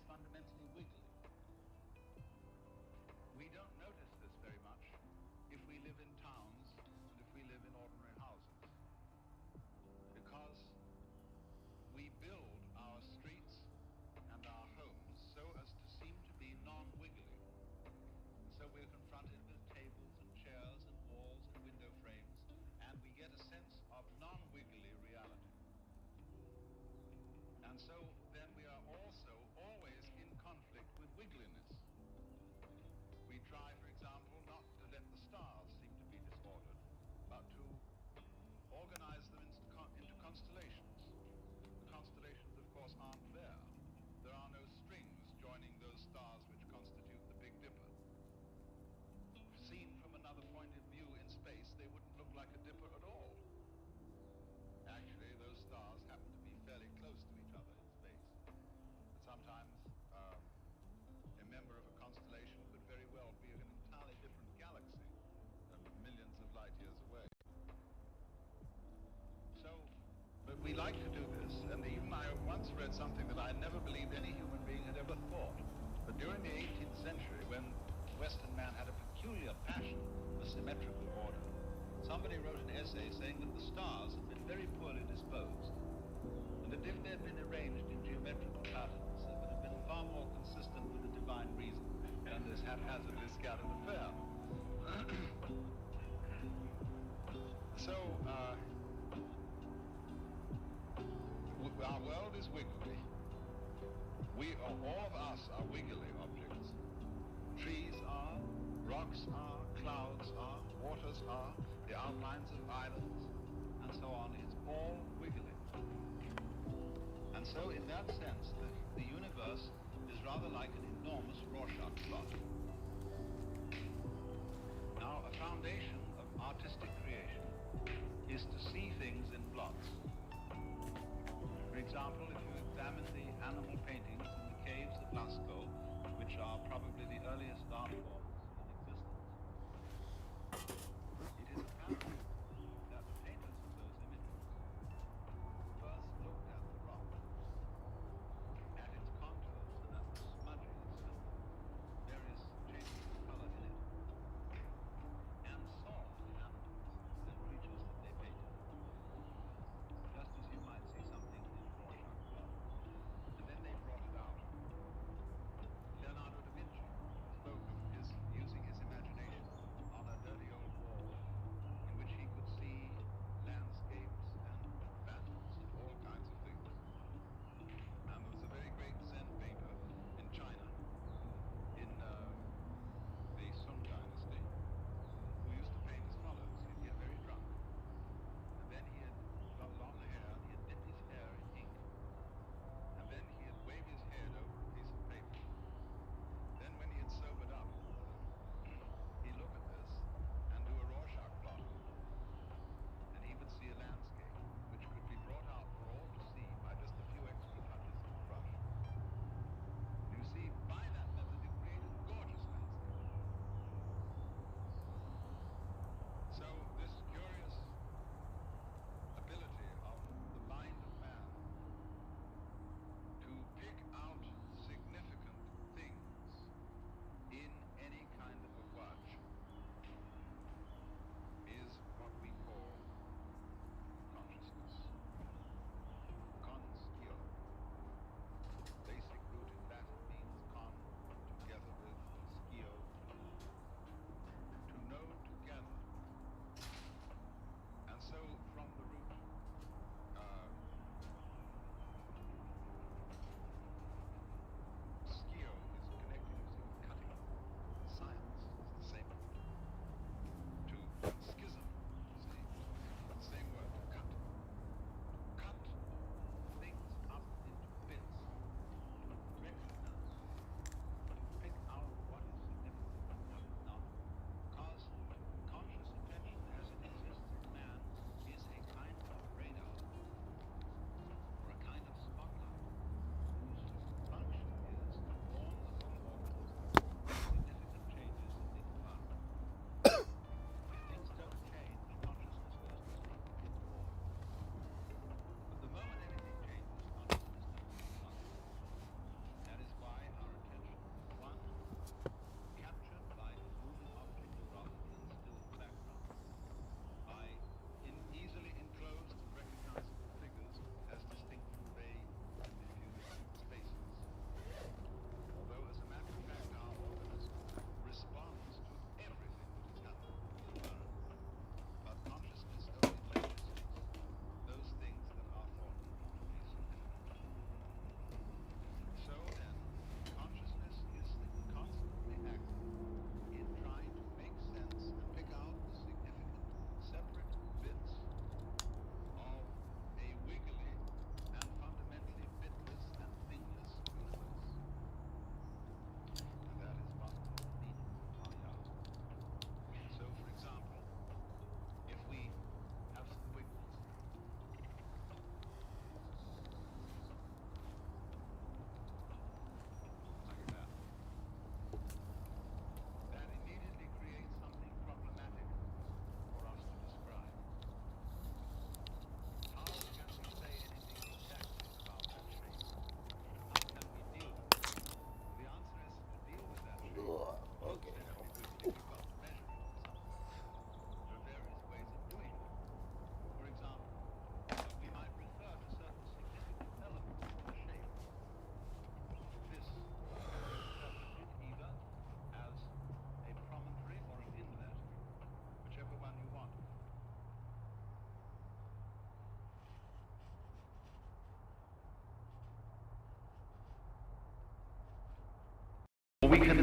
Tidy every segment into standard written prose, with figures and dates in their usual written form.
fundamentally wiggly. We don't notice this very much if we live in towns and if we live in ordinary houses, because we build our streets and our homes so as to seem to be non-wiggly. And so we're confronted with tables and chairs and walls and window frames, and we get a sense of non-wiggly reality. And so then we are also always in conflict with wiggliness. We try, for example, not to let the stars seem to be disordered, but to organize them into constellations. The constellations, of course, aren't there. There are no strings joining those stars which constitute the Big Dipper. Seen from another point of view in space, they wouldn't look like a dipper at all. Actually, those stars happen to be fairly close to each other in space. But sometimes a member of a constellation could very well be an entirely different galaxy and millions of light years away. So, but we like to do this, and even I once read something that I never believed any human being had ever thought. But during the 18th century, when Western man had a peculiar passion for symmetrical order, somebody wrote an essay saying that the stars had been very poorly disposed, and that if they had been arranged in geometrical patterns, it would have been far more consistent with the divine reason than this haphazardly scattered affair. So, our world is wiggly. All of us are wiggly objects. Trees are, rocks are, clouds are, waters are, the outlines of islands, and so on. It's all wiggly. And so in that sense, the universe is rather like an enormous Rorschach plot. Now, a foundation of artistic creation is to see things in plots. For example, if you examine the animal paintings in the caves of Lascaux, which are probably the earliest art forms in existence, it is apparent that the painters of those images first looked at the rock, at its contours and at the smudges and various changes of color in it, and saw the animals and creatures that they painted, just as you might see something in a Rorschach plot. And then they brought it out. Leonardo da Vinci spoke of his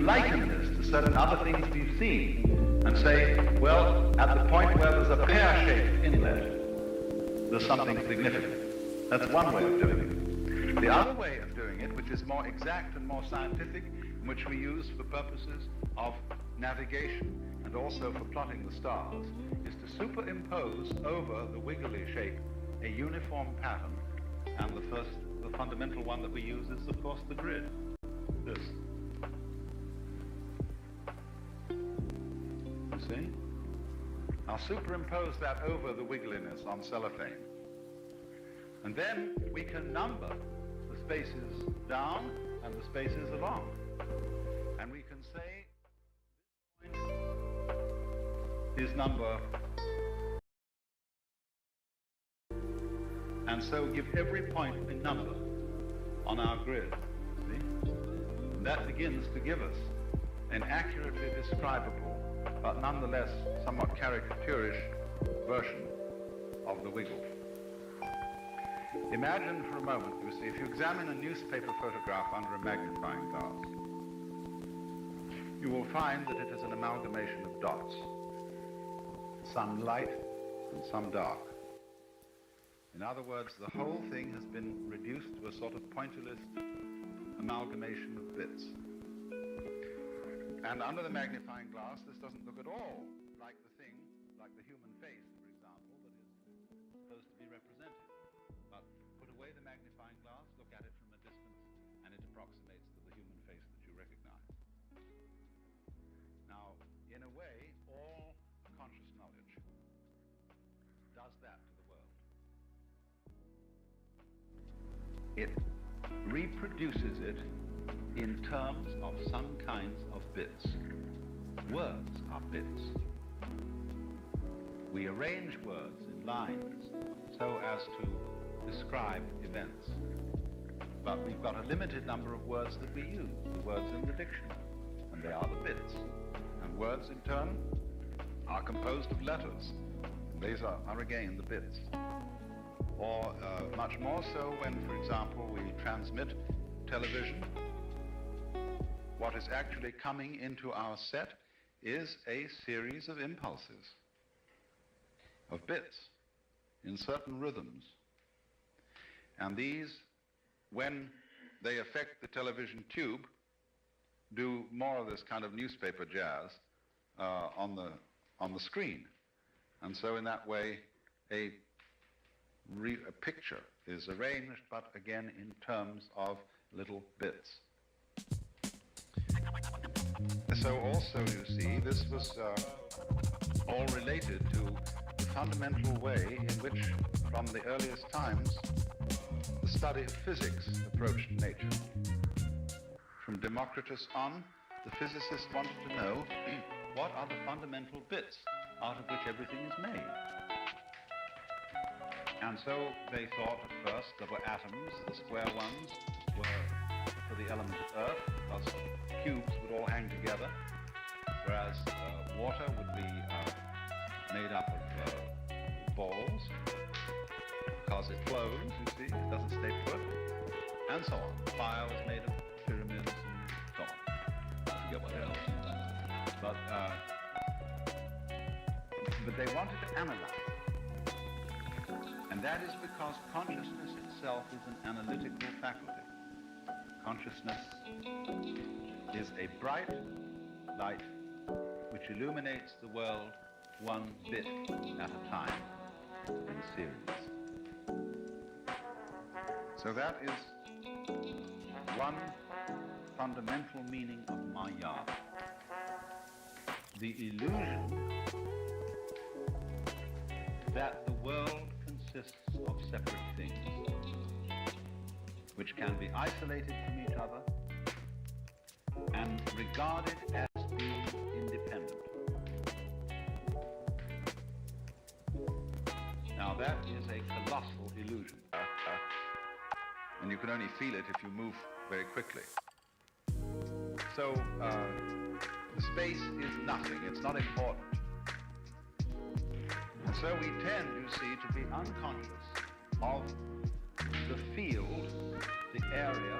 can liken this to certain other things we've seen and say, well, at the point where there's a pear-shaped inlet, there's something significant. That's one way of doing it. The other way of doing it, which is more exact and more scientific, and which we use for purposes of navigation and also for plotting the stars, is to superimpose over the wiggly shape a uniform pattern, and the fundamental one that we use is, of course, the grid. This. You see? I'll superimpose that over the wiggliness on cellophane. And then we can number the spaces down and the spaces along. And we can say this point is number, and so give every point a number on our grid. See? And that begins to give us an accurately describable, but nonetheless somewhat caricaturish version of the wiggle. Imagine for a moment, you see, if you examine a newspaper photograph under a magnifying glass, you will find that it is an amalgamation of dots, some light and some dark. In other words, the whole thing has been reduced to a sort of pointillist amalgamation of bits. And under the magnifying glass, this doesn't look at all like the thing, like the human face, for example, that is supposed to be represented. But put away the magnifying glass, look at it from a distance, and it approximates to the human face that you recognize. Now, in a way, all conscious knowledge does that to the world. It reproduces it in terms of some kinds of bits. Words are bits. We arrange words in lines so as to describe events. But we've got a limited number of words that we use, the words in the dictionary, and they are the bits. And words, in turn, are composed of letters. And these are again the bits. Or much more so when, for example, we transmit television. What is actually coming into our set is a series of impulses, of bits, in certain rhythms. And these, when they affect the television tube, do more of this kind of newspaper jazz on the screen. And so in that way, a picture is arranged, but again in terms of little bits. So also, you see, this was all related to the fundamental way in which, from the earliest times, the study of physics approached nature. From Democritus on, the physicists wanted to know what are the fundamental bits out of which everything is made. And so they thought at first there were atoms. The square ones were for the element of earth, because cubes would all hang together, whereas water would be made up of balls, because it flows, you see, it doesn't stay put, and so on. Fire was made of pyramids and so on. I forget what else. But they wanted to analyze. And that is because consciousness itself is an analytical faculty. Consciousness is a bright light which illuminates the world one bit at a time in series. So that is one fundamental meaning of Maya. The illusion that the world consists of separate things, which can be isolated from each other and regarded as being independent. Now that is a colossal illusion, and you can only feel it if you move very quickly. So space is nothing, it's not important. And so we tend, you see, to be unconscious of the field, the area,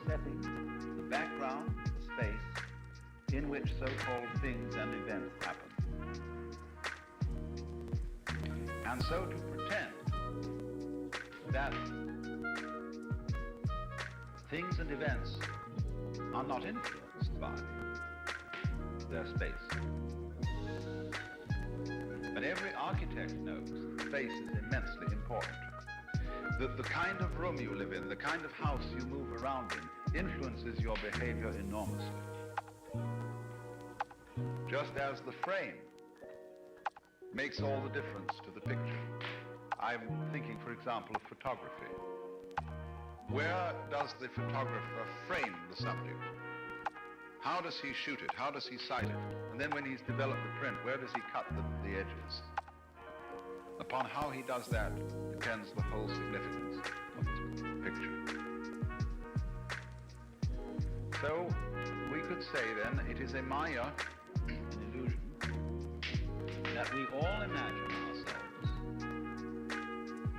the setting, the background, the space, in which so-called things and events happen. And so to pretend that things and events are not influenced by their space. But every architect knows that space is immensely important. That the kind of room you live in, the kind of house you move around in, influences your behavior enormously. Just as the frame makes all the difference to the picture. I'm thinking, for example, of photography. Where does the photographer frame the subject? How does he shoot it? How does he sight it? And then when he's developed the print, where does he cut the edges? Upon how he does that depends the whole significance of this picture. So we could say then it is a maya, an illusion, that we all imagine ourselves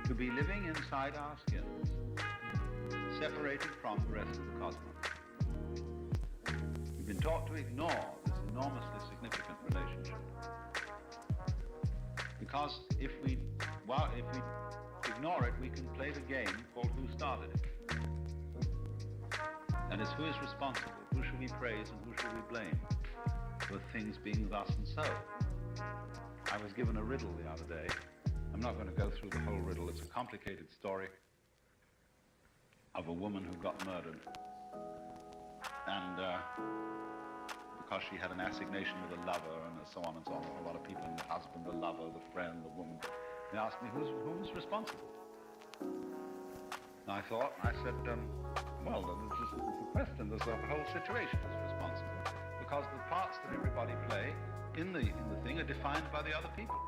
to be living inside our skins, separated from the rest of the cosmos. We've been taught to ignore this enormously significant relationship. Because if we ignore it, we can play the game called Who Started It. That is, who is responsible? Who shall we praise and who shall we blame for things being thus and so? I was given a riddle the other day. I'm not going to go through the whole riddle. It's a complicated story of a woman who got murdered. And because she had an assignation with a lover and so on and so on, a lot of people, the husband, the lover, the friend, the woman. They asked me, who's responsible? And I said, well, this is the question. There's the whole situation is responsible. Because the parts that everybody play in the thing are defined by the other people.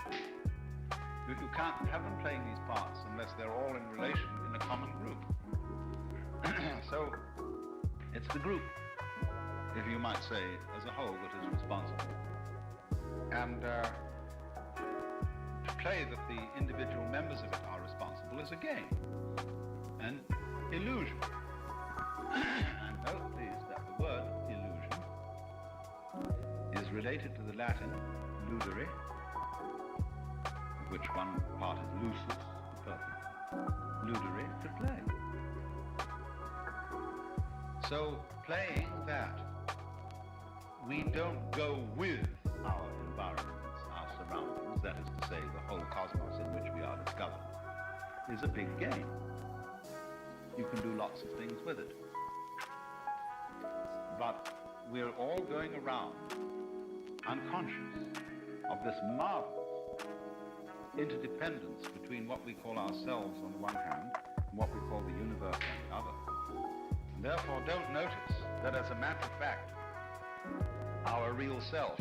You can't have them playing these parts unless they're all in relation in a common group. So it's the group, if you might say, as a whole that is responsible. And to play that the individual members of it are responsible is a game, an illusion. And note please that the word illusion is related to the Latin ludere, of which one part is lusus, the perfect. Ludere, to play. So playing that, we don't go with our environments, our surroundings, that is to say, the whole cosmos in which we are discovered, is a big game. You can do lots of things with it. But we're all going around unconscious of this marvelous interdependence between what we call ourselves on the one hand and what we call the universe on the other. And therefore don't notice that as a matter of fact, our real self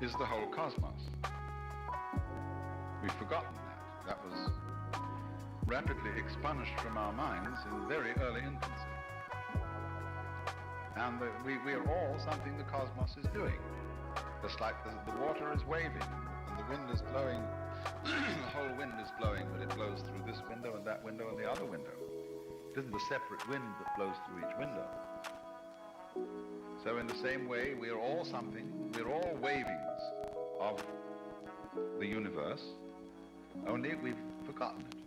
is the whole cosmos. We've forgotten that. That was rapidly expunged from our minds in very early infancy. And we are all something the cosmos is doing. Just like the water is waving and the wind is blowing, the whole wind is blowing, but it blows through this window and that window and the other window. It isn't the separate wind that blows through each window. So in the same way, we are all something, we're all wavings of the universe, only we've forgotten it.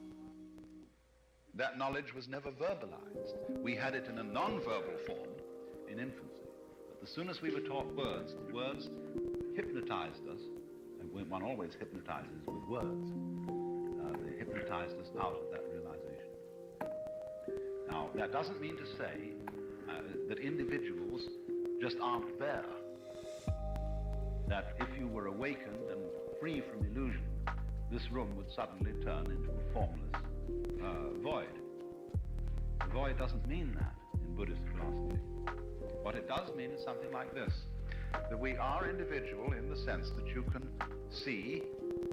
That knowledge was never verbalized. We had it in a non-verbal form in infancy. But as soon as we were taught words, the words hypnotized us, and one always hypnotizes with words. They hypnotized us out of that realization. Now, that doesn't mean to say that individuals just aren't there. That if you were awakened and free from illusion, this room would suddenly turn into a formless void. The void doesn't mean that in Buddhist philosophy. What it does mean is something like this, that we are individual in the sense that you can see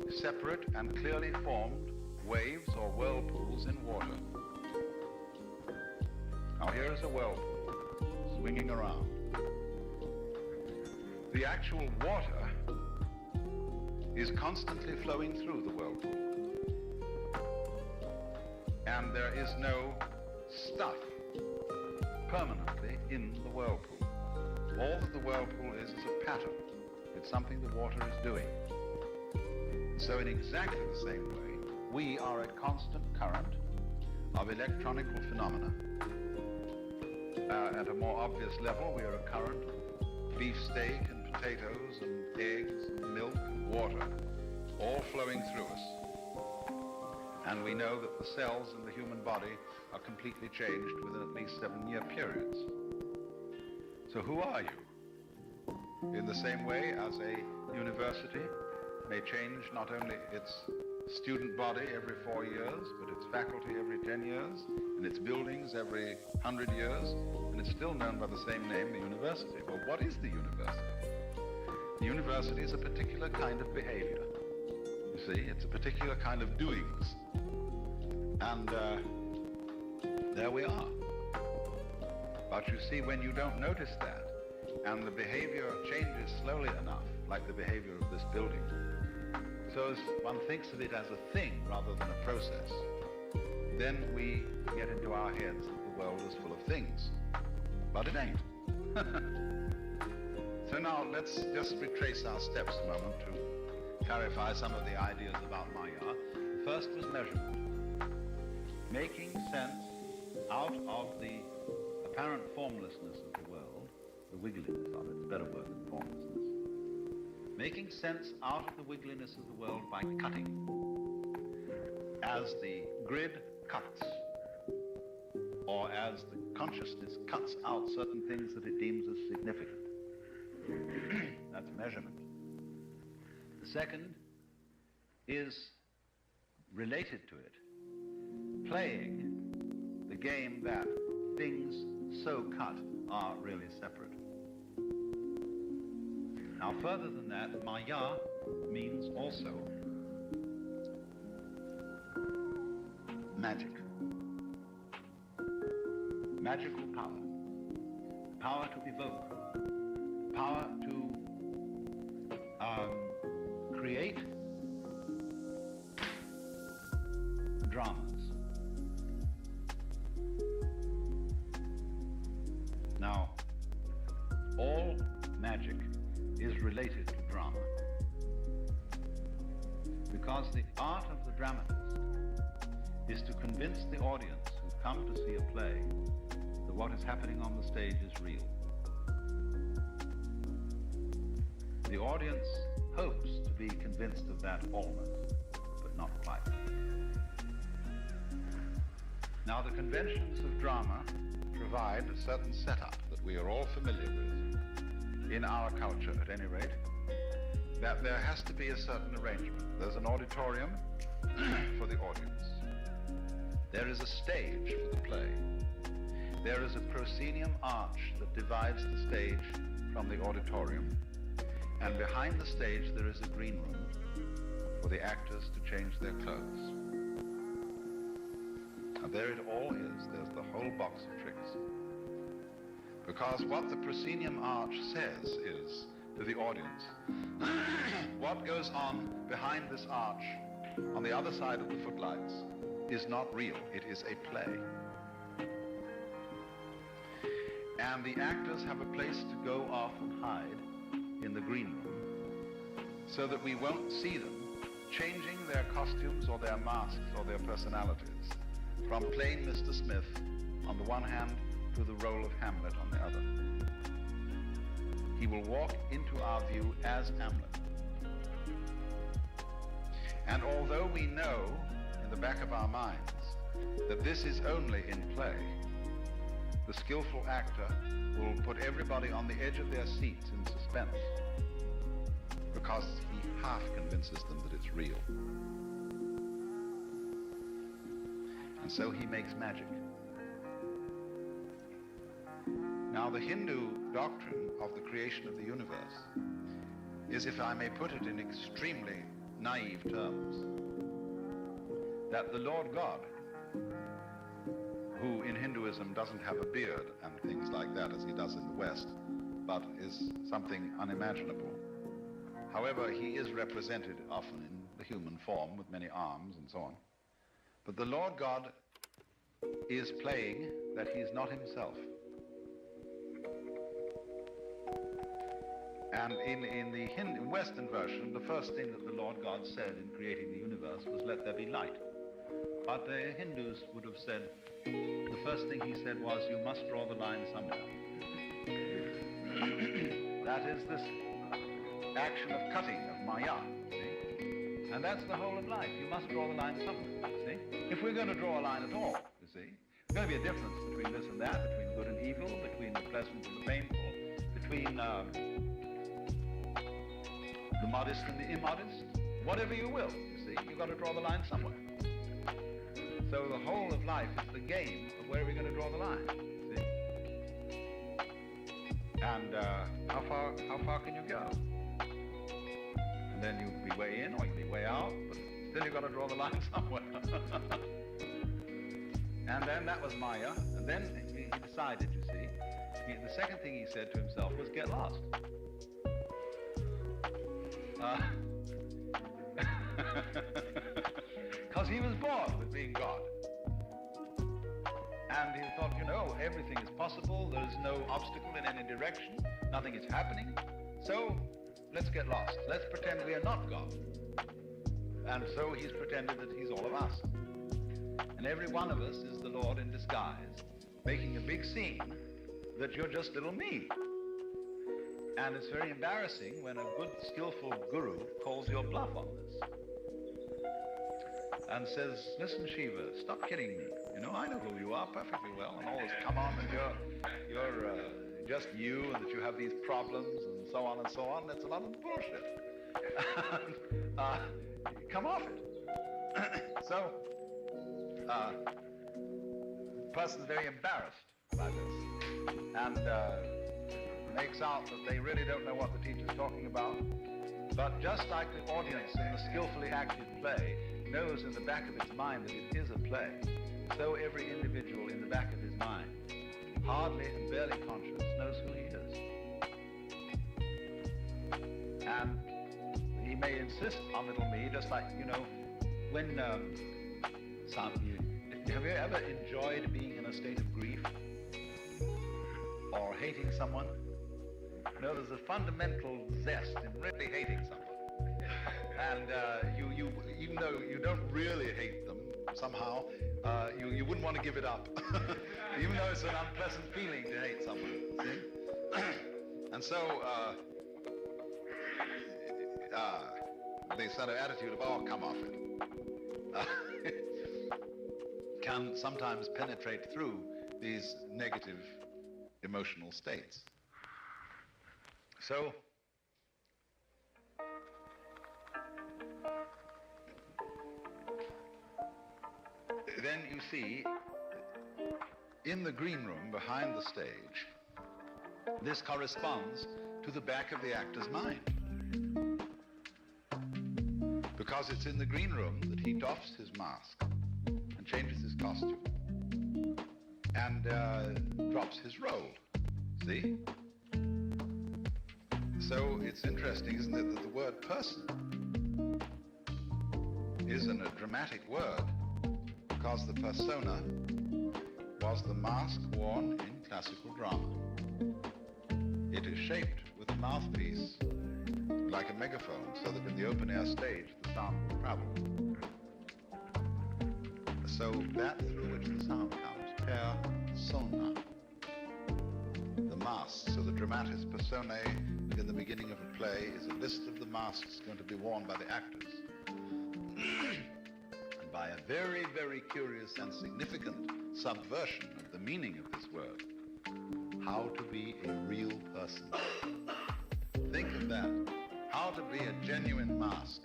separate and clearly formed waves or whirlpools in water. Now here is a whirlpool swinging around. The actual water is constantly flowing through the whirlpool. And there is no stuff permanently in the whirlpool. All that the whirlpool is a pattern. It's something the water is doing. So in exactly the same way, we are a constant current of electronical phenomena. At a more obvious level, we are a current of beefsteak and potatoes and eggs and milk and water, all flowing through us. And we know that the cells in the human body are completely changed within at least 7-year periods. So who are you? In the same way as a university may change not only its student body every 4 years, but its faculty every 10 years, and its buildings every 100 years, and it's still known by the same name, the university. Well, what is the university? The university is a particular kind of behavior. You see, it's a particular kind of doings. And there we are. But you see, when you don't notice that, and the behavior changes slowly enough, like the behavior of this building, so as one thinks of it as a thing rather than a process, then we get into our heads that the world is full of things. But it ain't. So now let's just retrace our steps a moment to clarify some of the ideas about Maya. The first was measurement. Making sense out of the apparent formlessness of the world, the wiggliness of it, it's a better word than formlessness. Making sense out of the wiggliness of the world by cutting. As the grid cuts, or as the consciousness cuts out certain things that it deems as significant. That's measurement. The second is related to it, playing the game that things so cut are really separate. Now, further than that, Maya means also magic. Magical power. Power to evoke. Power to create dramas. Now, all magic is related to drama, because the art of the dramatist is to convince the audience who come to see a play that what is happening on the stage is real. The audience hopes to be convinced of that almost, but not quite. Now, the conventions of drama provide a certain setup that we are all familiar with, in our culture at any rate, that there has to be a certain arrangement. There's an auditorium for the audience. There is a stage for the play. There is a proscenium arch that divides the stage from the auditorium, and behind the stage there is a green room for the actors to change their clothes. And there it all is. There's the whole box of tricks. Because what the proscenium arch says is to the audience, what goes on behind this arch on the other side of the footlights is not real. It is a play. And the actors have a place to go off and hide in the green room so that we won't see them changing their costumes or their masks or their personalities from plain Mr. Smith on the one hand to the role of Hamlet on the other. He will walk into our view as Hamlet. And although we know in the back of our minds that this is only in play, the skillful actor will put everybody on the edge of their seats in suspense because he half convinces them that it's real. And so he makes magic. Now, the Hindu doctrine of the creation of the universe is, if I may put it in extremely naive terms, that the Lord God, who in Hinduism doesn't have a beard and things like that as he does in the West, but is something unimaginable. However, he is represented often in the human form with many arms and so on. But the Lord God is playing that he is not himself. And in the Western version, the first thing that the Lord God said in creating the universe was, "Let there be light." But the Hindus would have said, the first thing he said was, "You must draw the line somewhere." That is this action of cutting, of maya, see? And that's the whole of life. You must draw the line somewhere, see? If we're going to draw a line at all, you see, there's going to be a difference between this and that, between good and evil, between the pleasant and the painful, between the modest and the immodest, whatever you will, you see, you've got to draw the line somewhere. So the whole of life is the game of where we're going to draw the line, see? And how far can you go? And then you'll be way in or you'll be way out, but still you've got to draw the line somewhere. And then that was Maya, and then he decided, you see, the second thing he said to himself was, get lost. Because he was bored with being God. And he thought, you know, everything is possible, there's no obstacle in any direction, nothing is happening, so let's get lost. Let's pretend we are not God. And so he's pretended that he's all of us. And every one of us is the Lord in disguise, making a big scene that you're just little me. And it's very embarrassing when a good, skillful guru calls your bluff on this and says, listen, Shiva, stop kidding me. You know, I know who you are perfectly well, and all this come on, and you're just you, and that you have these problems, and so on and so on. That's a lot of bullshit. Come off it. So, the person's very embarrassed by this, and makes out that they really don't know what the teacher's talking about. But just like the audience in the skillfully acted play knows in the back of its mind that it is a play, so every individual in the back of his mind, hardly and barely conscious, knows who he is. And he may insist on little me, just like, you know, when have you ever enjoyed being in a state of grief or hating someone? No, there's a fundamental zest in really hating someone. And you even though you don't really hate them, somehow, you wouldn't want to give it up. Even though it's an unpleasant feeling to hate someone, see? And so, the sort of attitude of, oh, come off it, can sometimes penetrate through these negative emotional states. So, then you see, in the green room behind the stage, this corresponds to the back of the actor's mind. Because it's in the green room that he doffs his mask and changes his costume and drops his role, see? So it's interesting, isn't it, that the word person is a dramatic word, because the persona was the mask worn in classical drama. It is shaped with a mouthpiece like a megaphone, so that in the open-air stage the sound will travel. So that through which the sound comes, persona, the mask. So the dramatis personae in the beginning of a play is a list of the masks going to be worn by the actors. And by a very, very curious and significant subversion of the meaning of this word, how to be a real person. Think of that. How to be a genuine mask.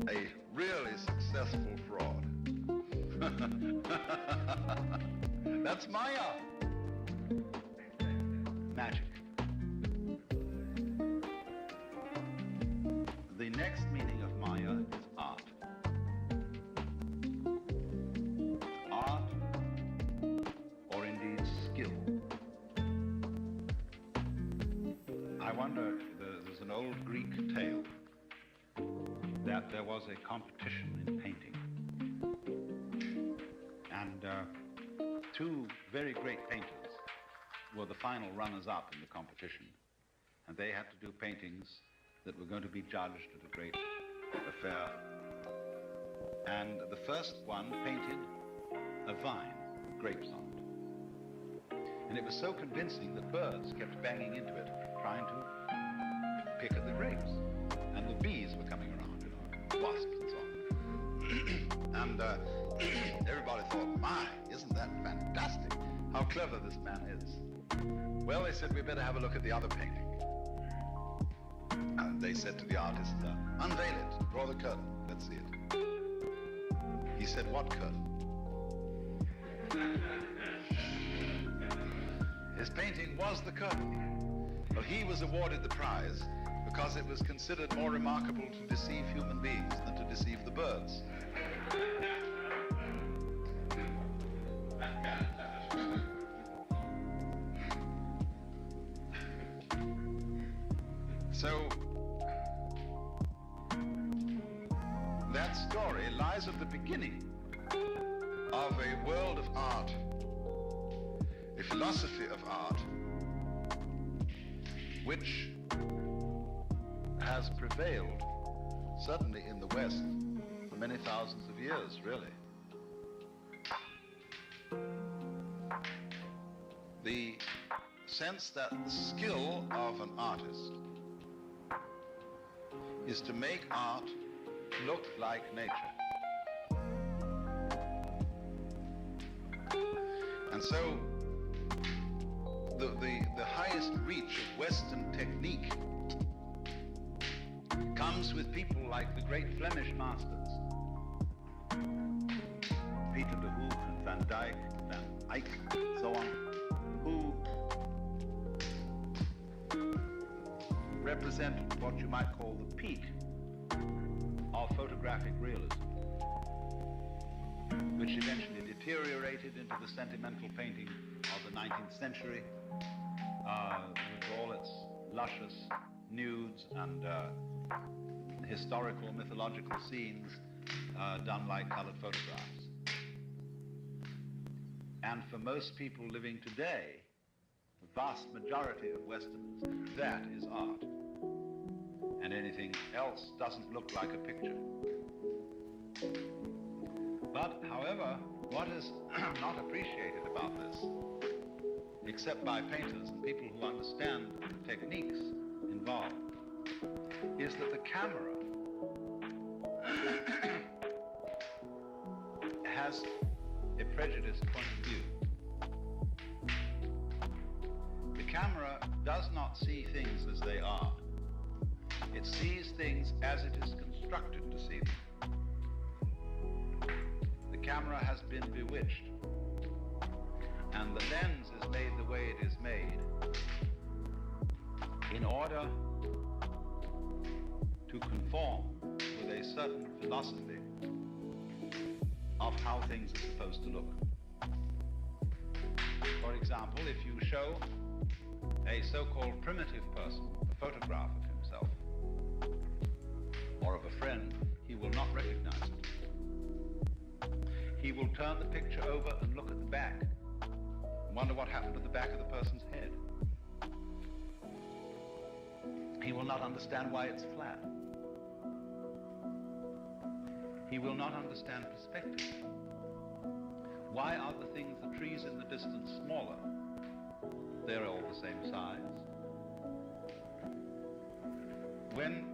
A really successful fraud. That's Maya. Magic. The next meaning of Maya is art. Art, or indeed skill. I wonder, there's an old Greek tale that there was a competition in painting. And two very great painters were the final runners-up in the competition. and they had to do paintings that were going to be judged at a great affair. And the first one painted a vine with grapes on it. And it was so convincing that birds kept banging into it, trying to pick at the grapes. And the bees were coming around, wasps and so on. And everybody thought, my, isn't that fantastic? How clever this man is. Well, they said, we better have a look at the other painting. And they said to the artist, unveil it, draw the curtain, let's see it. He said, what curtain? His painting was the curtain. Well, he was awarded the prize because it was considered more remarkable to deceive human beings than to deceive the birds. So, that story lies at the beginning of a world of art, a philosophy of art, which has prevailed, certainly in the West, for many thousands of years, really. The sense that the skill of an artist is to make art look like nature. And so the highest reach of Western technique comes with people like the great Flemish masters, Peter de Hoogh and Van Dyck, Van Eyck, and so on, who represent what you might call the peak of photographic realism, which eventually deteriorated into the sentimental painting of the 19th century, with all its luscious nudes and historical, mythological scenes done like colored photographs. And for most people living today, the vast majority of Westerners, that is art. And anything else doesn't look like a picture. But, however, what is not appreciated about this, except by painters and people who understand the techniques involved, is that the camera has a prejudiced point of view. The camera does not see things as they are. It sees things as it is constructed to see them. The camera has been bewitched, and the lens is made the way it is made in order to conform with a certain philosophy of how things are supposed to look. For example, if you show a so-called primitive person a photograph of himself or of a friend, he will not recognize it. He will turn the picture over and look at the back and wonder what happened to the back of the person's head. He will not understand why it's flat. He will not understand perspective. Why are the things, the trees in the distance, smaller? They're all the same size. When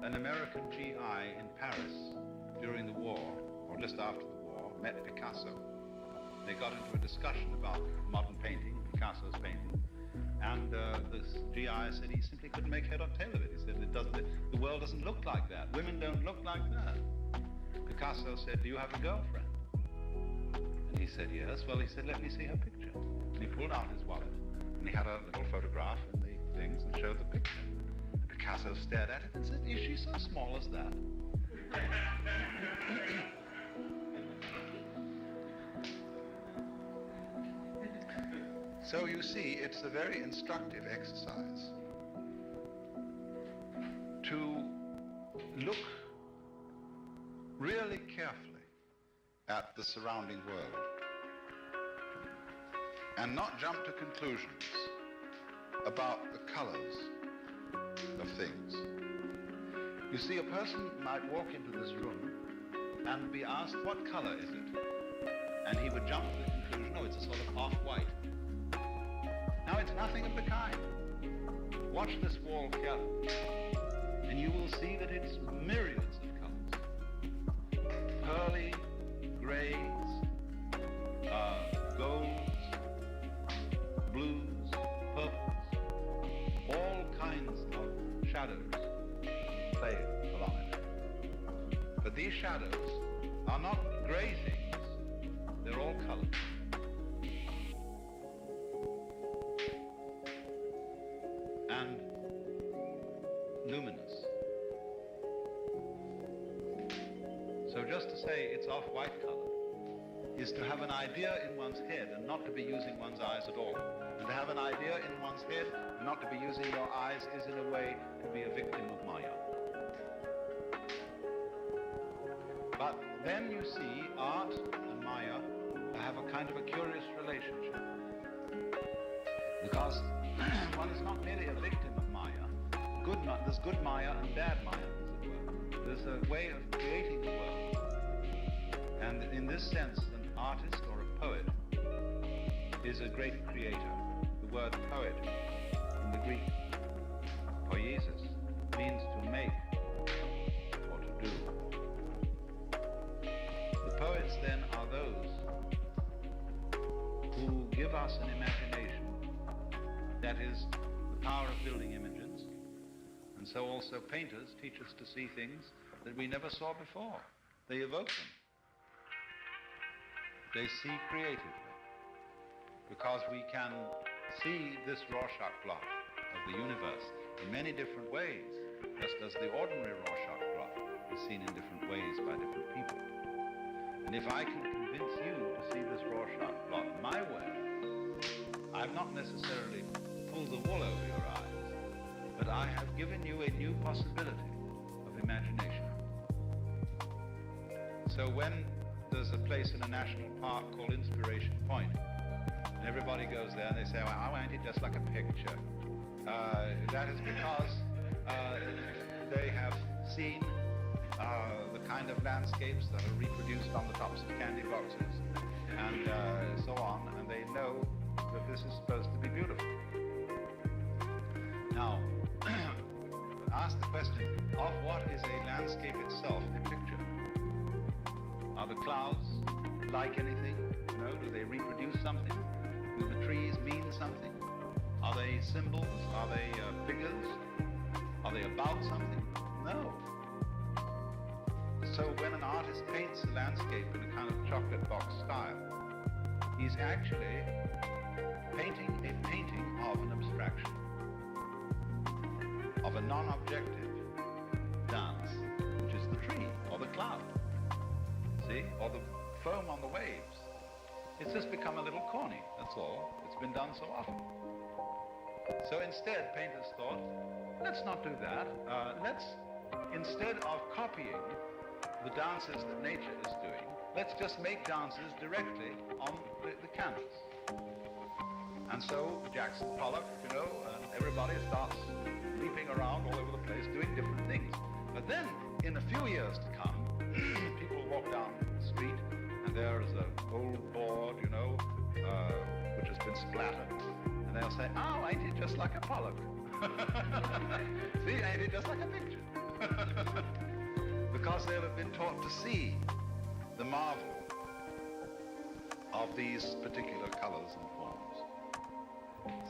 an American GI in Paris during the war, or just after the war, met Picasso, they got into a discussion about modern painting, Picasso's painting, and this GI said he simply couldn't make head or tail of it. He said, the world doesn't look like that. Women don't look like that. Picasso said, do you have a girlfriend? And he said, yes. Well, he said, let me see her picture. And he pulled out his wallet, and he had a little photograph in the things and showed the picture. And Picasso stared at it and said, is she so small as that? So you see, it's a very instructive exercise to look really carefully at the surrounding world and not jump to conclusions about the colors of things. You see, a person might walk into this room and be asked, what color is it? And he would jump to the conclusion, oh, it's a sort of off-white. Now, it's nothing of the kind. Watch this wall carefully, and you will see that it's myriads of colors. Pearly, grays, golds, blues, purples, all kinds of shadows play along it. But these shadows are not gray things, they're all colored. And luminous. So just to say it's off-white color is to have an idea in one's head and not to be using one's eyes at all. And to have an idea in one's head and not to be using your eyes is in a way to be a victim of Maya. But then you see art and Maya have a kind of a curious relationship. Because one is not merely a victim of Maya. There's good Maya and bad Maya, as it were. There's a way of creating the world. And in this sense, an artist or a poet is a great creator. The word poet in the Greek, poiesis, means to make or to do. The poets then are those who give us an imagination that is the power of building images. And so also painters teach us to see things that we never saw before. They evoke them. They see creatively. Because we can see this Rorschach blot of the universe in many different ways, just as the ordinary Rorschach blot is seen in different ways by different people. And if I can convince you to see this Rorschach blot my way, I've not necessarily pulled the wool over your eyes, but I have given you a new possibility of imagination. So when there's a place in a national park called Inspiration Point, and everybody goes there and they say, well, I want it just like a picture. That is because they have seen the kind of landscapes that are reproduced on the tops of candy boxes and so on, and they know that this is supposed to be beautiful. Now, ask the question of what is a landscape itself a picture? Are the clouds like anything? No? Do they reproduce something? Do the trees mean something? Are they symbols? Are they figures? Are they about something? No. So when an artist paints a landscape in a kind of chocolate box style, he's actually painting a painting of an abstraction, of a non-objective dance, which is the tree or the cloud, see, or the foam on the waves. It's just become a little corny, that's all. It's been done so often. So instead, painters thought, let's not do that. Let's, instead of copying the dances that nature is doing, let's just make dances directly on the canvas. And so Jackson Pollock, and everybody starts leaping around all over the place doing different things. But then, in a few years to come, people walk down the street and there is an old board, which has been splattered. And they'll say, oh, ain't it just like a Pollock? See, ain't it just like a picture? Because they'll have been taught to see the marvel of these particular colors and forms.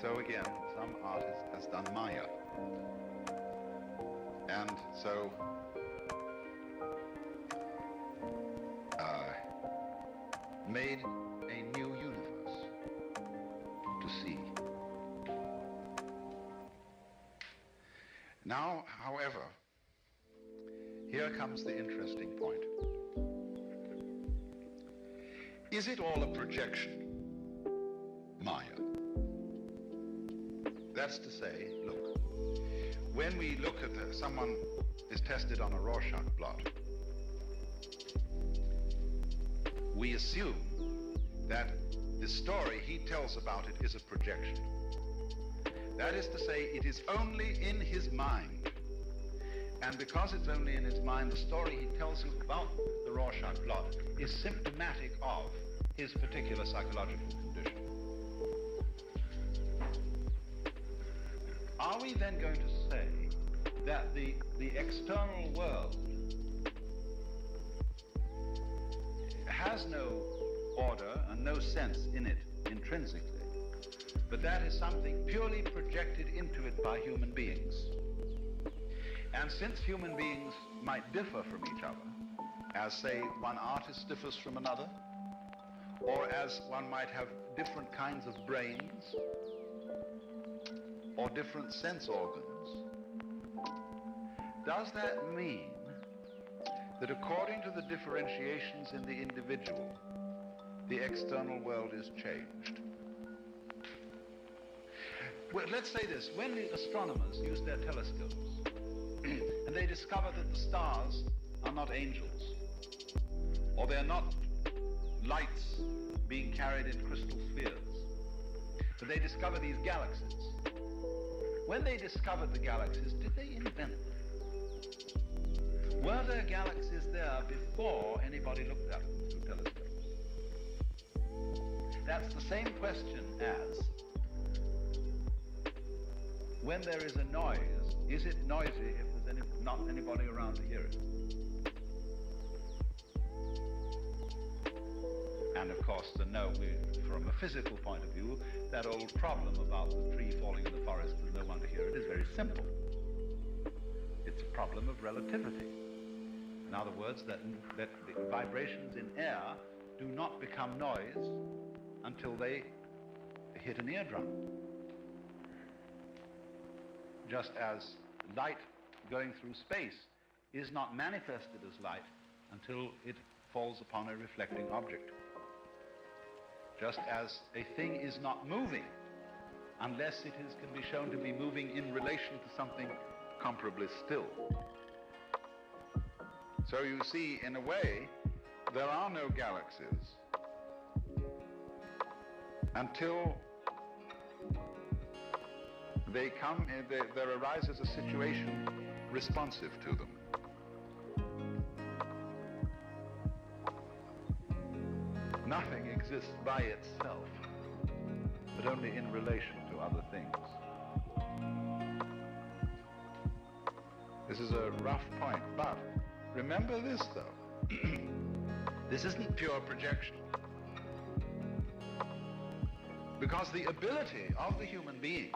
So again, some artist has done Maya. And so made a new universe to see. Now, however, here comes the interesting point. Is it all a projection, Maya? That's to say, look, when we look at someone is tested on a Rorschach blot, we assume that the story he tells about it is a projection. That is to say, it is only in his mind. And because it's only in his mind, the story he tells you about the Rorschach plot is symptomatic of his particular psychological condition. Are we then going to say that the external world has no order and no sense in it intrinsically, but that is something purely projected into it by human beings? And since human beings might differ from each other, as say one artist differs from another, or as one might have different kinds of brains, or different sense organs, does that mean that according to the differentiations in the individual, the external world is changed? Well, let's say this: when the astronomers use their telescopes and they discover that the stars are not angels, or they're not lights being carried in crystal spheres, but they discover these galaxies. When they discovered the galaxies, did they invent them? Were there galaxies there before anybody looked at them through telescopes? That's the same question as, when there is a noise, is it noisy if there's not anybody around to hear it? And of course, from a physical point of view, that old problem about the tree falling in the forest with no one to hear it is very simple. It's a problem of relativity. In other words, that the vibrations in air do not become noise until they hit an eardrum. Just as light going through space is not manifested as light until it falls upon a reflecting object. Just as a thing is not moving unless it can be shown to be moving in relation to something comparably still. So you see, in a way, there are no galaxies until there arises a situation responsive to them. Nothing exists by itself, but only in relation to other things. This is a rough point, but remember this though. This isn't pure projection. Because the ability of the human being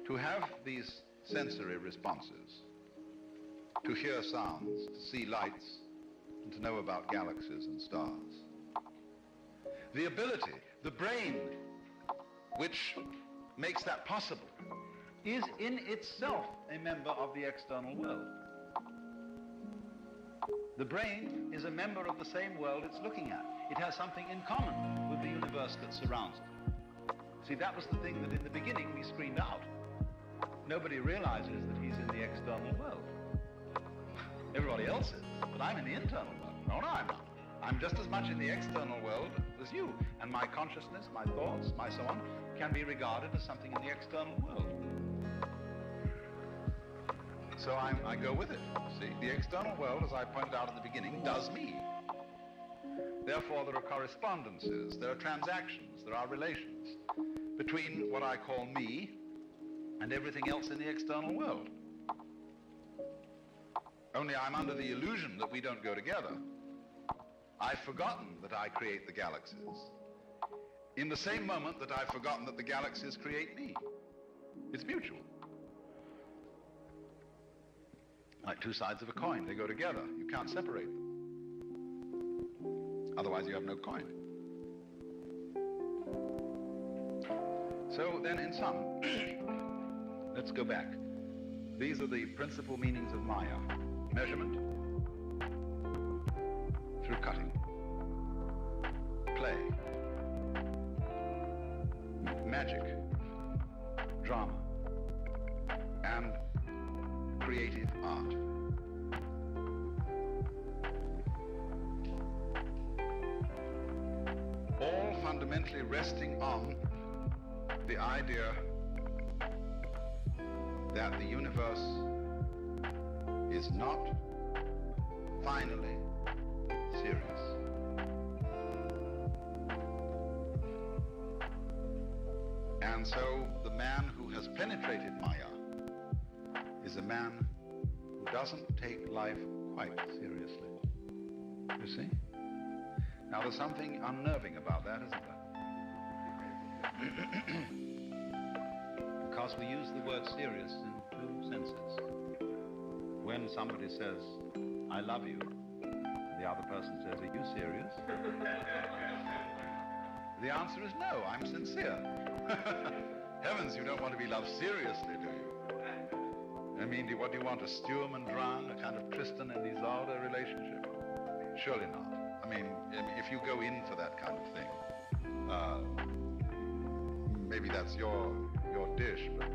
to have these sensory responses, to hear sounds, to see lights, and to know about galaxies and stars. The ability, the brain, which makes that possible, is in itself a member of the external world. The brain is a member of the same world it's looking at. It has something in common with the universe that surrounds it. See, that was the thing that in the beginning we screened out. Nobody realizes that he's in the external world. Everybody else is, but I'm in the internal world. No, I'm not. I'm just as much in the external world as you, and my consciousness, my thoughts, my so on, can be regarded as something in the external world. So I go with it. See, the external world, as I pointed out at the beginning, does me. Therefore, there are correspondences, there are transactions, there are relations between what I call me and everything else in the external world. Only I'm under the illusion that we don't go together. I've forgotten that I create the galaxies in the same moment that I've forgotten that the galaxies create me. It's mutual. Like two sides of a coin, they go together. You can't separate them. Otherwise you have no coin. So then in sum, let's go back. These are the principal meanings of Maya. Measurement through cutting. Play. Magic. Drama. And creative art. All fundamentally resting on the idea that the universe is not finally serious. And so the man who has penetrated Maya is a man who doesn't take life quite seriously. You see? Now there's something unnerving about that, isn't there? Because we use the word serious in two senses. When somebody says, I love you, the other person says, are you serious? The answer is no, I'm sincere. Heavens, you don't want to be loved seriously, do you? I mean, what do you want, a Sturm und Drang, a kind of Tristan and Isolde relationship? Surely not. I mean, if you go in for that kind of thing, maybe that's your dish, but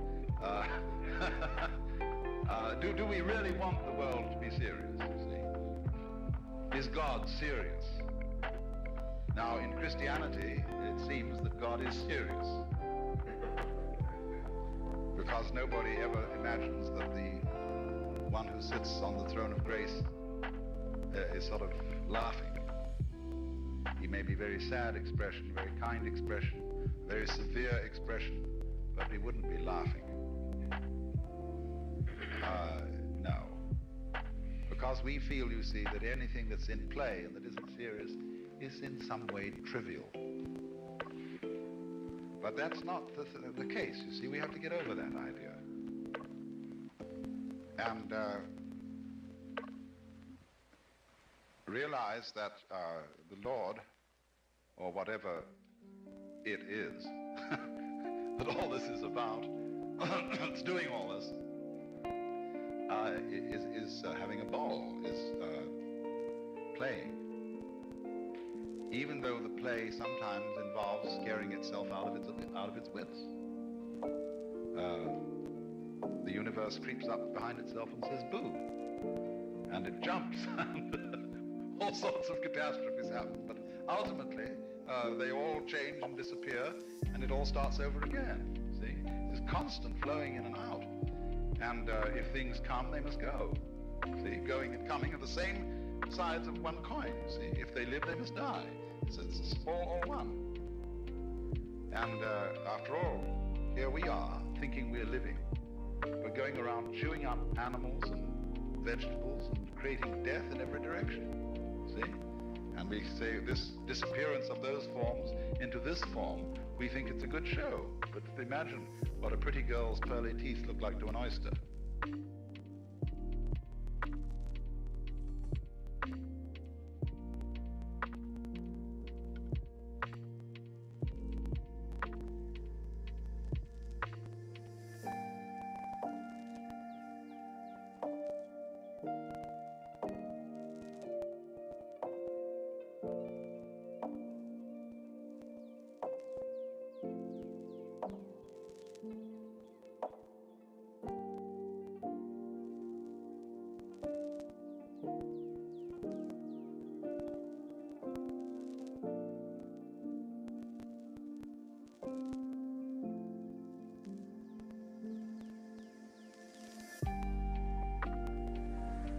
do we really want the world to be serious, you see? Is God serious? Now, in Christianity, it seems that God is serious. Because nobody ever imagines that the one who sits on the throne of grace is sort of laughing. He may be very sad expression, very kind expression, very severe expression, but he wouldn't be laughing. No. Because we feel, you see, that anything that's in play and that isn't serious is in some way trivial. But that's not the case, you see. We have to get over that idea. And realize that the Lord, or whatever it is, that all this is about, it's doing all this, is having a ball, is playing. Even though the play sometimes involves scaring itself out of its wits. The universe creeps up behind itself and says, boo. And it jumps, and all sorts of catastrophes happen. But ultimately, they all change and disappear, and it all starts over again. See? There's constant flowing in and out. And if things come, they must go. See? Going and coming are the same sides of one coin. See? If they live, they must die. So it's all one. And after all, here we are, thinking we're living. We're going around chewing up animals and vegetables and creating death in every direction. See? And we say this disappearance of those forms into this form, we think it's a good show. But imagine what a pretty girl's pearly teeth look like to an oyster.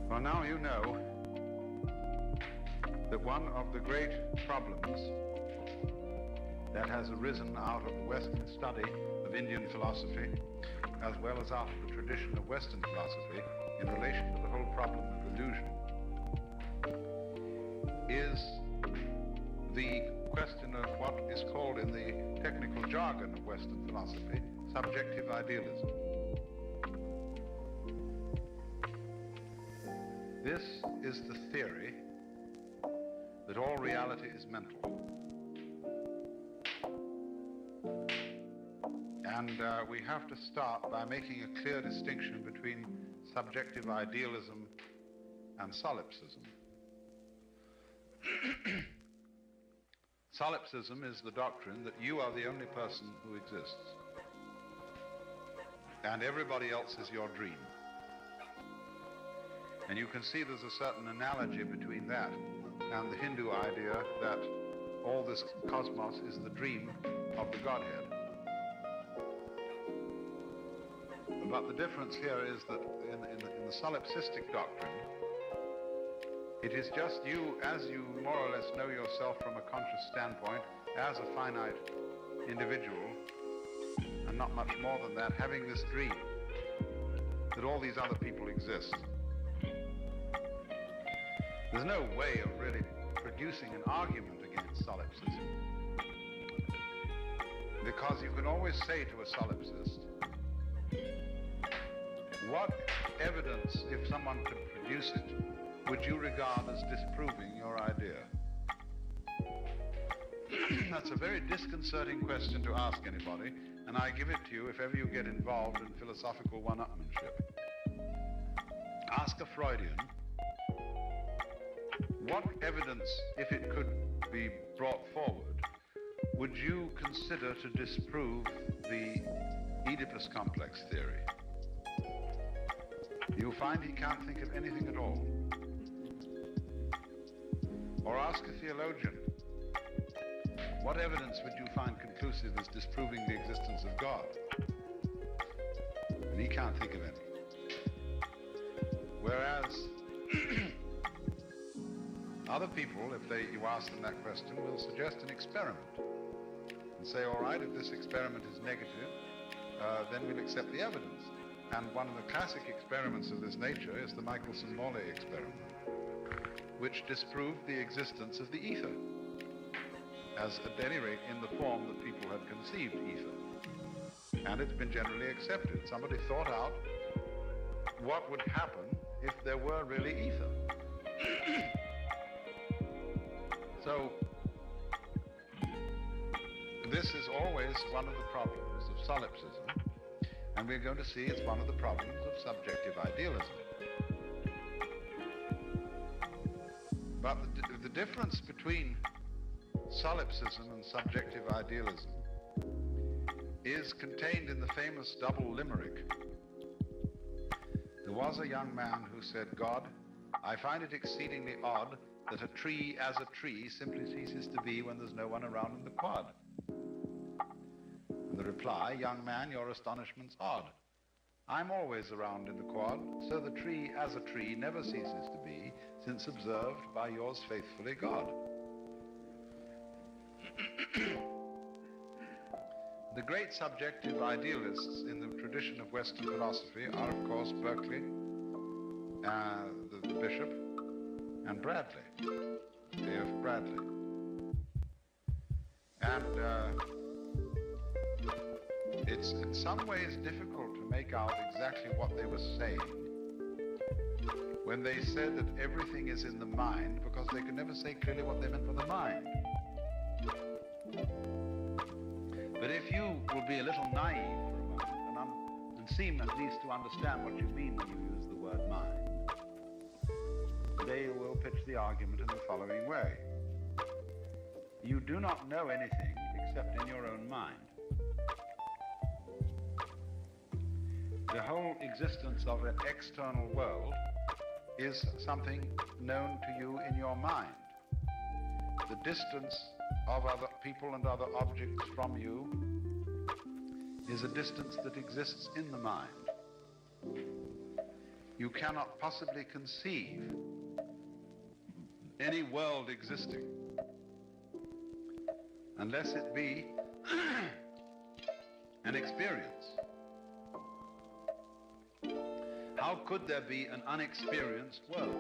Well, now you know that one of the great problems that has arisen out of the Western study of Indian philosophy, as well as out of the tradition of Western philosophy, in relation to the whole problem of illusion, is the question of what is called in the technical jargon of Western philosophy, subjective idealism. This is the theory that all reality is mental. And we have to start by making a clear distinction between subjective idealism and solipsism. Solipsism is the doctrine that you are the only person who exists, and everybody else is your dream. And you can see there's a certain analogy between that and the Hindu idea that all this cosmos is the dream of the Godhead. But the difference here is that in the solipsistic doctrine, it is just you, as you more or less know yourself from a conscious standpoint, as a finite individual, and not much more than that, having this dream that all these other people exist. There's no way of really producing an argument against solipsism, because you can always say to a solipsist, what evidence, if someone could produce it, would you regard as disproving your idea? That's a very disconcerting question to ask anybody, and I give it to you if ever you get involved in philosophical one-upmanship. Ask a Freudian, what evidence, if it could be brought forward, would you consider to disprove the Oedipus complex theory? You'll find he can't think of anything at all. Or ask a theologian, what evidence would you find conclusive as disproving the existence of God? And he can't think of any. Whereas other people, if you ask them that question, will suggest an experiment and say, all right, if this experiment is negative, then we'll accept the evidence. And one of the classic experiments of this nature is the Michelson-Morley experiment, which disproved the existence of the ether, as at any rate in the form that people had conceived ether. And it's been generally accepted. Somebody thought out what would happen if there were really ether. So, this is always one of the problems of solipsism, and we're going to see it's one of the problems of subjective idealism. But the difference between solipsism and subjective idealism is contained in the famous double limerick. There was a young man who said, God, I find it exceedingly odd that a tree as a tree simply ceases to be when there's no one around in the quad. And the reply, young man, your astonishment's odd. I'm always around in the quad, so the tree as a tree never ceases to be, since observed by yours faithfully, God. The great subjective idealists in the tradition of Western philosophy are, of course, Berkeley, the bishop, and Bradley, A.F. Bradley. And it's in some ways difficult to make out exactly what they were saying when they said that everything is in the mind, because they could never say clearly what they meant by the mind. But if you will be a little naive for a moment and seem at least to understand what you mean when you use the word mind, they will pitch the argument in the following way. You do not know anything except in your own mind. The whole existence of an external world is something known to you in your mind. The distance of other people and other objects from you is a distance that exists in the mind. You cannot possibly conceive any world existing unless it be an experience. How could there be an unexperienced world?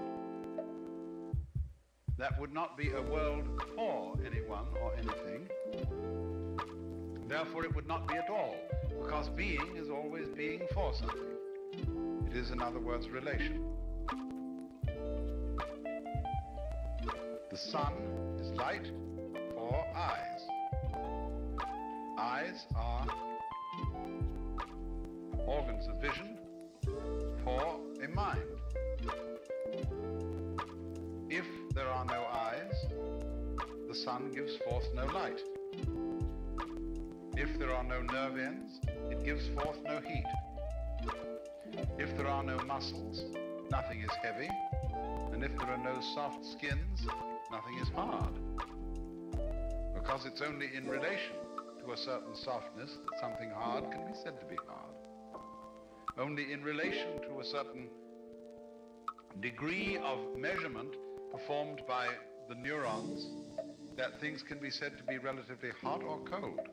That would not be a world for anyone or anything. Therefore, it would not be at all, because being is always being for something. It is, in other words, relation. The sun is light for eyes. Eyes are organs of vision for a mind. If there are no eyes, the sun gives forth no light. If there are no nerve ends, it gives forth no heat. If there are no muscles, nothing is heavy. And if there are no soft skins, nothing is hard. Because it's only in relation to a certain softness that something hard can be said to be hard. only in relation to a certain degree of measurement performed by the neurons that things can be said to be relatively hot or cold.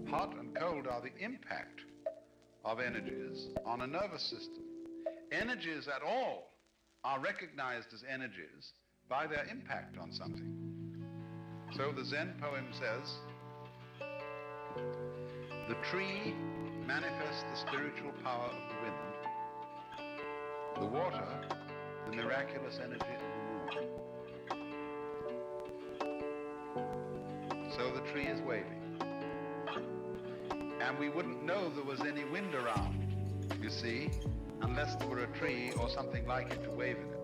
Hot and cold are the impact of energies on a nervous system. Energies at all are recognized as energies by their impact on something. So the Zen poem says, the tree manifests the spiritual power of the wind, the water, the miraculous energy of the moon. So the tree is waving. And we wouldn't know there was any wind around, you see, unless there were a tree or something like it to wave in it.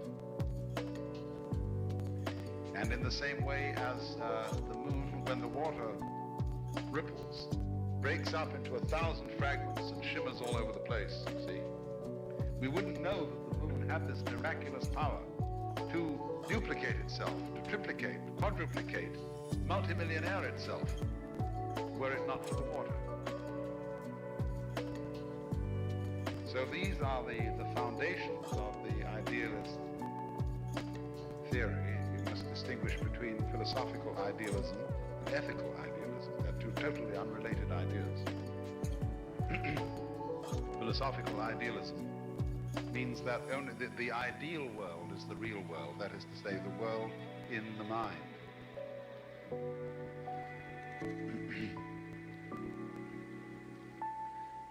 And in the same way as the moon, when the water ripples, breaks up into 1,000 fragments and shimmers all over the place, you see, we wouldn't know that the moon had this miraculous power to duplicate itself, to triplicate, quadruplicate, multimillionaire itself, were it not for the water. So these are the foundations of the idealist theory. You must distinguish between philosophical idealism and ethical idealism. They're two totally unrelated ideas. Philosophical idealism means that only the ideal world is the real world, that is to say, the world in the mind.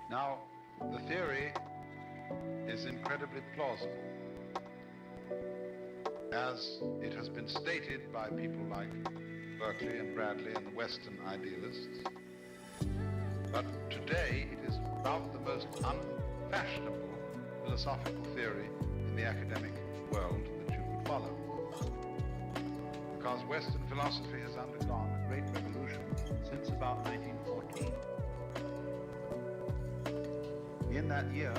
Now, the theory is incredibly plausible, as it has been stated by people like Berkeley and Bradley and the Western idealists. But today it is about the most unfashionable philosophical theory in the academic world that you could follow. Because Western philosophy has undergone a great revolution since about 1914. In that year,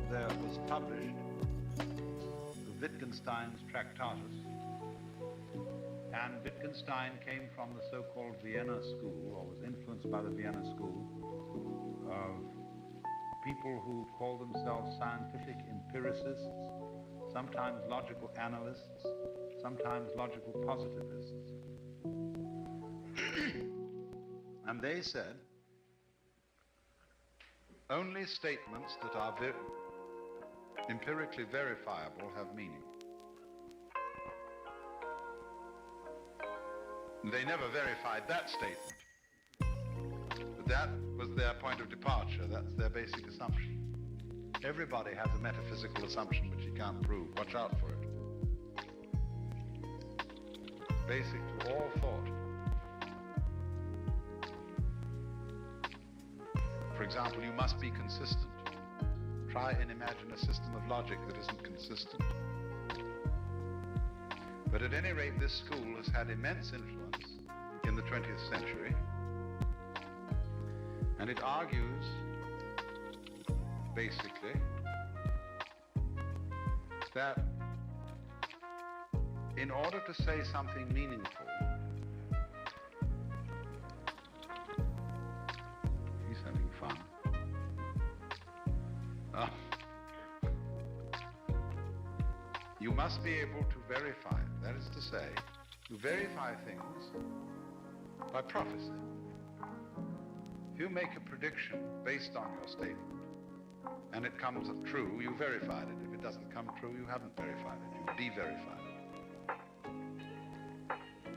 there was published Wittgenstein's Tractatus, and Wittgenstein came from the so-called Vienna school, or was influenced by the Vienna school, of people who call themselves scientific empiricists, sometimes logical analysts, sometimes logical positivists. And they said, only statements that are empirically verifiable have meaning. They never verified that statement, but that was their point of departure. That's their basic assumption. Everybody has a metaphysical assumption which you can't prove. Watch out for it. Basic to all thought. For example, you must be consistent. Try and imagine a system of logic that isn't consistent. But at any rate, this school has had immense influence in the 20th century, and it argues, basically, that in order to say something meaningful, he's having fun. You must be able to verify it. That is to say, you verify things by prophecy. If you make a prediction based on your statement, and it comes true, you verified it. If it doesn't come true, you haven't verified it. You de-verified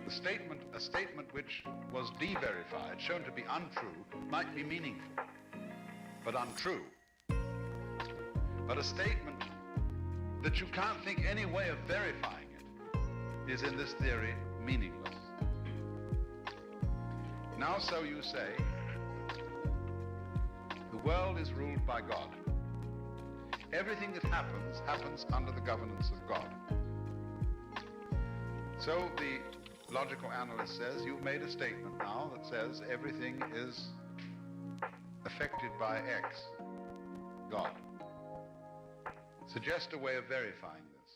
it. A statement which was de-verified, shown to be untrue, might be meaningful, but untrue. But a statement that you can't think any way of verifying it is in this theory meaningless. Now, so you say, the world is ruled by God. Everything that happens, happens under the governance of God. So the logical analyst says, you've made a statement now that says everything is affected by X, God. Suggest a way of verifying this.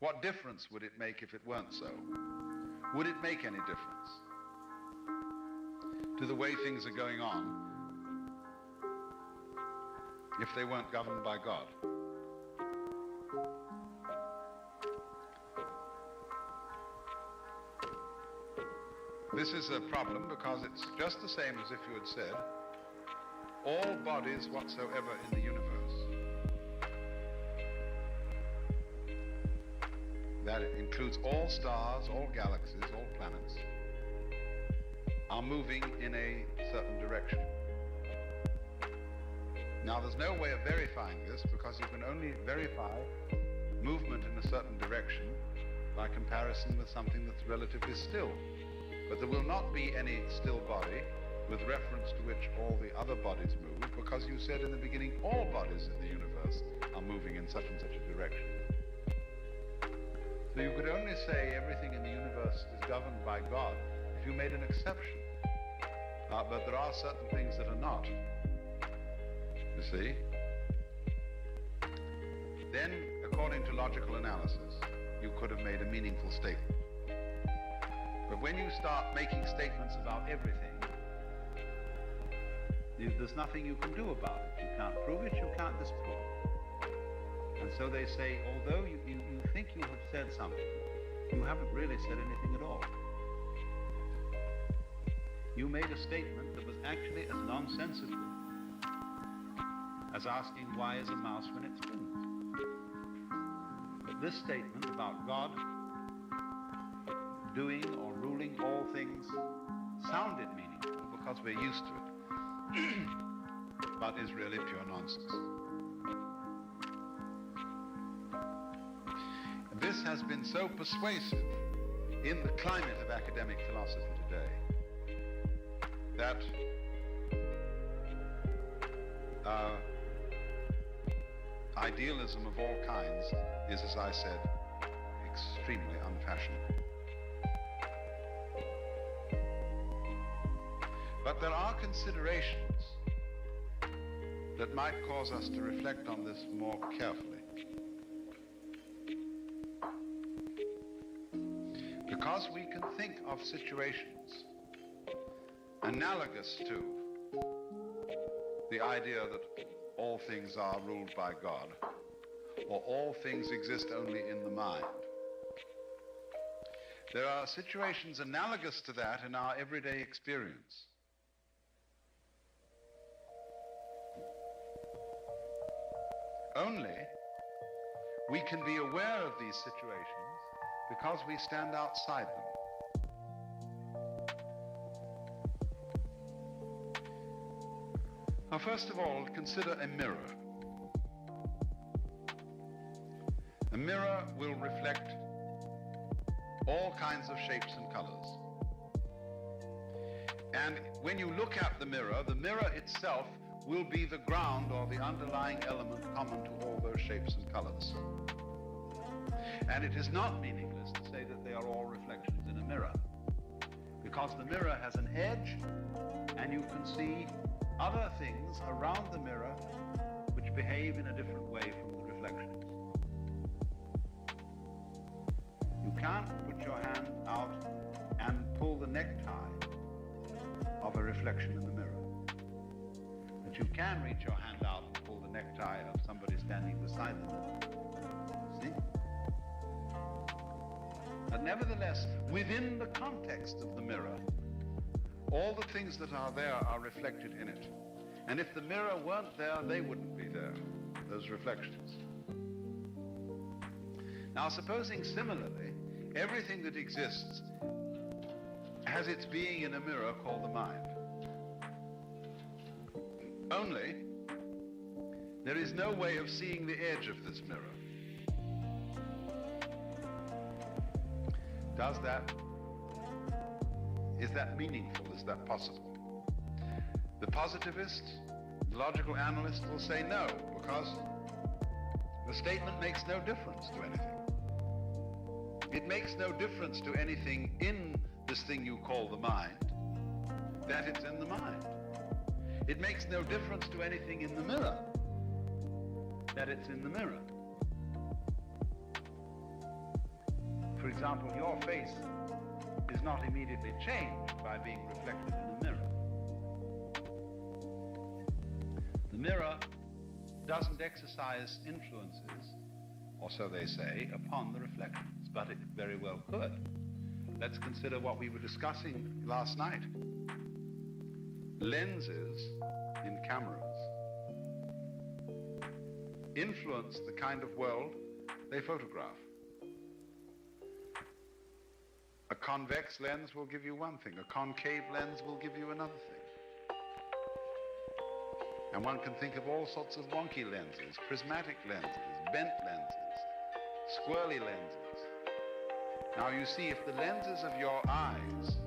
What difference would it make if it weren't so? Would it make any difference? to the way things are going on if they weren't governed by God. This is a problem because it's just the same as if you had said, all bodies whatsoever in the universe, that includes all stars, all galaxies, all planets, are moving in a certain direction. Now, there's no way of verifying this because you can only verify movement in a certain direction by comparison with something that's relatively still. But there will not be any still body with reference to which all the other bodies move, because you said in the beginning all bodies in the universe are moving in such and such a direction. So you could only say everything in the universe is governed by God if you made an exception. But there are certain things that are not. You see? Then, according to logical analysis, you could have made a meaningful statement. But when you start making statements about everything, there's nothing you can do about it. You can't prove it, you can't disprove it. And so they say, although you think you have said something, you haven't really said anything at all. You made a statement that was actually as nonsensical as asking why is a mouse when it spins. But this statement about God doing or ruling all things sounded meaningful because we're used to it, but is really pure nonsense. And this has been so persuasive in the climate of academic philosophy today that idealism of all kinds is, as I said, extremely unfashionable. But there are considerations that might cause us to reflect on this more carefully. Because we can think of situations analogous to the idea that all things are ruled by God, or all things exist only in the mind. There are situations analogous to that in our everyday experience. Only we can be aware of these situations because we stand outside them. Now, first of all, consider a mirror. A mirror will reflect all kinds of shapes and colors. And when you look at the mirror itself will be the ground or the underlying element common to all those shapes and colors. And it is not meaningless to say that they are all reflections in a mirror, because the mirror has an edge and you can see other things around the mirror which behave in a different way from the reflections. You can't put your hand out and pull the necktie of a reflection in the mirror. But you can reach your hand out and pull the necktie of somebody standing beside the mirror. See? But nevertheless, within the context of the mirror, all the things that are there are reflected in it. And if the mirror weren't there, they wouldn't be there, those reflections. Now, supposing similarly, everything that exists has its being in a mirror called the mind. Only, there is no way of seeing the edge of this mirror. Is that meaningful? Is that possible? The positivist, the logical analyst will say no, because the statement makes no difference to anything. It makes no difference to anything in this thing you call the mind, that it's in the mind. It makes no difference to anything in the mirror, that it's in the mirror. For example, your face is not immediately changed by being reflected in a mirror. The mirror doesn't exercise influences, or so they say, upon the reflections, but it very well could. Let's consider what we were discussing last night. Lenses in cameras influence the kind of world they photograph. A convex lens will give you one thing, a concave lens will give you another thing. And one can think of all sorts of wonky lenses, prismatic lenses, bent lenses, squirrely lenses. Now you see, if the lenses of your eyes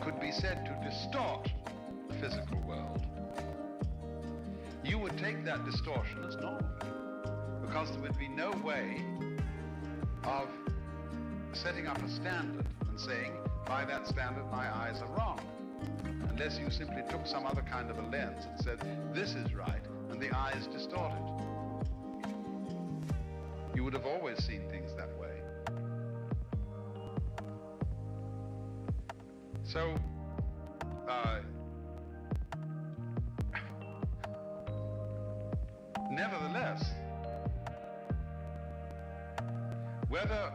could be said to distort the physical world, you would take that distortion as normal, because there would be no way of setting up a standard and saying, by that standard my eyes are wrong, unless you simply took some other kind of a lens and said, this is right, and the eye is distorted. You would have always seen things that way. So, nevertheless, whether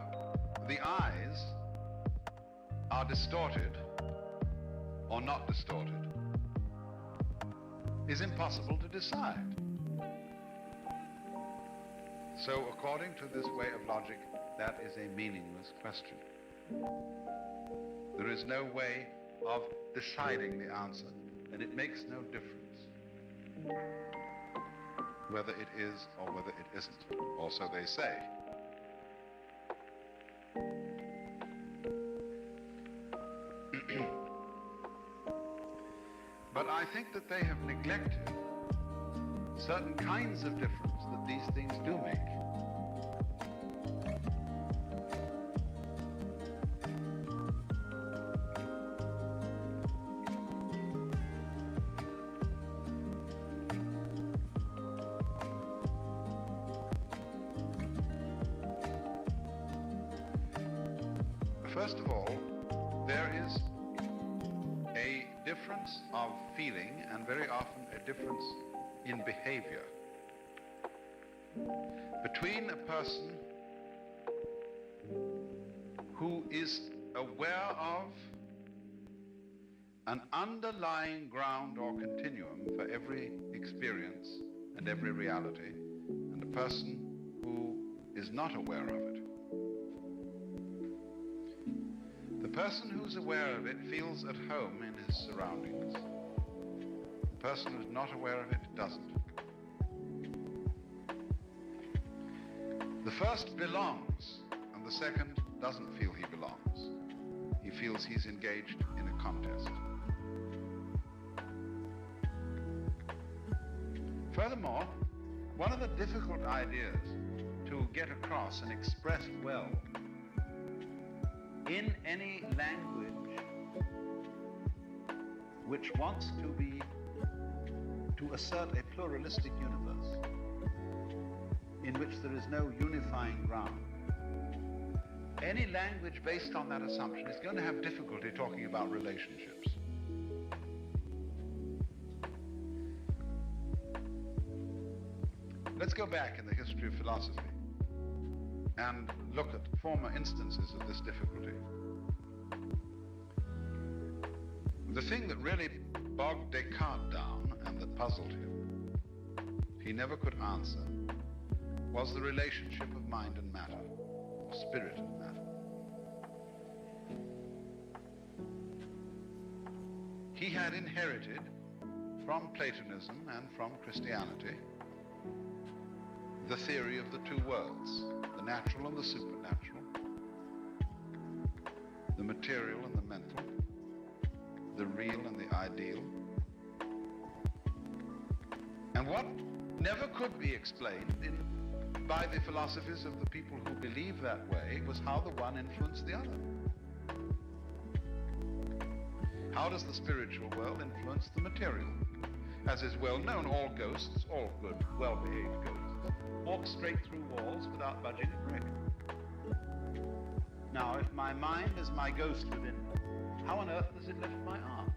the eyes are distorted or not distorted is impossible to decide. So, according to this way of logic, that is a meaningless question. There is no way of deciding the answer, and it makes no difference whether it is or whether it isn't, or so they say. But I think that they have neglected certain kinds of difference that these things do make. First of all, there is a difference of feeling and very often a difference in behavior between a person who is aware of an underlying ground or continuum for every experience and every reality, and a person who is not aware of it. The person who's aware of it feels at home in his surroundings. The person who's not aware of it doesn't. The first belongs, and the second doesn't feel he belongs. He feels he's engaged in a contest. Furthermore, one of the difficult ideas to get across and express well in any language which wants to assert a pluralistic universe in which there is no unifying ground. Any language based on that assumption is going to have difficulty talking about relationships. Let's go back in the history of philosophy and look at former instances of this difficulty. The thing that really bogged Descartes down and that puzzled him, he never could answer, was the relationship of mind and matter, or spirit and matter. He had inherited from Platonism and from Christianity the theory of the two worlds, the natural and the supernatural, the material and the mental, the real and the ideal. And what never could be explained by the philosophies of the people who believe that way was how the one influenced the other. How does the spiritual world influence the material? As is well known, all ghosts, all good, well-behaved ghosts, walk straight through walls without budging a brick. Now, if my mind is my ghost within me, how on earth does it lift my arm?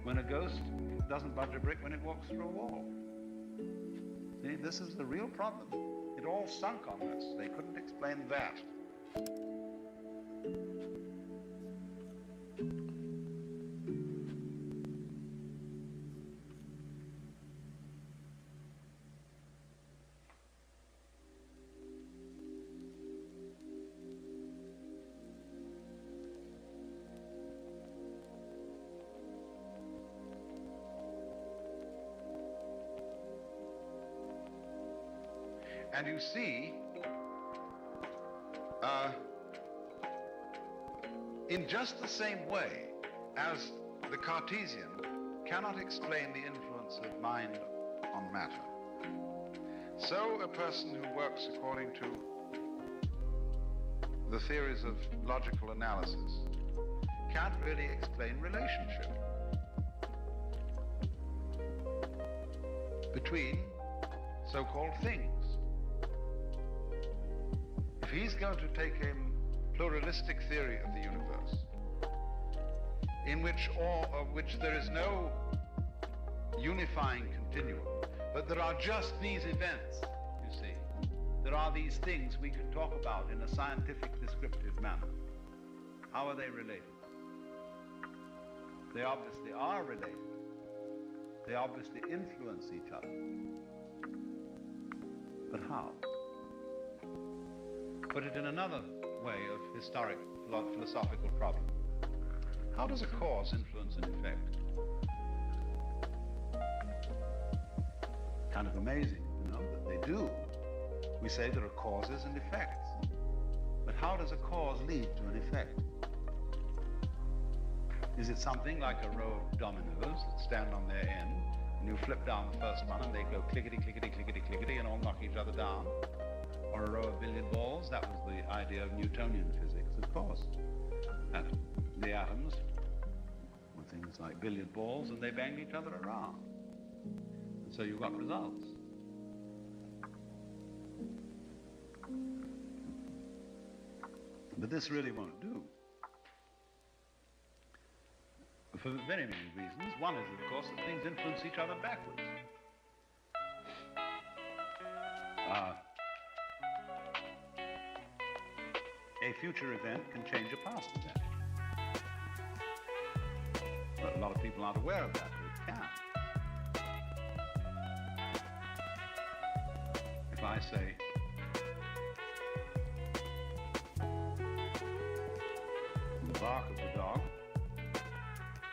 When a ghost doesn't budge a brick when it walks through a wall. See, this is the real problem. It all sunk on this. They couldn't explain that. And you see, in just the same way as the Cartesian cannot explain the influence of mind on matter, so a person who works according to the theories of logical analysis can't really explain relationship between so-called things. If he's going to take a pluralistic theory of the universe, in which there is no unifying continuum, but there are just these events, you see, there are these things we can talk about in a scientific descriptive manner. How are they related? They obviously are related. They obviously influence each other. But how? Put it in another way of historic philosophical problem. How does a cause influence an effect? Kind of amazing, you know, that they do. We say there are causes and effects. But how does a cause lead to an effect? Is it something like a row of dominoes that stand on their end, and you flip down the first one and they go clickety, clickety, clickety, clickety, and all knock each other down? Or a row of billiard balls? That was the idea of Newtonian physics, of course. The atoms were things like billiard balls, and they banged each other around. And so you got results. But this really won't do. For very many reasons. One is, of course, that things influence each other backwards. A future event can change a past event. But a lot of people aren't aware of that, but it can. If I say, the bark of the dog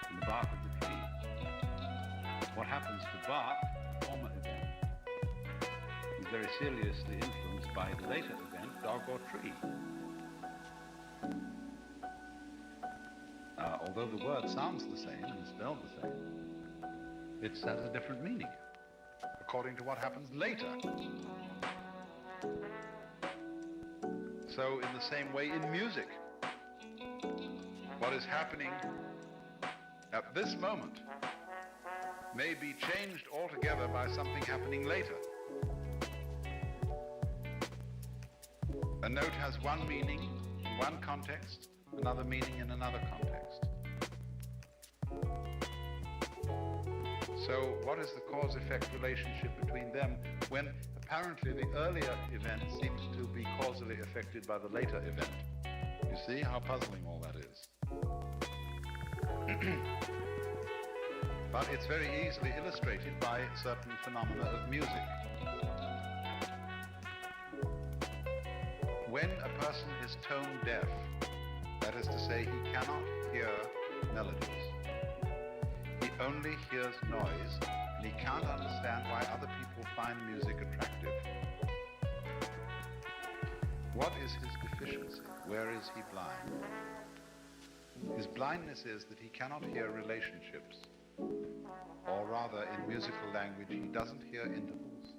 and the bark of the tree, what happens to bark, former event, is very seriously influenced by the later event, dog or tree. Although the word sounds the same and is spelled the same, it has a different meaning according to what happens later. So in the same way in music, what is happening at this moment may be changed altogether by something happening later. A note has one meaning in one context, another meaning in another context. So what is the cause-effect relationship between them when apparently the earlier event seems to be causally affected by the later event? You see how puzzling all that is. But it's very easily illustrated by certain phenomena of music. When a person is tone deaf, that is to say, he cannot hear melodies. He only hears noise, and he can't understand why other people find music attractive. What is his deficiency? Where is he blind? His blindness is that he cannot hear relationships, or rather, in musical language, he doesn't hear intervals.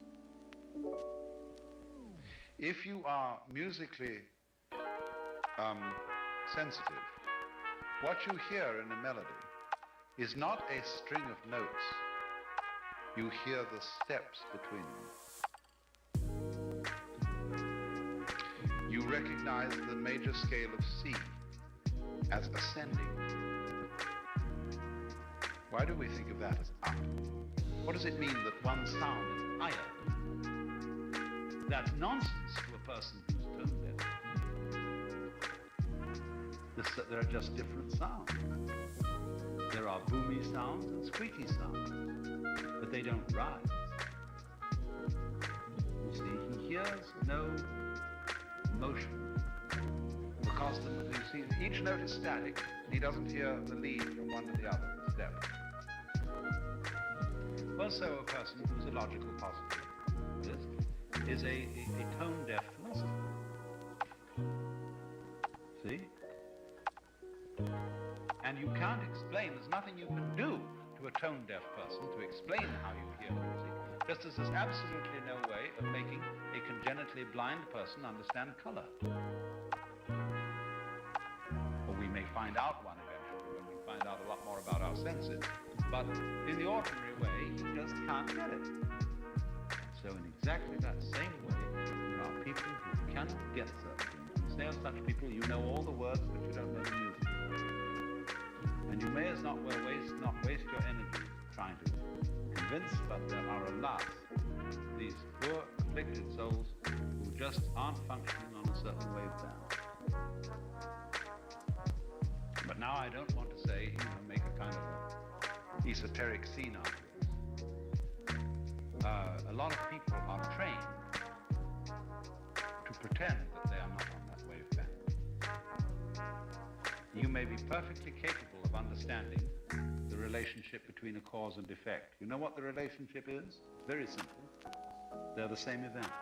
If you are musically sensitive, what you hear in a melody is not a string of notes. You hear the steps between them. You recognize the major scale of C as ascending. Why do we think of that as up? What does it mean that one sound is higher? That's nonsense to a person who's tone deaf. There are just different sounds. There are boomy sounds and squeaky sounds, but they don't rise. You see, he hears no motion. Because you see, each note is static, and he doesn't hear the lead from one to the other, the step. Well, so a person who's a logical positivist is a tone-deaf philosopher. See? And you can't explain, there's nothing you can do to a tone-deaf person to explain how you hear music, just as there's absolutely no way of making a congenitally blind person understand color. Or we may find out one eventually when we find out a lot more about our senses, but in the ordinary way, he just can't get it. So in exactly that same way, there are people who cannot get certain things. Say of such people, you know all the words, but you don't know the music. And you may as not well waste your energy trying to convince, but there are, alas, these poor, afflicted souls who just aren't functioning on a certain wavelength. But now I don't want to say, make a kind of esoteric scene out of this. A lot of people are trained to pretend that they are not on that wavelength. You may be perfectly capable of understanding the relationship between a cause and effect. You know what the relationship is? Very simple. They're the same event,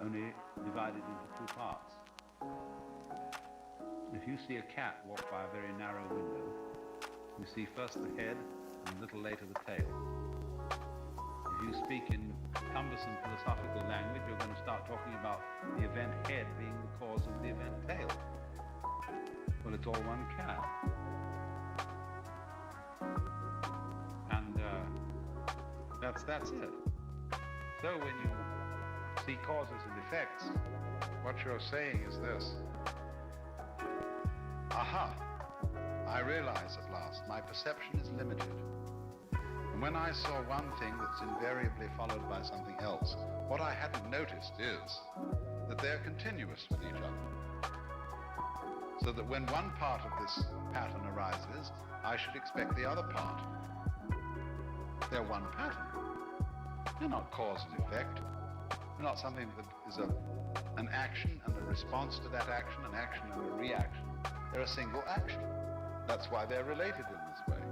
only divided into two parts. If you see a cat walk by a very narrow window, you see first the head and a little later the tail. If you speak in cumbersome philosophical language, you're going to start talking about the event head being the cause of the event tail. Well, it's all one cat. And that's it. So when you see causes and effects, what you're saying is this. Aha! I realize at last my perception is limited. And when I saw one thing that's invariably followed by something else, what I hadn't noticed is that they're continuous with each other. So that when one part of this pattern arises, I should expect the other part. They're one pattern. They're not cause and effect. They're not something that is an action and a response to that action, an action and a reaction. They're a single action. That's why they're related in this way.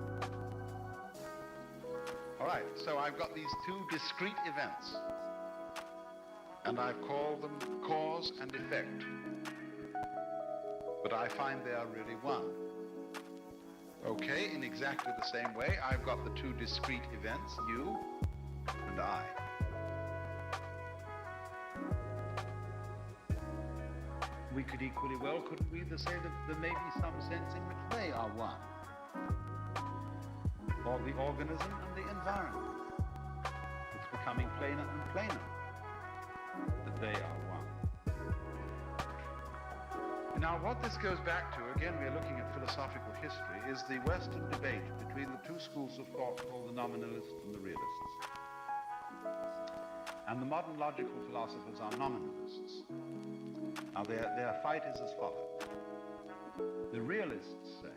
All right, so I've got these two discrete events, and I've called them cause and effect. But I find they are really one. Okay, in exactly the same way, I've got the two discrete events, you and I. We could equally well, couldn't we, say that there may be some sense in which they are one. Or the organism and the environment. It's becoming plainer and plainer that they are one. Now, what this goes back to, again, we're looking at philosophical history, is the Western debate between the two schools of thought called the nominalists and the realists. And the modern logical philosophers are nominalists. Now, their fight is as follows. The realists say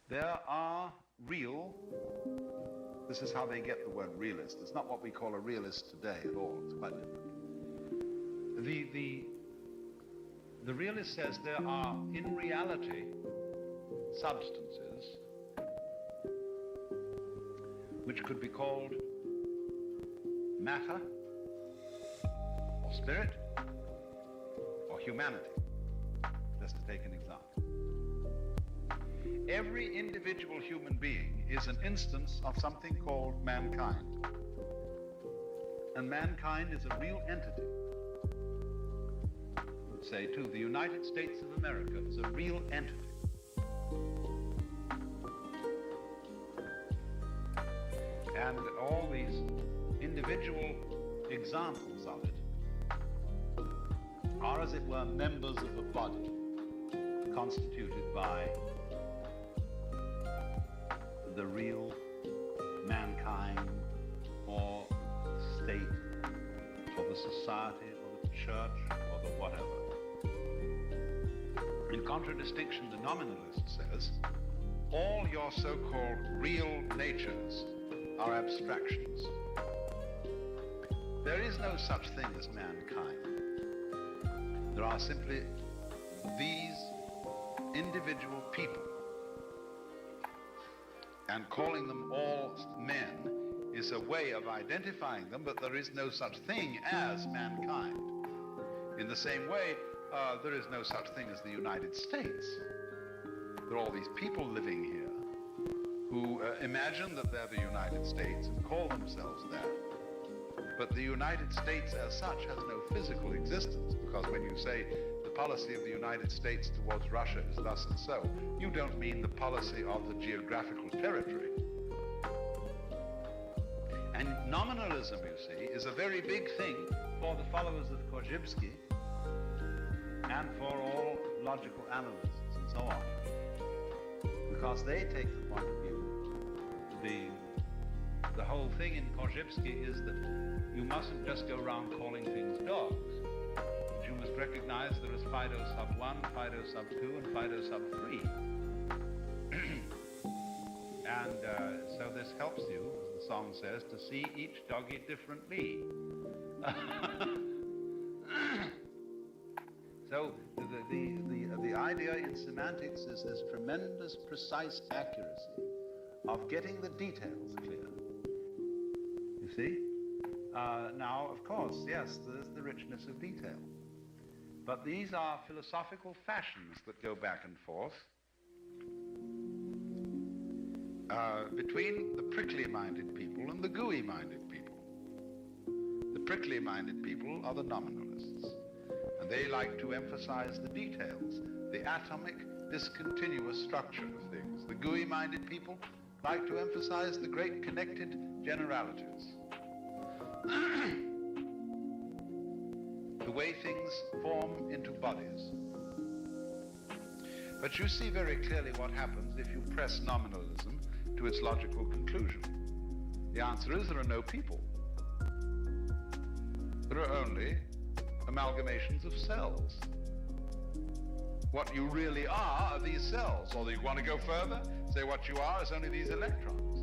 there are real, this is how they get the word realist. It's not what we call a realist today at all. It's quite different. The realist says there are, in reality, substances which could be called matter, or spirit, or humanity, just to take an example. Every individual human being is an instance of something called mankind. And mankind is a real entity. Say, too, the United States of America is a real entity. And all these individual examples of it are, as it were, members of a body constituted by the real mankind, or the state, or the society, or the church, or the whatever. In contradistinction, the nominalist says, all your so-called real natures are abstractions. There is no such thing as mankind. There are simply these individual people. And calling them all men is a way of identifying them, but there is no such thing as mankind. In the same way, there is no such thing as the United States. There are all these people living here who imagine that they're the United States and call themselves that. But the United States as such has no physical existence, because when you say the policy of the United States towards Russia is thus and so, you don't mean the policy of the geographical territory. And nominalism, you see, is a very big thing for the followers of Korzybski and for all logical analysts and so on. Because they take the point of view, the whole thing in Korzybski is that you mustn't just go around calling things dogs. But you must recognize there is Fido sub 1, Fido sub 2, and Fido sub 3. And so this helps you, as the song says, to see each doggy differently. So the idea in semantics is this tremendous precise accuracy of getting the details clear. You see? Now, of course, yes, there's the richness of detail. But these are philosophical fashions that go back and forth between the prickly-minded people and the gooey-minded people. The prickly-minded people are the nominalists. And they like to emphasize the details, the atomic, discontinuous structure of things. The gooey-minded people like to emphasize the great connected generalities. The way things form into bodies. But you see very clearly what happens if you press nominalism to its logical conclusion. The answer is there are no people. There are only amalgamations of cells. What you really are these cells. Or you want to go further, say what you are is only these electrons.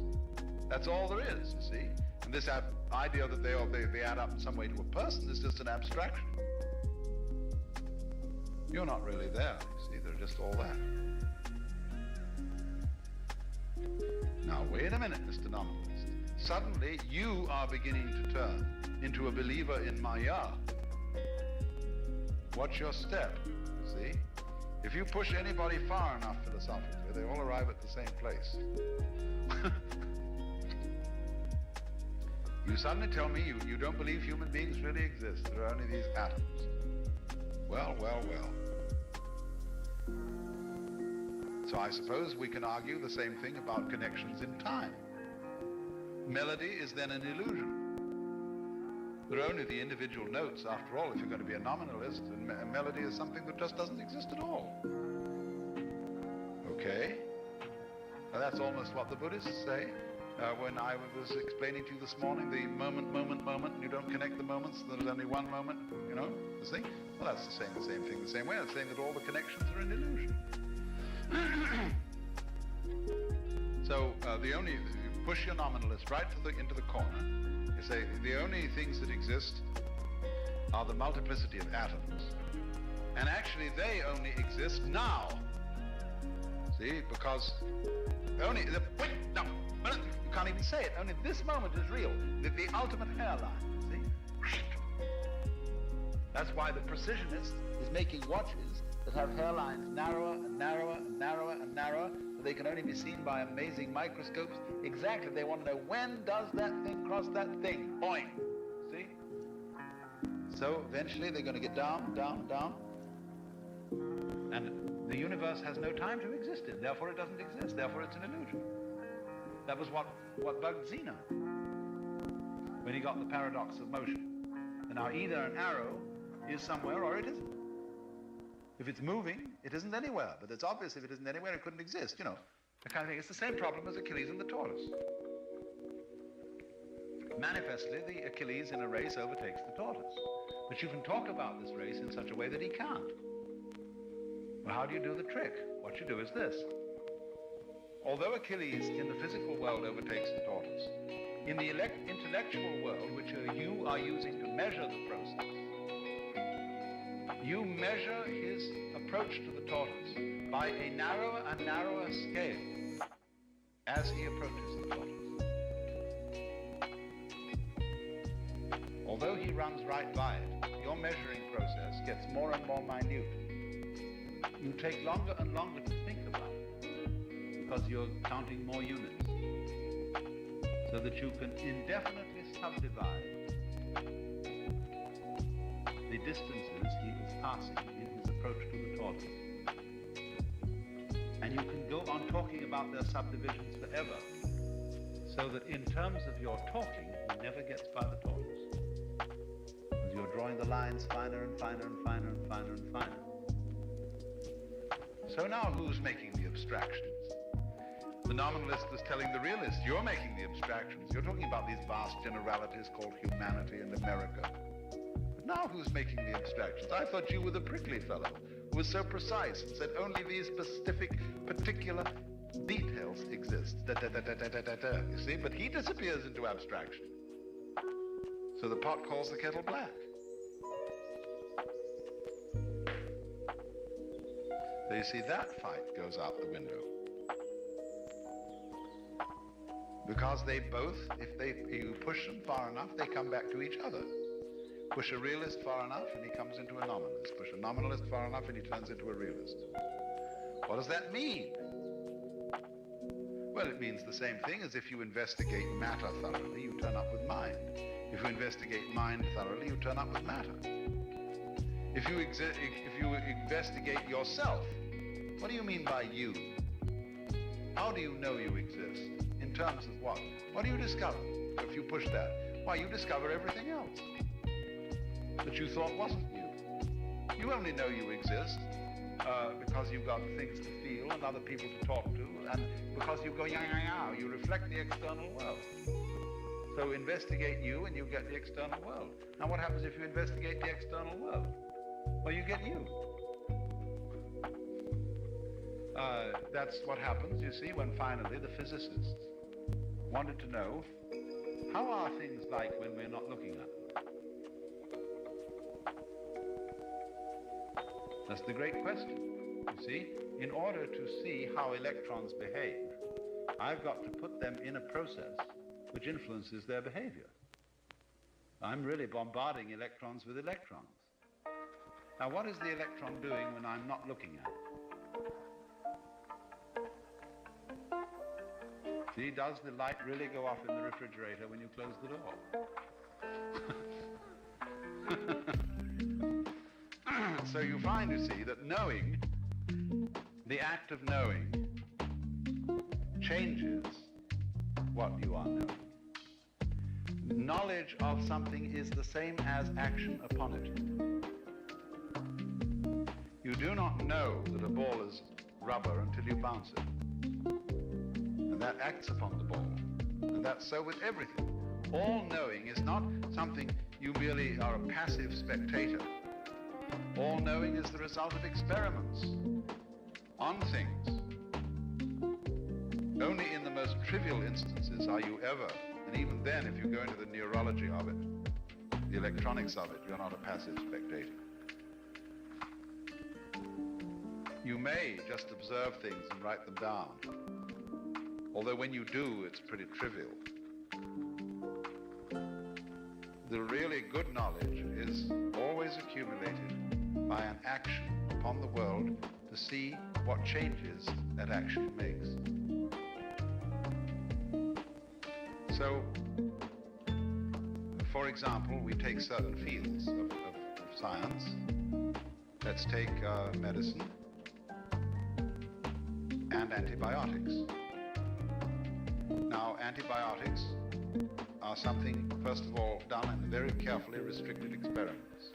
That's all there is, you see. And this idea that they add up in some way to a person is just an abstraction. You're not really there, you see. They're just all that. Now, wait a minute, Mr. Nominalist. Suddenly, you are beginning to turn into a believer in Maya. What's your step, see? If you push anybody far enough philosophically, they all arrive at the same place. You suddenly tell me you don't believe human beings really exist. There are only these atoms. Well, well, well. So I suppose we can argue the same thing about connections in time. Melody is then an illusion. There are only the individual notes, after all, if you're going to be a nominalist, and melody is something that just doesn't exist at all. Okay? Now that's almost what the Buddhists say. When I was explaining to you this morning, the moment, and you don't connect the moments, there's only one moment, you know, this thing. Well, that's the same thing the same way. It's saying that all the connections are an illusion. So you push your nominalist right into the corner. You say the only things that exist are the multiplicity of atoms, and actually they only exist now. See, because only you can't even say it. Only this moment is real. The ultimate hairline. See, that's why the precisionist is making watches that have hairlines narrower and narrower and narrower and narrower, so they can only be seen by amazing microscopes. Exactly, they want to know when does that thing cross that thing. Boing. See? So eventually they're going to get down, down, down. And the universe has no time to exist in, therefore it doesn't exist, therefore it's an illusion. That was what bugged Zeno when he got the paradox of motion. Now either an arrow is somewhere or it isn't. If it's moving, it isn't anywhere, but it's obvious if it isn't anywhere, it couldn't exist, you know. The kind of thing. It's the same problem as Achilles and the tortoise. Manifestly, the Achilles in a race overtakes the tortoise. But you can talk about this race in such a way that he can't. Well, how do you do the trick? What you do is this. Although Achilles in the physical world overtakes the tortoise, in the intellectual world, which you are using to measure the process, you measure his approach to the tortoise by a narrower and narrower scale as he approaches the tortoise. Although he runs right by it, your measuring process gets more and more minute. You take longer and longer to think about it because you're counting more units, so that you can indefinitely subdivide the distances he is passing in his approach to the tortoise. And you can go on talking about their subdivisions forever, so that in terms of your talking, he never gets by the tortoise. Because you're drawing the lines finer and finer and finer and finer and finer. So now who's making the abstractions? The nominalist is telling the realist, you're making the abstractions. You're talking about these vast generalities called humanity and America. But now who's making the abstractions? I thought you were the prickly fellow who was so precise and said only these specific, particular details exist. You see? But he disappears into abstraction. So the pot calls the kettle black. So you see, that fight goes out the window. Because they both, if you push them far enough, they come back to each other. Push a realist far enough and he comes into a nominalist. Push a nominalist far enough and he turns into a realist. What does that mean? Well, it means the same thing as if you investigate matter thoroughly, you turn up with mind. If you investigate mind thoroughly, you turn up with matter. If you investigate yourself, what do you mean by you? How do you know you exist? In terms of what? What do you discover if you push that? Why, you discover everything else that you thought wasn't you. You only know you exist because you've got things to feel and other people to talk to, and because you go yang, you reflect the external world. So investigate you and you get the external world. Now what happens if you investigate the external world? Well, you get you. That's what happens, you see, when finally the physicists wanted to know, how are things like when we're not looking at them? That's the great question. You see, in order to see how electrons behave, I've got to put them in a process which influences their behavior. I'm really bombarding electrons with electrons. Now, what is the electron doing when I'm not looking at it? See, does the light really go off in the refrigerator when you close the door? So you find, you see, that knowing, the act of knowing, changes what you are knowing. Knowledge of something is the same as action upon it. You do not know that a ball is rubber until you bounce it. And that acts upon the ball. And that's so with everything. All knowing is not something you merely are a passive spectator. All knowing is the result of experiments on things. Only in the most trivial instances are you ever, and even then if you go into the neurology of it, the electronics of it, you're not a passive spectator. You may just observe things and write them down. Although when you do, it's pretty trivial. The really good knowledge is always accumulated by an action upon the world to see what changes that action makes. So, for example, we take certain fields of science. Let's take medicine and antibiotics. Now, antibiotics are are something, first of all, done in very carefully restricted experiments.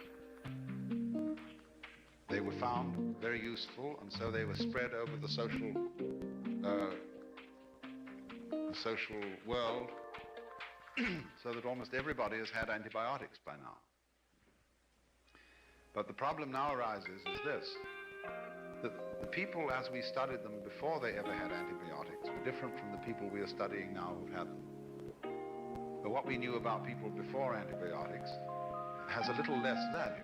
They were found very useful, and so they were spread over the social world, so that almost everybody has had antibiotics by now. But the problem now arises is this, that the people as we studied them before they ever had antibiotics were different from the people we are studying now who've had them. But what we knew about people before antibiotics has a little less value.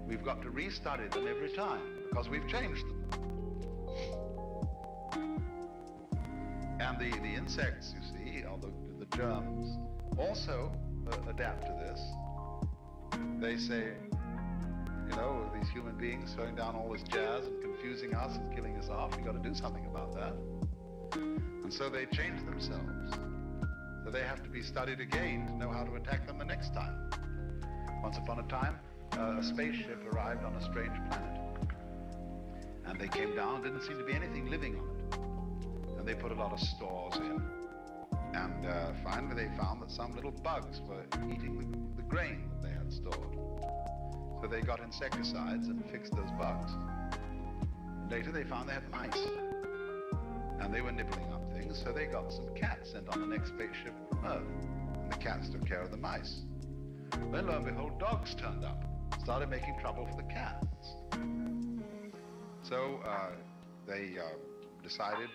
We've got to restudy them every time because we've changed them. And the insects, you see, or the germs, also adapt to this. They say, you know, these human beings throwing down all this jazz and confusing us and killing us off, we've got to do something about that. And so they change themselves. So they have to be studied again to know how to attack them the next time. Once upon a time, a spaceship arrived on a strange planet. And they came down, didn't seem to be anything living on it. And they put a lot of stores in. And finally they found that some little bugs were eating the grain that they had stored. So they got insecticides and fixed those bugs. Later they found they had mice. And they were nibbling up things, so they got some cats sent on the next spaceship from Earth. And the cats took care of the mice. Then lo and behold, dogs turned up, started making trouble for the cats. So they decided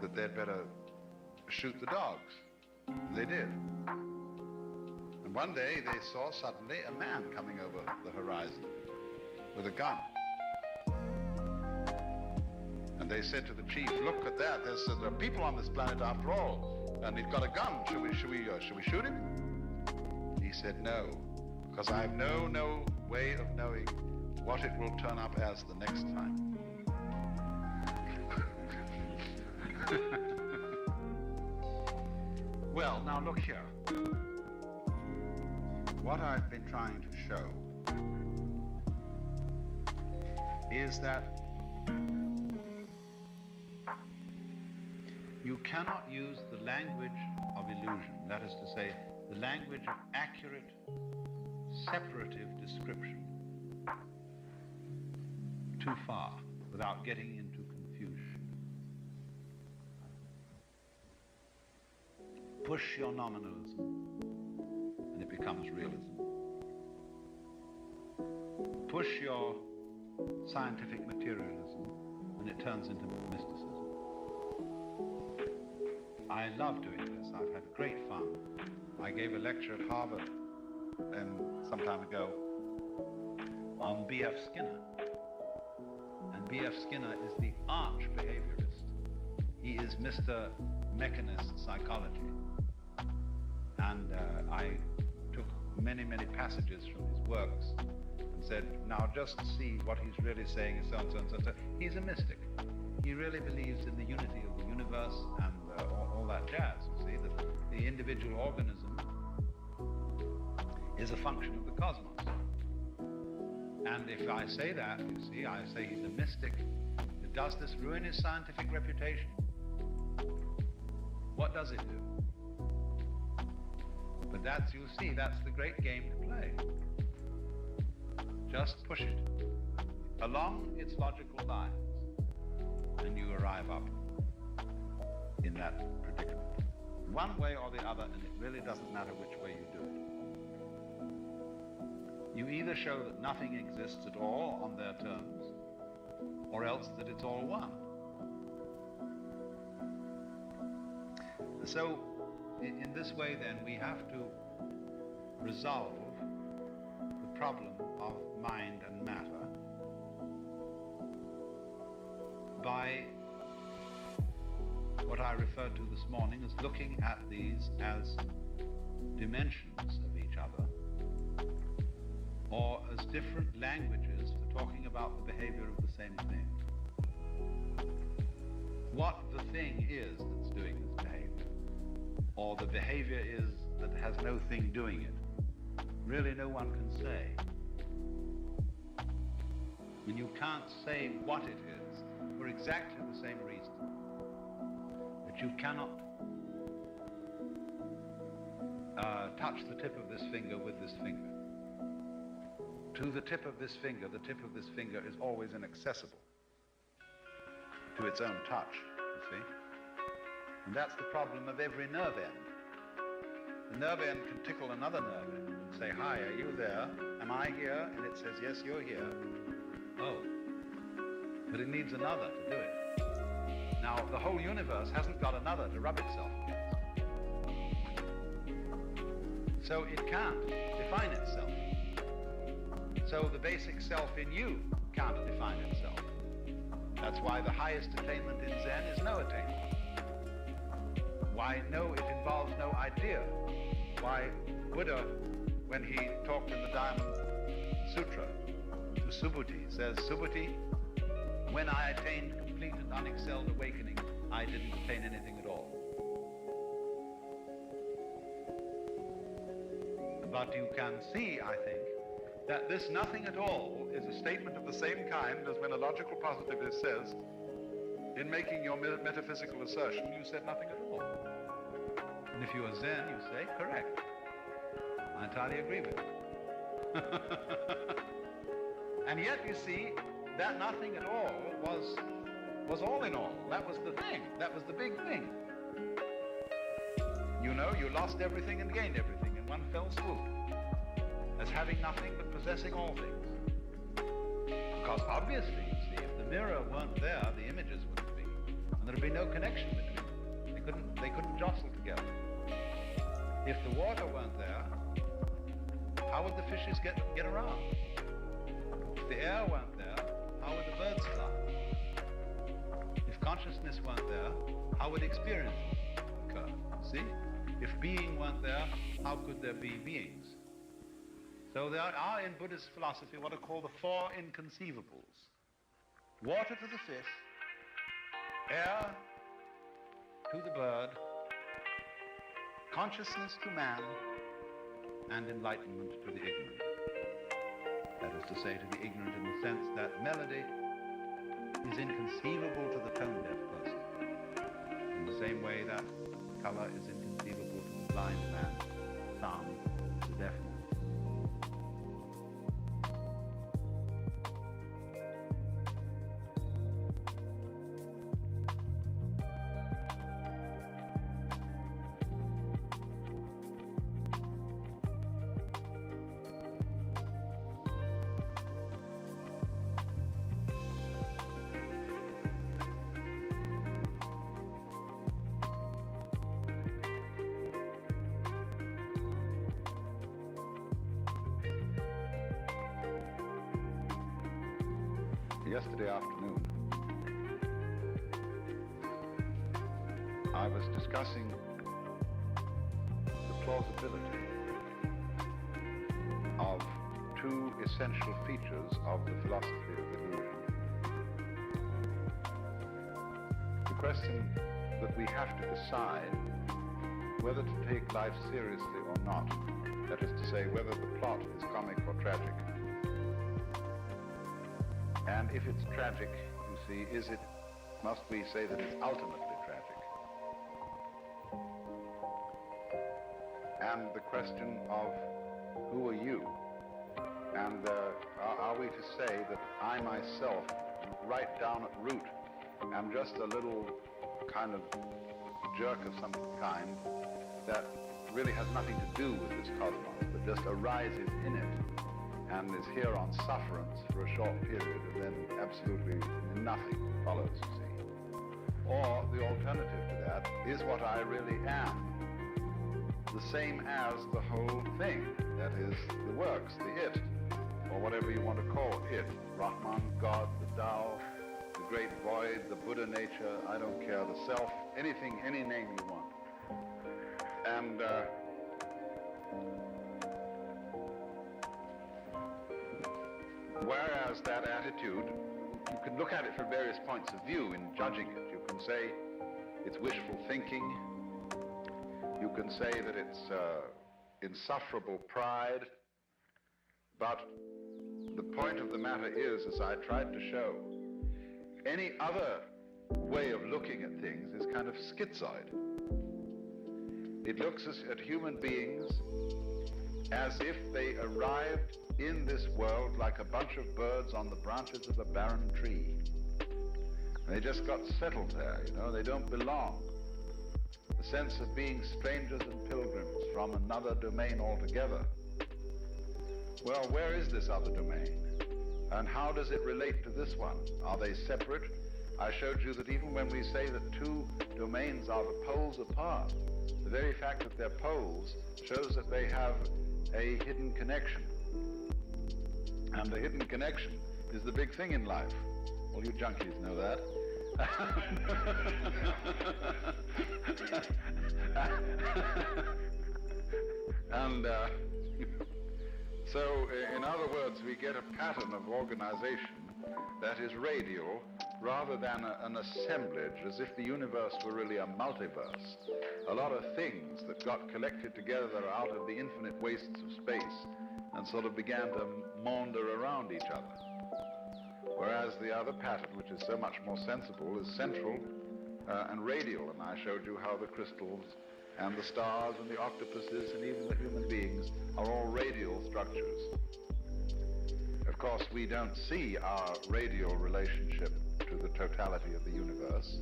that they'd better shoot the dogs. And they did. And one day they saw suddenly a man coming over the horizon with a gun. And they said to the chief, "Look at that, there are people on this planet after all, and he's got a gun. Should we shoot him?" He said, "No, because I have no way of knowing what it will turn up as the next time." Well, now look here. What I've been trying to show is that you cannot use the language of illusion, that is to say, the language of accurate, separative description, too far without getting into confusion. Push your nominalism and it becomes realism. Push your scientific materialism and it turns into mysticism. I love doing this. I've had great fun. I gave a lecture at Harvard some time ago on B.F. Skinner. And B.F. Skinner is the arch behaviorist. He is Mr. Mechanist Psychology. And I took many passages from his works and said, now just see what he's really saying is so and so and so and so. He's a mystic. He really believes in the unity of the universe and all that jazz. You see, that the individual organism is a function of the cosmos. And if I say that, you see, I say he's a mystic, does this ruin his scientific reputation? What does it do? But that's, you see, that's the great game to play. Just push it along its logical lines, and you arrive up in that predicament. One way or the other, and it really doesn't matter which way you do it. You either show that nothing exists at all on their terms, or else that it's all one. So, in this way then, we have to resolve the problem of mind and matter by what I referred to this morning as looking at these as dimensions of each other, or as different languages for talking about the behavior of the same thing. What the thing is that's doing this behavior, or the behavior is that has no thing doing it, really no one can say. And you can't say what it is for exactly the same reason. But you cannot touch the tip of this finger with this finger. To the tip of this finger is always inaccessible to its own touch, you see. And that's the problem of every nerve end. The nerve end can tickle another nerve end and say, hi, are you there? Am I here? And it says, yes, you're here. Oh. But it needs another to do it. Now, the whole universe hasn't got another to rub itself against. So it can't define itself. So the basic self in you can't define itself. That's why the highest attainment in Zen is no attainment. Why no, it involves no idea. Why Buddha, when he talked in the Diamond Sutra to Subhuti, says, Subhuti, when I attained complete and unexcelled awakening, I didn't attain anything at all. But you can see, I think, that this nothing at all is a statement of the same kind as when a logical positivist says, in making your metaphysical assertion, you said nothing at all. And if you are Zen, you say, correct. I entirely agree with you. And yet, you see, that nothing at all was all in all. That was the thing. That was the big thing. You know, you lost everything and gained everything in one fell swoop. As having nothing but possessing all things. Because obviously, you see, if the mirror weren't there, the images wouldn't be. And there'd be no connection between them. They couldn't jostle together. If the water weren't there, how would the fishes get around? If the air weren't there, how would the birds fly? If consciousness weren't there, how would experience occur? See? If being weren't there, how could there be beings? So there are in Buddhist philosophy what are called the four inconceivables. Water to the fish, air to the bird, consciousness to man, and enlightenment to the ignorant. That is to say, to the ignorant in the sense that melody is inconceivable to the tone-deaf person, in the same way that color is inconceivable to the blind man, sound to the deaf man. Yesterday afternoon, I was discussing the plausibility of two essential features of the philosophy of illusion. The question that we have to decide whether to take life seriously or not, that is to say, whether the plot is comic or tragic. And if it's tragic, you see, must we say that it's ultimately tragic? And the question of who are you? And are we to say that I myself, right down at root, am just a little kind of jerk of some kind that really has nothing to do with this cosmos, but just arises in it and is here on sufferance for a short period, and then absolutely nothing follows, you see. Or the alternative to that is what I really am, the same as the whole thing, that is the works, the it, or whatever you want to call it, Brahman, God, the Tao, the great void, the Buddha nature, I don't care, the self, anything, any name you want. And whereas that attitude, you can look at it from various points of view in judging it. You can say it's wishful thinking. You can say that it's insufferable pride. But the point of the matter is, as I tried to show, any other way of looking at things is kind of schizoid. It looks at human beings as if they arrived in this world like a bunch of birds on the branches of a barren tree. They just got settled there, you know, they don't belong. The sense of being strangers and pilgrims from another domain altogether. Well, where is this other domain? And how does it relate to this one? Are they separate? I showed you that even when we say that two domains are the poles apart, the very fact that they're poles shows that they have a hidden connection. And the hidden connection is the big thing in life. All you junkies know that. And so, in other words, we get a pattern of organization that is radial rather than an assemblage, as if the universe were really a multiverse. A lot of things that got collected together out of the infinite wastes of space and sort of began to maunder around each other. Whereas the other pattern, which is so much more sensible, is central and radial. And I showed you how the crystals and the stars and the octopuses and even the human beings are all radial structures. Of course, we don't see our radial relationship to the totality of the universe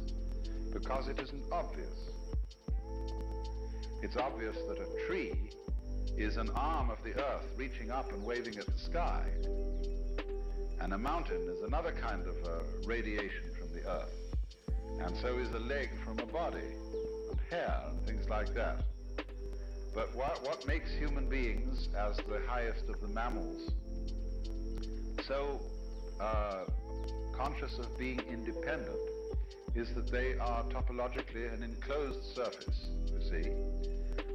because it isn't obvious. It's obvious that a tree is an arm of the earth reaching up and waving at the sky. And a mountain is another kind of radiation from the earth. And so is a leg from a body, and hair, and things like that. But what makes human beings, as the highest of the mammals, so conscious of being independent is that they are topologically an enclosed surface, you see,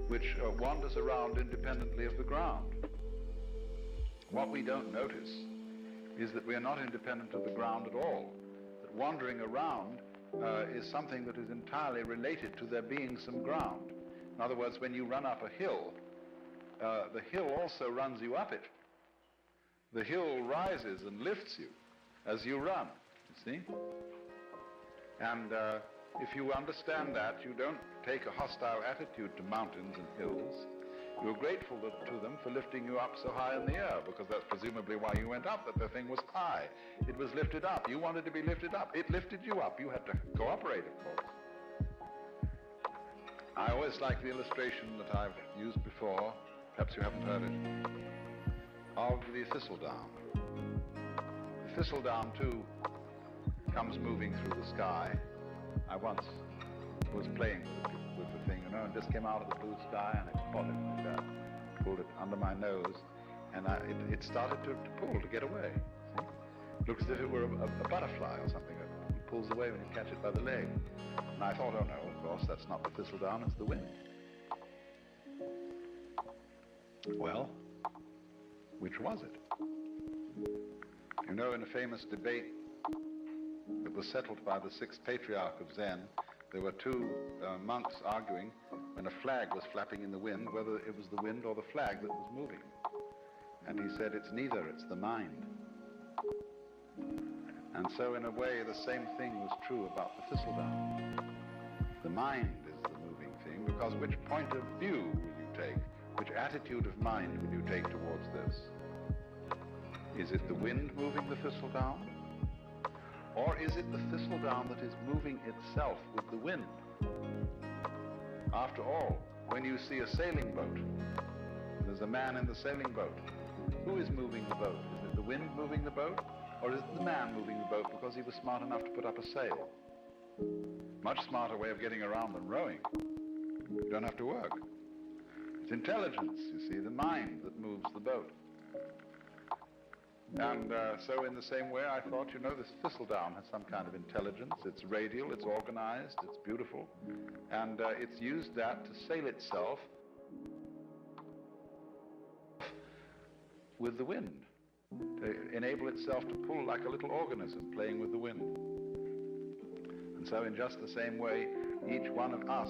which wanders around independently of the ground. What we don't notice is that we are not independent of the ground at all, that wandering around is something that is entirely related to there being some ground. In other words, when you run up a hill, the hill also runs you up it. The hill rises and lifts you as you run, you see? And if you understand that, you don't take a hostile attitude to mountains and hills. You're grateful to them for lifting you up so high in the air, because that's presumably why you went up, that the thing was high. It was lifted up. You wanted to be lifted up. It lifted you up. You had to cooperate, of course. I always like the illustration that I've used before, perhaps you haven't heard it, of the thistledown. The thistledown, too, comes moving through the sky. I once was playing with the thing, you know, and just came out of the blue sky, and it caught it like that, pulled it under my nose, and it started to pull, to get away. See? It looks as if it were a butterfly or something. It pulls away when you catch it by the leg. And I thought, oh no, of course, that's not the thistledown, it's the wind. Well, which was it? You know, in a famous debate that was settled by the sixth patriarch of Zen, there were two monks arguing when a flag was flapping in the wind, whether it was the wind or the flag that was moving. And he said, it's neither, it's the mind. And so in a way, the same thing was true about the thistledown. The mind is the moving thing, because which point of view will you take? Which attitude of mind will you take towards this? Is it the wind moving the thistledown? Or is it the thistledown that is moving itself with the wind? After all, when you see a sailing boat, there's a man in the sailing boat. Who is moving the boat? Is it the wind moving the boat? Or is it the man moving the boat because he was smart enough to put up a sail? Much smarter way of getting around than rowing. You don't have to work. It's intelligence, you see, the mind that moves the boat. And so in the same way, I thought, you know, this thistledown has some kind of intelligence. It's radial, it's organized, it's beautiful. And it's used that to sail itself with the wind, to enable itself to pull like a little organism playing with the wind. And so in just the same way, each one of us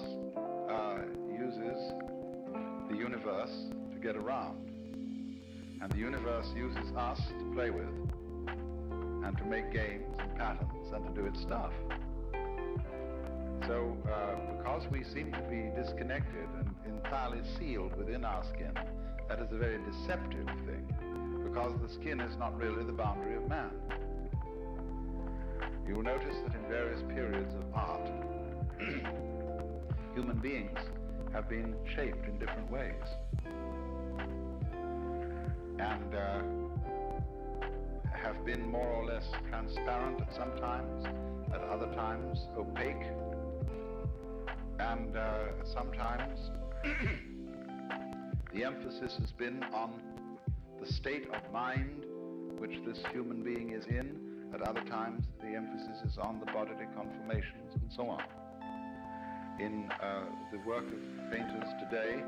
uses the universe to get around. And the universe uses us to play with, and to make games and patterns, and to do its stuff. So, because we seem to be disconnected and entirely sealed within our skin, that is a very deceptive thing, because the skin is not really the boundary of man. You will notice that in various periods of art, human beings have been shaped in different ways. And have been more or less transparent at some times, at other times opaque, and sometimes the emphasis has been on the state of mind which this human being is in. At other times, the emphasis is on the bodily conformations and so on. In the work of painters today,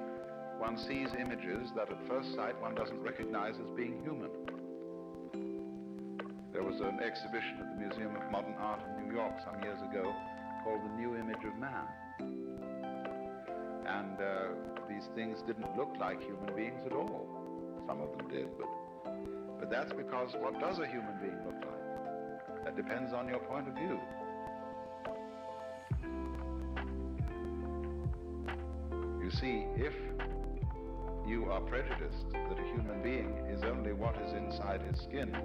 one sees images that at first sight one doesn't recognize as being human. There was an exhibition at the Museum of Modern Art in New York some years ago called The New Image of Man. And these things didn't look like human beings at all. Some of them did, but that's because what does a human being look like? That depends on your point of view. You see, if you are prejudiced that a human being is only what is inside his skin,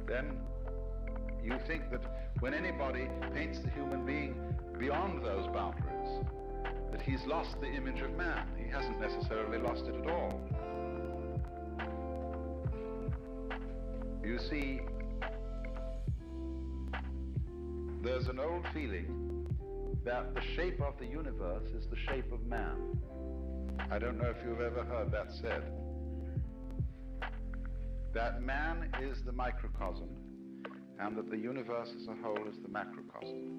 then you think that when anybody paints the human being beyond those boundaries, that he's lost the image of man. He hasn't necessarily lost it at all. You see, there's an old feeling that the shape of the universe is the shape of man. I don't know if you've ever heard that said. That man is the microcosm, and that the universe as a whole is the macrocosm.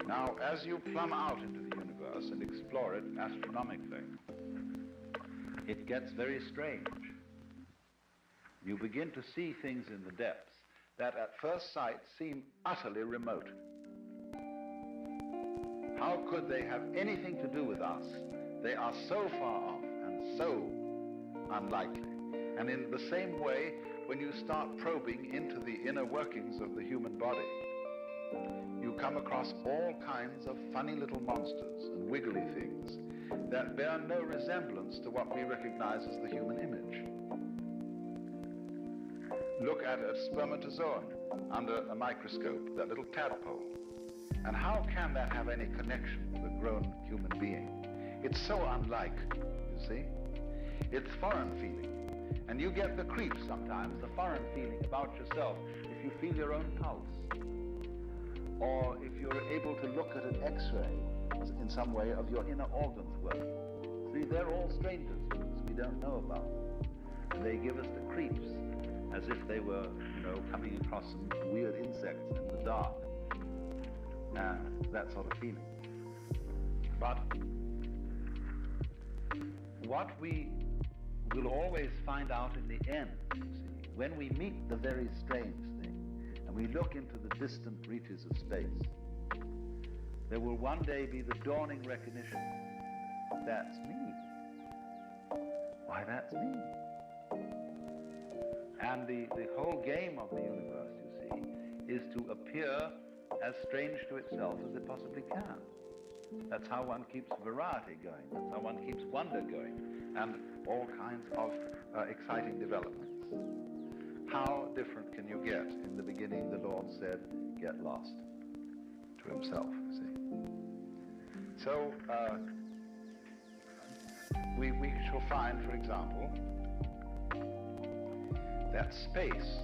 Now, as you plumb out into the universe and explore it astronomically, it gets very strange. You begin to see things in the depths that at first sight seem utterly remote. How could they have anything to do with us? They are so far off and so unlikely. And in the same way, when you start probing into the inner workings of the human body, you come across all kinds of funny little monsters and wiggly things that bear no resemblance to what we recognize as the human image. Look at a spermatozoon under a microscope, that little tadpole. And how can that have any connection with a grown human being? It's so unlike, you see. It's foreign feeling. And you get the creeps sometimes, the foreign feeling about yourself, if you feel your own pulse. Or if you're able to look at an X-ray in some way of your inner organs working. See, they're all strangers we don't know about. And they give us the creeps, as if they were, coming across some weird insects in the dark. That sort of feeling. But what we will always find out in the end, you see, when we meet the very strange thing, and we look into the distant reaches of space, there will one day be the dawning recognition, that's me. Why, that's me. And the whole game of the universe, you see, is to appear as strange to itself as it possibly can. That's how one keeps variety going. That's how one keeps wonder going, and all kinds of exciting developments. How different can you get? In the beginning, the Lord said, get lost, to himself, you see. So, we shall find, for example, that space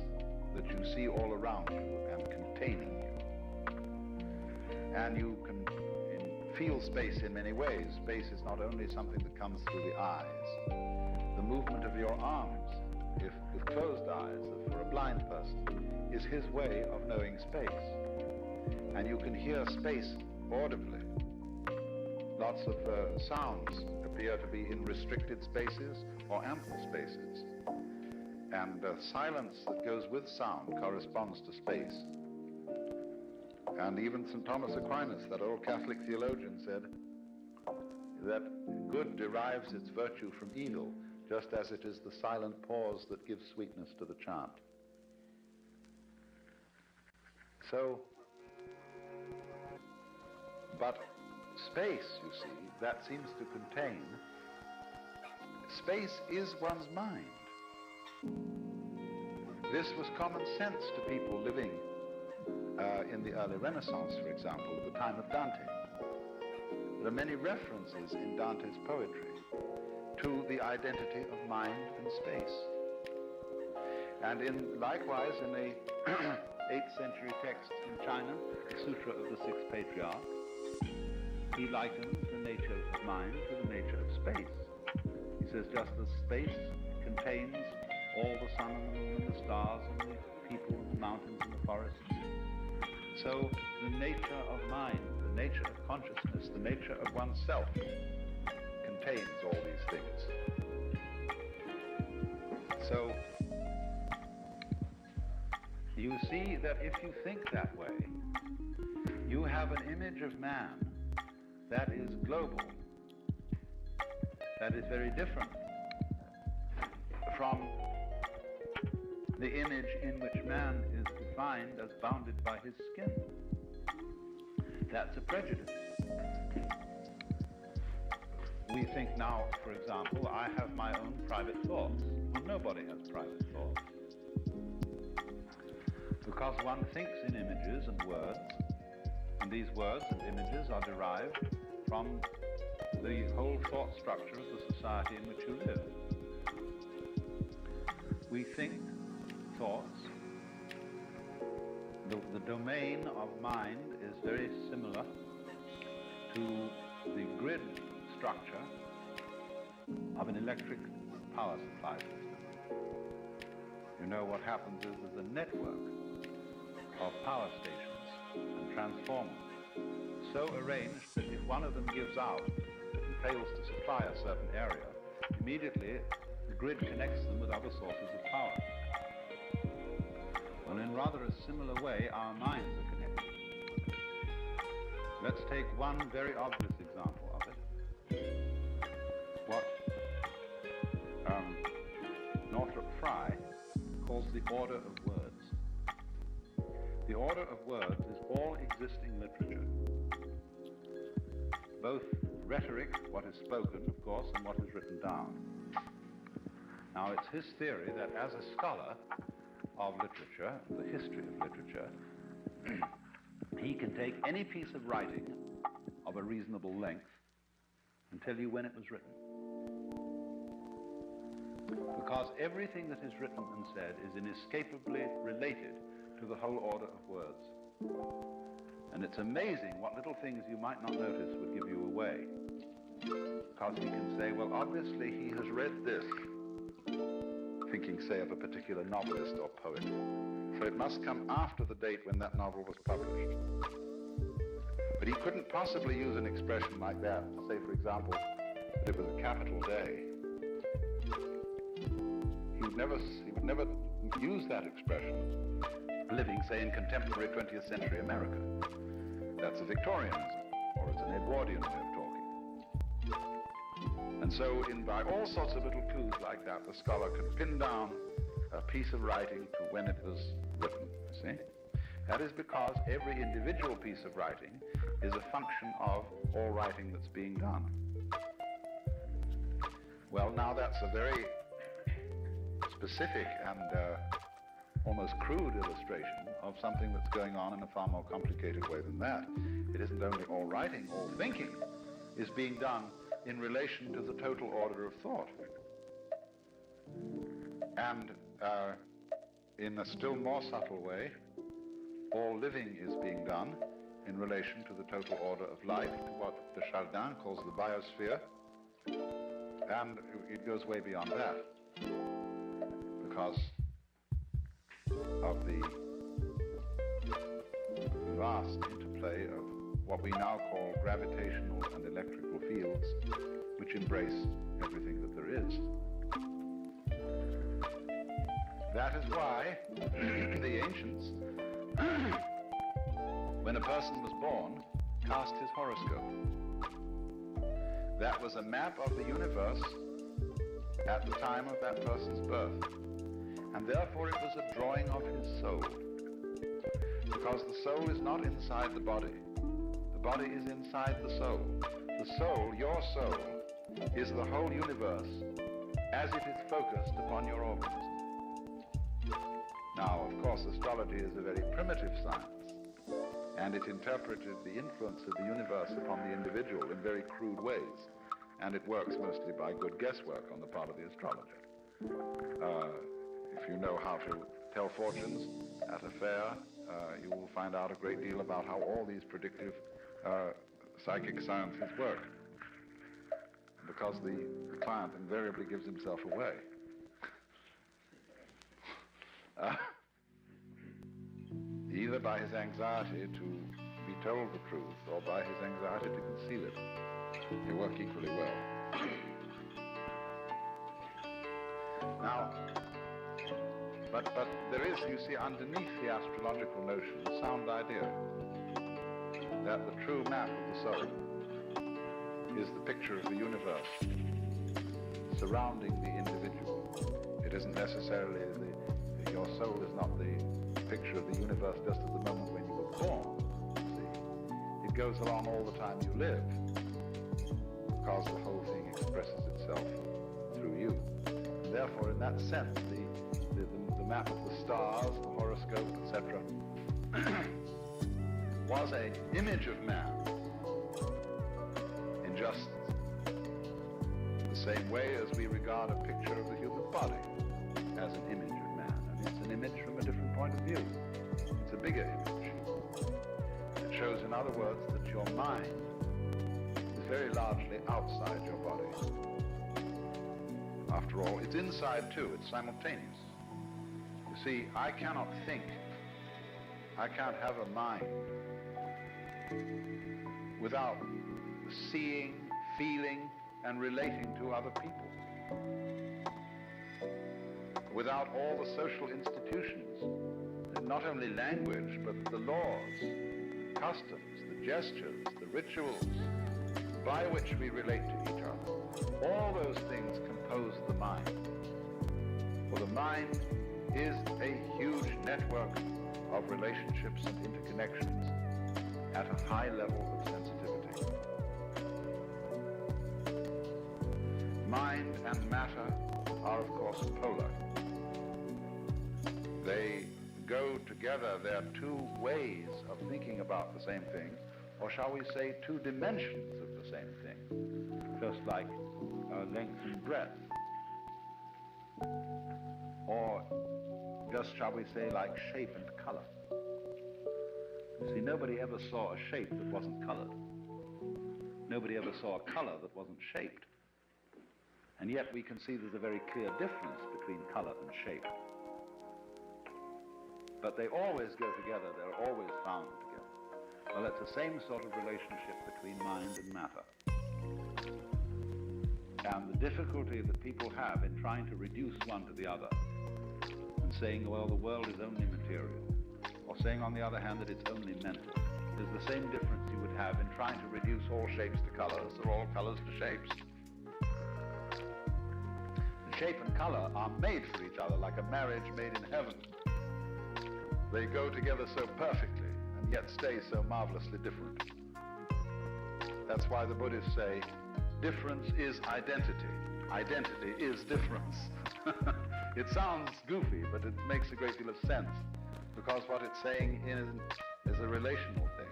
that you see all around you and containing you. And you can feel space in many ways. Space is not only something that comes through the eyes. The movement of your arms, if with closed eyes, for a blind person, is his way of knowing space. And you can hear space audibly. Lots of sounds appear to be in restricted spaces or ample spaces. And silence that goes with sound corresponds to space. And even St. Thomas Aquinas, that old Catholic theologian, said that good derives its virtue from evil, just as it is the silent pause that gives sweetness to the chant. So, But space, you see, that seems to contain, space is one's mind. This was common sense to people living in the early Renaissance, for example, at the time of Dante. There are many references in Dante's poetry to the identity of mind and space. And likewise in a 8th century text in China, the Sutra of the Sixth Patriarch, he likens the nature of mind to the nature of space. He says just as space contains all the sun and the moon and the stars and the people and the mountains and the forests, so the nature of mind, the nature of consciousness, the nature of oneself contains all these things. So you see that if you think that way, you have an image of man that is global, that is very different from the image in which man is defined as bounded by his skin. That's a prejudice. We think now, for example, I have my own private thoughts. Well, nobody has private thoughts. Because one thinks in images and words, and these words and images are derived from the whole thought structure of the society in which you live. We think thoughts. The domain of mind is very similar to the grid structure of an electric power supply system. You know, what happens is there's a network of power stations and transformers so arranged that if one of them gives out and fails to supply a certain area, immediately the grid connects them with other sources of power. Well, in rather a similar way, our minds are connected. Let's take one very obvious example of it. What Northrop Frye calls the order of words. The order of words is all existing literature, both rhetoric, what is spoken, of course, and what is written down. Now, it's his theory that as a scholar of literature, the history of literature, he can take any piece of writing of a reasonable length and tell you when it was written. Because everything that is written and said is inescapably related to the whole order of words. And it's amazing what little things you might not notice would give you away. Because he can say, well, obviously he has read this, thinking, say, of a particular novelist or poet. So it must come after the date when that novel was published. But he couldn't possibly use an expression like that. Say, for example, that it was a capital day. He would never use that expression living, say, in contemporary 20th century America. That's a Victorianism, or it's an Edwardian way of talking. And so, by all sorts of little clues like that, the scholar can pin down a piece of writing to when it was written, you see? That is because every individual piece of writing is a function of all writing that's being done. Well, now that's a very specific and almost crude illustration of something that's going on in a far more complicated way than that. It isn't only all writing, all thinking is being done in relation to the total order of thought. And in a still more subtle way, all living is being done in relation to the total order of life, to what de Chardin calls the biosphere, and it goes way beyond that, because of the vast interplay of what we now call gravitational and electrical fields, which embrace everything that there is. That is why the ancients, when a person was born, cast his horoscope. That was a map of the universe at the time of that person's birth. And therefore it was a drawing of his soul. Because the soul is not inside the body. The body is inside the soul. The soul, your soul, is the whole universe as it is focused upon your organism. Now, of course, astrology is a very primitive science, and it interpreted the influence of the universe upon the individual in very crude ways, and it works mostly by good guesswork on the part of the astrologer. If you know how to tell fortunes at a fair, you will find out a great deal about how all these predictive psychic sciences work, because the client invariably gives himself away. Either by his anxiety to be told the truth or by his anxiety to conceal it. They work equally well. Now, but there is, you see, underneath the astrological notion, a sound idea that the true map of the soul is the picture of the universe surrounding the individual. It isn't necessarily your soul is not the picture of the universe just at the moment when you were born. See, it goes along all the time you live, because the whole thing expresses itself through you. And therefore, in that sense, the map of the stars, the horoscope, etc., was an image of man in just the same way as we regard a picture of the human body as an image of man. And it's an image from a different point of view. It's a bigger image. It shows, in other words, that your mind is very largely outside your body. After all, it's inside too. It's simultaneous. You see, I cannot think. I can't have a mind without seeing, feeling, and relating to other people. Without all the social institutions, not only language, but the laws, customs, the gestures, the rituals by which we relate to each other. All those things compose the mind. For the mind is a huge network of relationships and interconnections at a high level of sensitivity. Mind and matter are, of course, polar. They go together. They are two ways of thinking about the same thing, or shall we say two dimensions of the same thing, just like length and breadth, or just, shall we say, like shape and color. See, nobody ever saw a shape that wasn't colored. Nobody ever saw a color that wasn't shaped. And yet we can see there's a very clear difference between color and shape. But they always go together, they're always found together. Well, it's the same sort of relationship between mind and matter. And the difficulty that people have in trying to reduce one to the other, and saying, well, the world is only material, or saying, on the other hand, that it's only mental, is the same difference you would have in trying to reduce all shapes to colors, or all colors to shapes. The shape and color are made for each other, like a marriage made in heaven. They go together so perfectly, and yet stay so marvelously different. That's why the Buddhists say, difference is identity. Identity is difference. It sounds goofy, but it makes a great deal of sense, because what it's saying is a relational thing.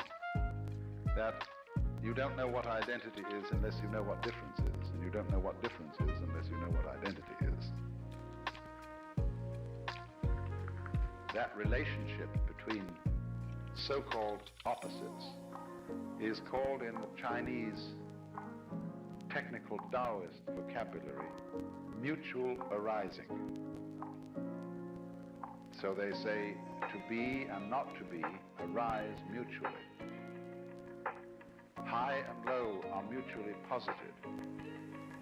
That you don't know what identity is unless you know what difference is, and you don't know what difference is unless you know what identity is. That relationship between so-called opposites is called in the Chinese technical Taoist vocabulary mutual arising. So they say to be and not to be arise mutually. High and low are mutually posited.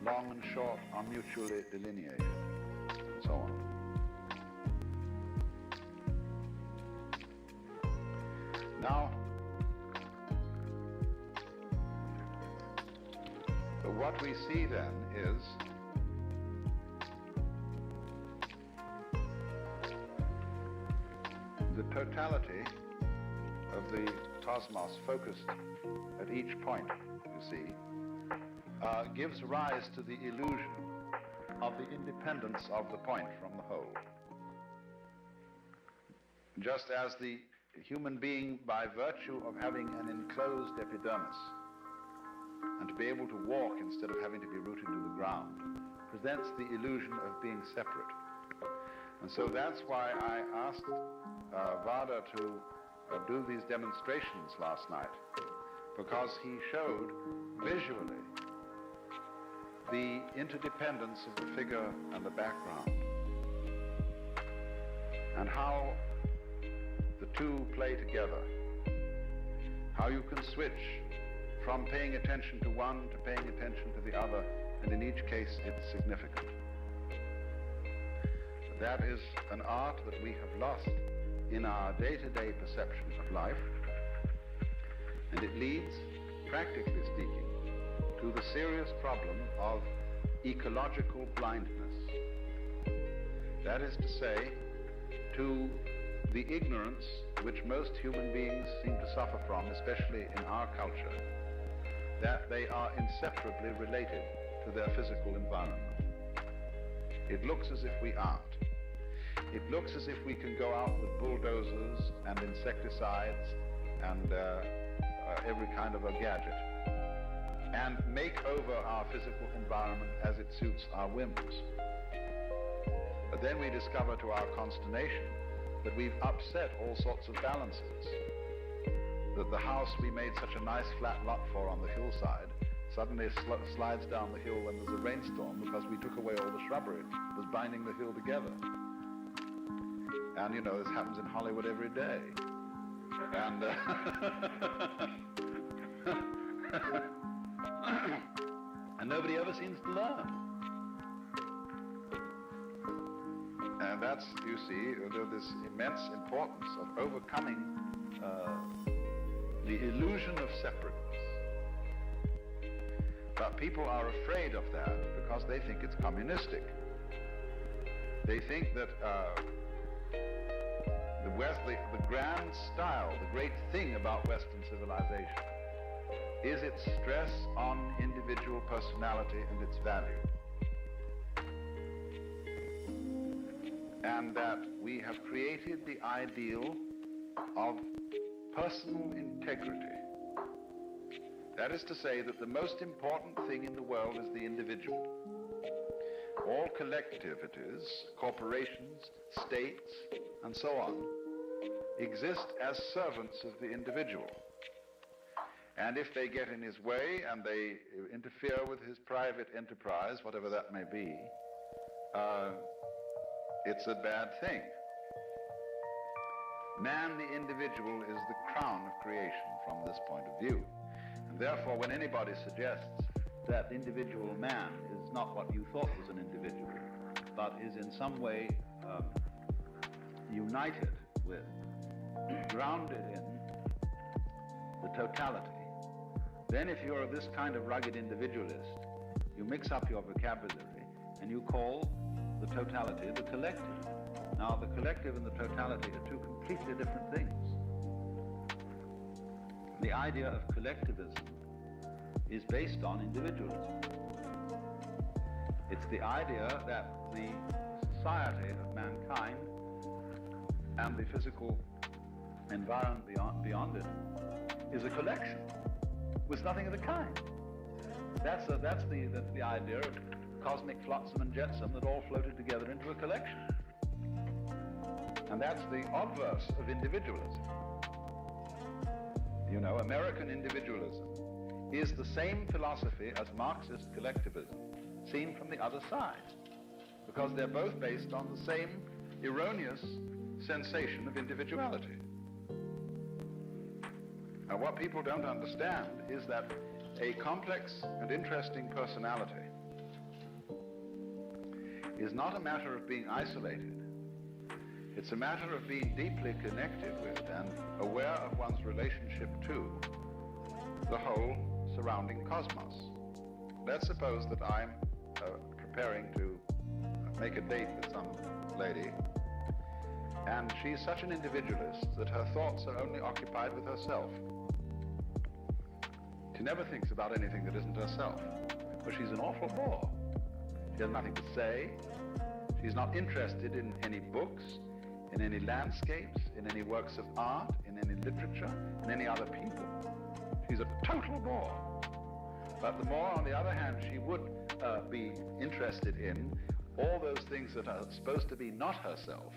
Long and short are mutually delineated, and so on. Now, what we see then is the totality of the cosmos focused at each point, you see, gives rise to the illusion of the independence of the point from the whole. Just as the human being, by virtue of having an enclosed epidermis, and to be able to walk instead of having to be rooted to the ground, presents the illusion of being separate. And so that's why I asked Vada to do these demonstrations last night, because he showed visually the interdependence of the figure and the background, and how the two play together, how you can switch from paying attention to one to paying attention to the other, and in each case it's significant. That is an art that we have lost in our day-to-day perception of life, and it leads, practically speaking, to the serious problem of ecological blindness. That is to say, to the ignorance which most human beings seem to suffer from, especially in our culture, that they are inseparably related to their physical environment. It looks as if we aren't. It looks as if we can go out with bulldozers and insecticides and every kind of a gadget and make over our physical environment as it suits our whims. But then we discover to our consternation that we've upset all sorts of balances. That the house we made such a nice flat lot for on the hillside suddenly slides down the hill when there's a rainstorm because we took away all the shrubbery that was binding the hill together. And you know, this happens in Hollywood every day. And and nobody ever seems to learn. And that's, you see, this immense importance of overcoming the illusion of separateness. But people are afraid of that because they think it's communistic. They think that the grand style, the great thing about Western civilization is its stress on individual personality and its value. And that we have created the ideal of personal integrity. That is to say that the most important thing in the world is the individual. All collectivities, corporations, states, and so on, exist as servants of the individual. And if they get in his way and they interfere with his private enterprise, whatever that may be, it's a bad thing. Man, the individual, is the crown of creation from this point of view. And therefore, when anybody suggests that individual man is not what you thought was an individual, but is in some way united with, grounded in the totality, then if you're this kind of rugged individualist, you mix up your vocabulary and you call the totality the collective. Now, the collective and the totality are two completely different things. The idea of collectivism is based on individualism. It's the idea that the society of mankind and the physical environment beyond it is a collection with nothing of the kind. That's the idea of cosmic flotsam and jetsam that all floated together into a collection. And that's the obverse of individualism. You know, American individualism is the same philosophy as Marxist collectivism, seen from the other side, because they're both based on the same erroneous sensation of individuality. Now, what people don't understand is that a complex and interesting personality is not a matter of being isolated. It's a matter of being deeply connected with and aware of one's relationship to the whole surrounding cosmos. Let's suppose that I'm preparing to make a date with some lady, and she's such an individualist that her thoughts are only occupied with herself. She never thinks about anything that isn't herself. But she's an awful whore. She has nothing to say. She's not interested in any books, in any landscapes, in any works of art, in any literature, in any other people. She's a total bore. But the more, on the other hand, she would be interested in all those things that are supposed to be not herself,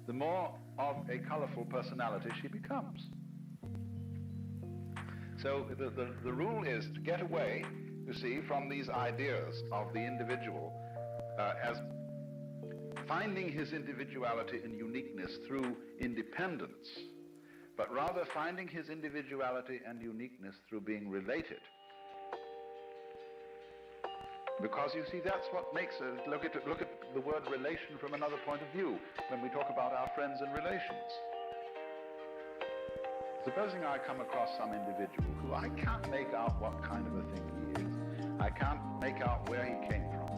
the more of a colorful personality she becomes. So the rule is to get away, you see, from these ideas of the individual as finding his individuality and uniqueness through independence, but rather finding his individuality and uniqueness through being related. Because you see, that's what makes it. Look at the word relation from another point of view when we talk about our friends and relations. Supposing I come across some individual who I can't make out what kind of a thing he is. I can't make out where he came from.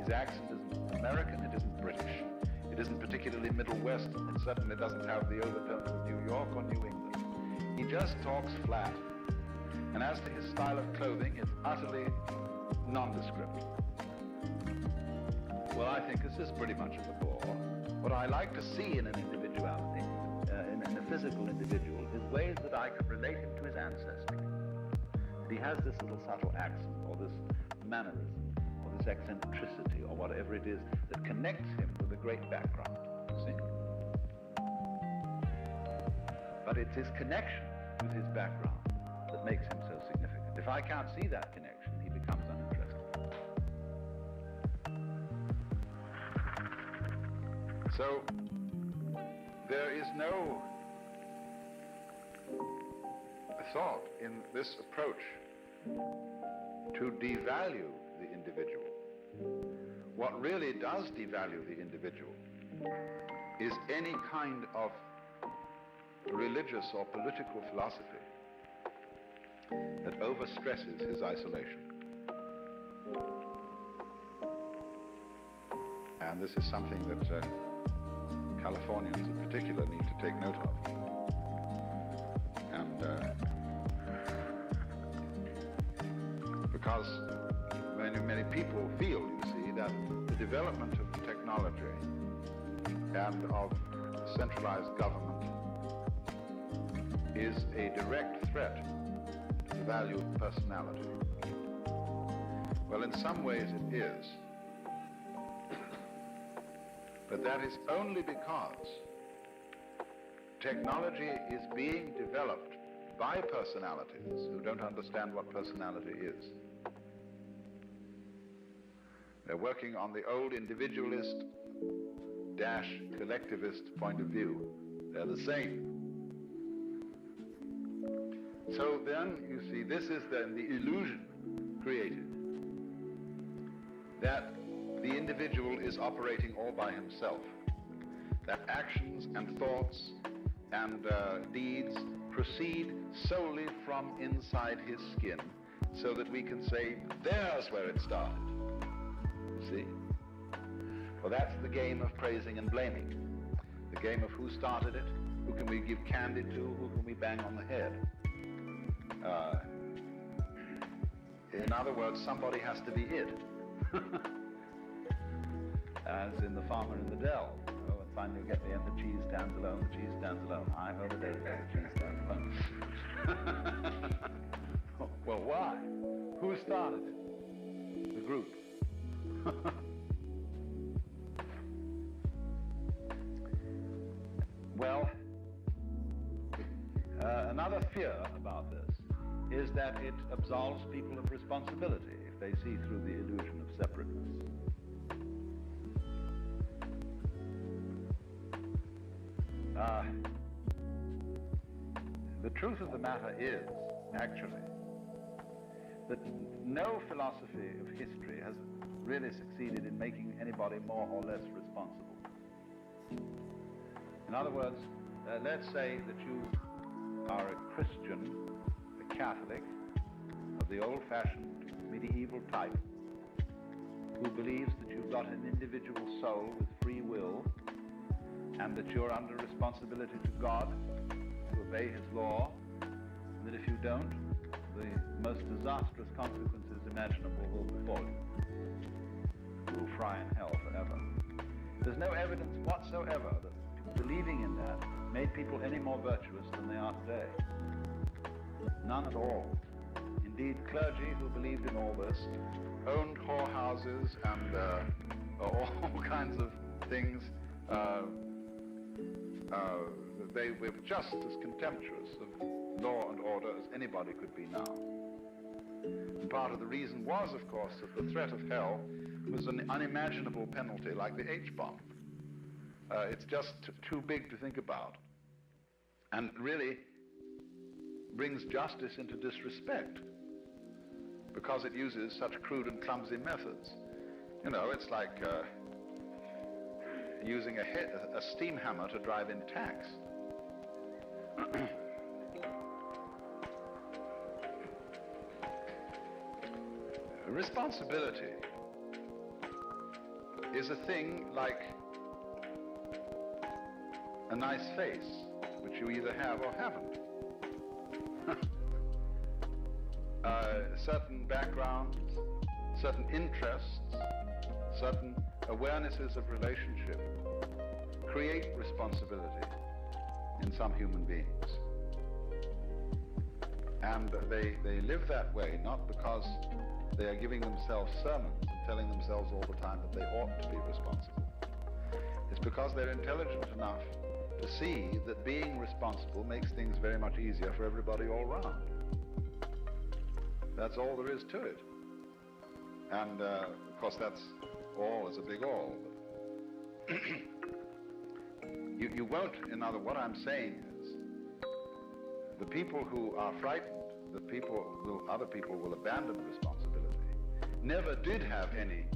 His accent isn't American, it isn't British. It isn't particularly Middle Western. It certainly doesn't have the overtones of New York or New England. He just talks flat. And as to his style of clothing, it's utterly nondescript. Well, I think this is pretty much of a bore. What I like to see in an individuality, in a physical individual, is ways that I can relate him to his ancestry. That he has this little subtle accent, or this mannerism, or this eccentricity, or whatever it is that connects him with a great background, see? But it's his connection with his background that makes him so significant. If I can't see that connection, he becomes uninteresting. So, there is no thought in this approach to devalue the individual. What really does devalue the individual is any kind of religious or political philosophy that overstresses his isolation. And this is something that Californians in particular need to take note of. And because many people feel, you see, that the development of technology and of centralized government is a direct threat to the value of personality. Well, in some ways it is. But that is only because technology is being developed by personalities who don't understand what personality is. They're working on the old individualist - collectivist point of view. They're the same. So then, you see, this is then the illusion created that the individual is operating all by himself, that actions and thoughts and deeds proceed solely from inside his skin, so that we can say, there's where it started. You see? Well, that's the game of praising and blaming. The game of who started it, who can we give candy to, who can we bang on the head. In other words, somebody has to be it. As in The Farmer in the Dell. Oh, and finally you get the end, the cheese stands alone, the cheese stands alone. I heard the day the cheese stands alone. Well, why? Who started it? The group. Well, another fear about this is that it absolves people of responsibility if they see through the illusion of separateness. The truth of the matter is, actually, that no philosophy of history has really succeeded in making anybody more or less responsible. In other words, let's say that you are a Christian, a Catholic, of the old-fashioned medieval type, who believes that you've got an individual soul with free will, and that you're under responsibility to God to obey his law, and that if you don't, the most disastrous consequences imaginable will befall you. You will fry in hell forever. There's no evidence whatsoever that believing in that made people any more virtuous than they are today. None at all. Indeed, clergy who believed in all this owned whorehouses and all kinds of things. They were just as contemptuous of law and order as anybody could be now. And part of the reason was, of course, that the threat of hell was an unimaginable penalty like the H-bomb. It's just too big to think about, and really brings justice into disrespect because it uses such crude and clumsy methods. You know, it's like using a steam hammer to drive in tacks. Responsibility is a thing like a nice face, which you either have or haven't. Certain backgrounds, certain interests, certain awarenesses of relationship create responsibility in some human beings. And they live that way not because they are giving themselves sermons and telling themselves all the time that they ought to be responsible. It's because they're intelligent enough to see that being responsible makes things very much easier for everybody all around. That's all there is to it. And of course that's all is a big all. You won't, what I'm saying is, the people who are frightened that other people will abandon responsibility, never did have any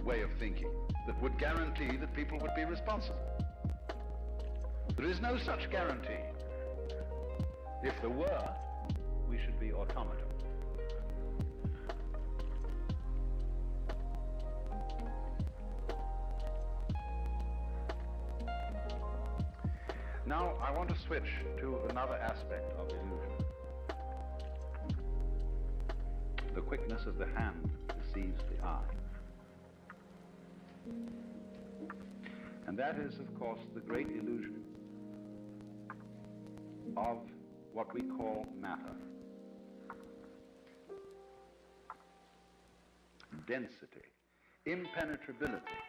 way of thinking that would guarantee that people would be responsible. There is no such guarantee. If there were, we should be automatons. Now, I want to switch to another aspect of illusion. The quickness of the hand deceives the eye. And that is, of course, the great illusion of what we call matter. Density, impenetrability,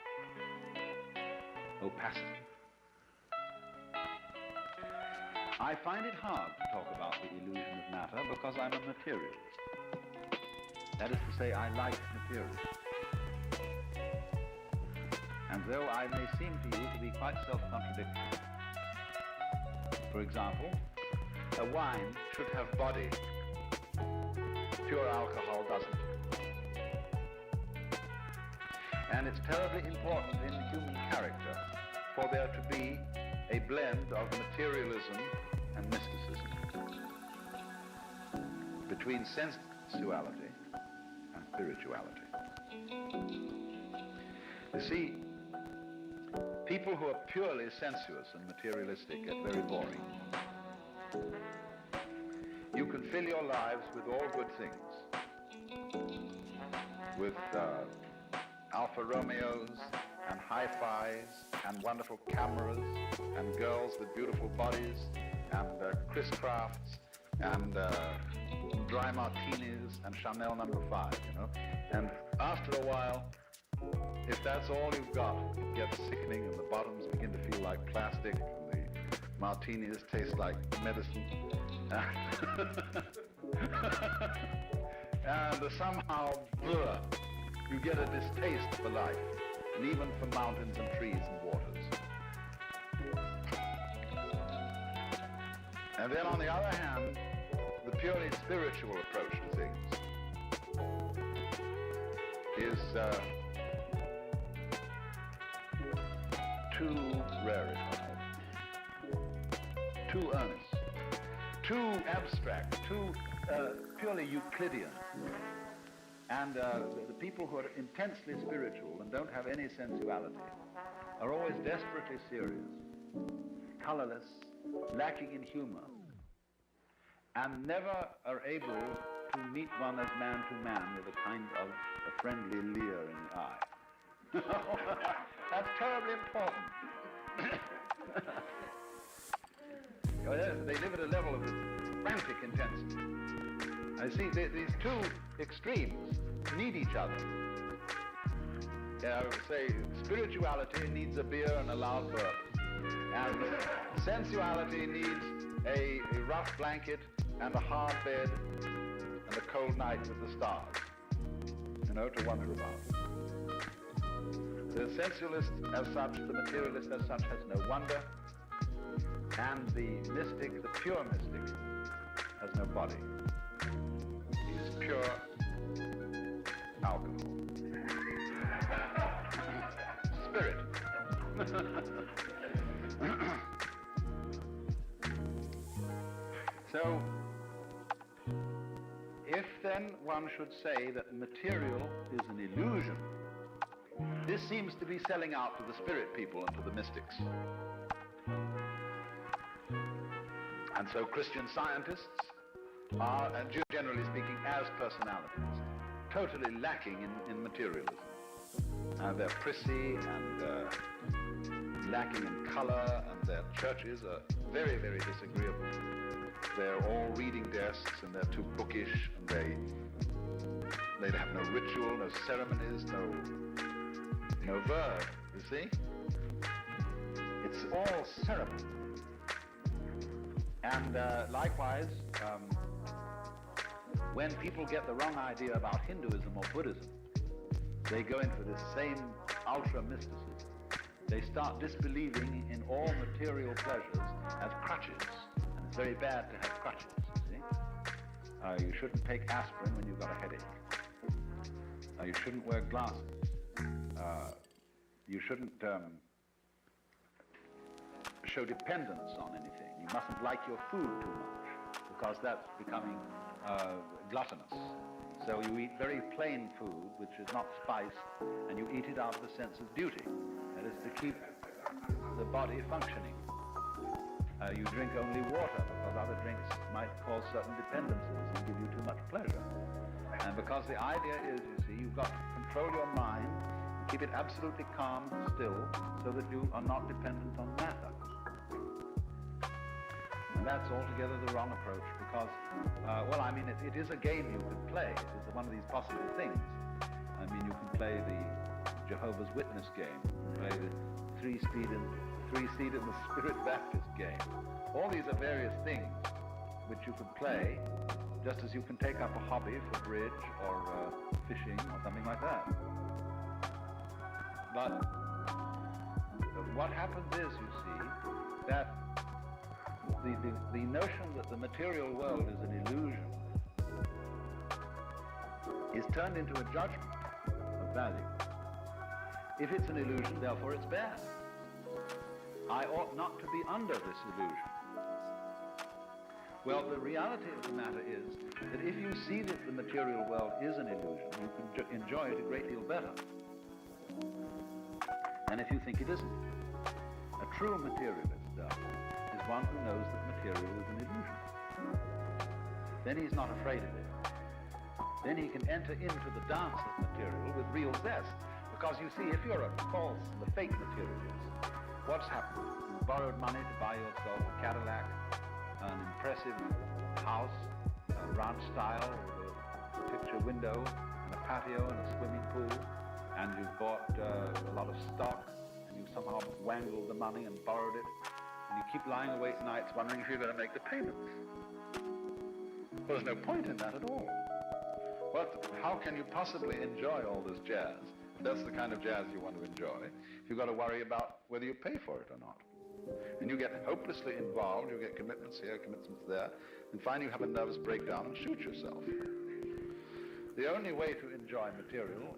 opacity. I find it hard to talk about the illusion of matter because I'm a materialist. That is to say, I like materials. And though I may seem to you to be quite self-contradictory, for example, a wine should have body. Pure alcohol doesn't. And it's terribly important in human character for there to be a blend of materialism and mysticism, between sensuality and spirituality. You see, people who are purely sensuous and materialistic get very boring. You can fill your lives with all good things, with Alfa Romeos and hi-fis and wonderful cameras and girls with beautiful bodies and Chris Crafts and dry martinis and Chanel No. 5, you know. And after a while, if that's all you've got, it gets sickening and the bottoms begin to feel like plastic and the martinis taste like medicine. And somehow, you get a distaste for life, and even for mountains and trees and waters. And then on the other hand, the purely spiritual approach to things is too rarefied, too earnest, too abstract, too purely Euclidean. And the people who are intensely spiritual and don't have any sensuality are always desperately serious, colorless, lacking in humor, and never are able to meet one as man to man with a kind of a friendly leer in the eye. That's terribly important. They live at a level of frantic intensity. I see these two extremes need each other. Say spirituality needs a beer and a loud burp, and sensuality needs a rough blanket and a hard bed and a cold night with the stars, to wonder about. The sensualist as such, the materialist as such, has no wonder, and the mystic, the pure mystic, has no body. He's pure alcohol. Spirit. So, if then one should say that material is an illusion, this seems to be selling out to the spirit people and to the mystics. And so Christian scientists are, and generally speaking, as personalities, totally lacking in materialism. They're prissy and lacking in color, and their churches are very, very disagreeable. They're all reading desks, and they're too bookish, and they have no ritual, no ceremonies, no verb, you see? It's all ceremony. And likewise, when people get the wrong idea about Hinduism or Buddhism, they go into this same ultra-mysticism. They start disbelieving in all material pleasures as crutches. And it's very bad to have crutches, you see? You shouldn't take aspirin when you've got a headache. You shouldn't wear glasses. You shouldn't show dependence on anything. You mustn't like your food too much, because that's becoming gluttonous. So you eat very plain food, which is not spiced, and you eat it out of the sense of duty. That is to keep the body functioning. You drink only water, because other drinks might cause certain dependencies and give you too much pleasure. And because the idea is, you see, you've got to control your mind, and keep it absolutely calm and still, so that you are not dependent on matter. And that's altogether the wrong approach, because, it is a game you could play. It is one of these possible things. You can play the Jehovah's Witness game, play the three-seed and the Spirit Baptist game. All these are various things which you can play, just as you can take up a hobby for bridge or fishing or something like that. But what happens is, you see, that the notion that the material world is an illusion is turned into a judgment of value. If it's an illusion, therefore it's bad. I ought not to be under this illusion. Well, the reality of the matter is that if you see that the material world is an illusion, you can enjoy it a great deal better than if you think it isn't. A true materialist, therefore, is one who knows that material is an illusion. Then he's not afraid of it. Then he can enter into the dance of material with real zest. Because you see, if you're a false and a fake materialist, what's happened? You borrowed money to buy yourself a Cadillac, an impressive house, ranch style, with a picture window, and a patio and a swimming pool, and you bought a lot of stock, and you somehow wangled the money and borrowed it, and you keep lying awake nights wondering if you're going to make the payments. Well, there's no point in that at all. How can you possibly enjoy all this jazz? That's the kind of jazz you want to enjoy, if you've got to worry about whether you pay for it or not. And you get hopelessly involved, you get commitments here, commitments there, and finally you have a nervous breakdown and shoot yourself. The only way to enjoy material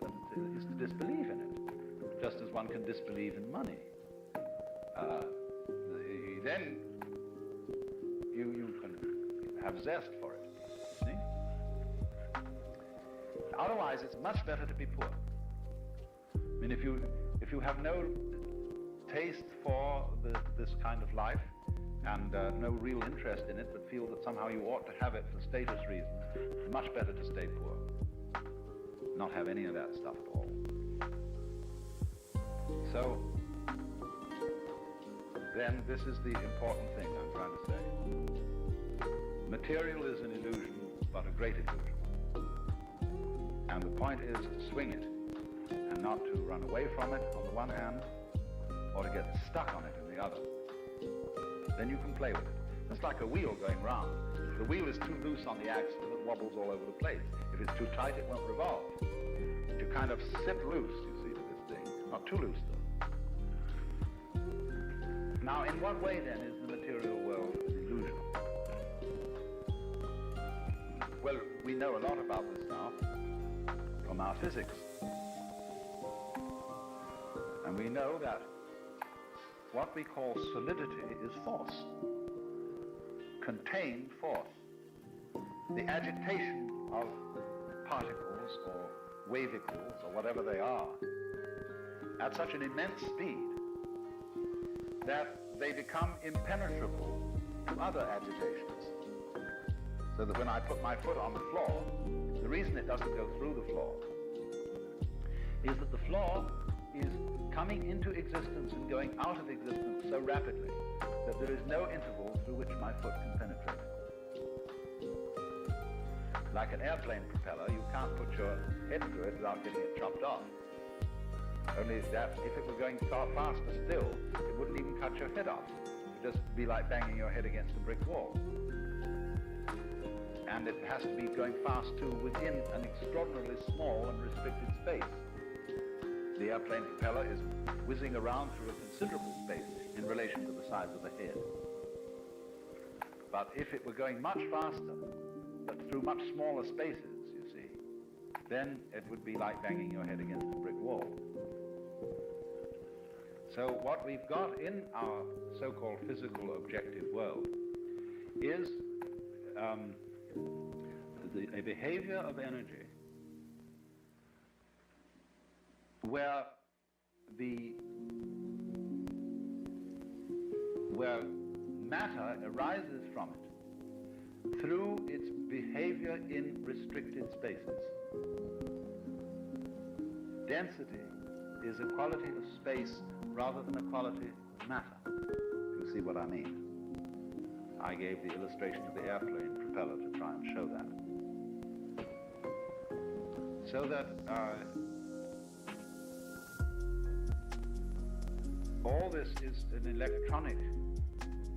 is to disbelieve in it, just as one can disbelieve in money. Then you can have zest for it, see? Otherwise, it's much better to be poor. I mean, if you have no taste for this kind of life, and no real interest in it, but feel that somehow you ought to have it for status reasons, it's much better to stay poor. Not have any of that stuff at all. So, then this is the important thing I'm trying to say. Material is an illusion, but a great illusion. And the point is to swing it, and not to run away from it on the one hand, or to get stuck on it in the other. Then you can play with it. It's like a wheel going round. If the wheel is too loose on the axle, it wobbles all over the place. If it's too tight, it won't revolve. But you kind of sit loose, you see, to this thing. Not too loose, though. Now, in what way, then, is the material world an illusion? Well, we know a lot about this now from our physics. And we know that what we call solidity is force, contained force. The agitation of particles or wavicles or whatever they are at such an immense speed that they become impenetrable to other agitations. So that when I put my foot on the floor, the reason it doesn't go through the floor is that the floor is coming into existence and going out of existence so rapidly that there is no interval through which my foot can penetrate. Like an airplane propeller, you can't put your head through it without getting it chopped off. Only that if it were going far faster still, it wouldn't even cut your head off. It would just be like banging your head against a brick wall. And it has to be going fast too within an extraordinarily small and restricted space. The airplane propeller is whizzing around through a considerable space in relation to the size of the head. But if it were going much faster, but through much smaller spaces, you see, then it would be like banging your head against a brick wall. So what we've got in our so-called physical objective world is a behavior of energy where matter arises from it through its behavior in restricted spaces. Density is a quality of space rather than a quality of matter. You see what I mean? I gave the illustration of the airplane propeller to try and show that. So that all this is an electronic,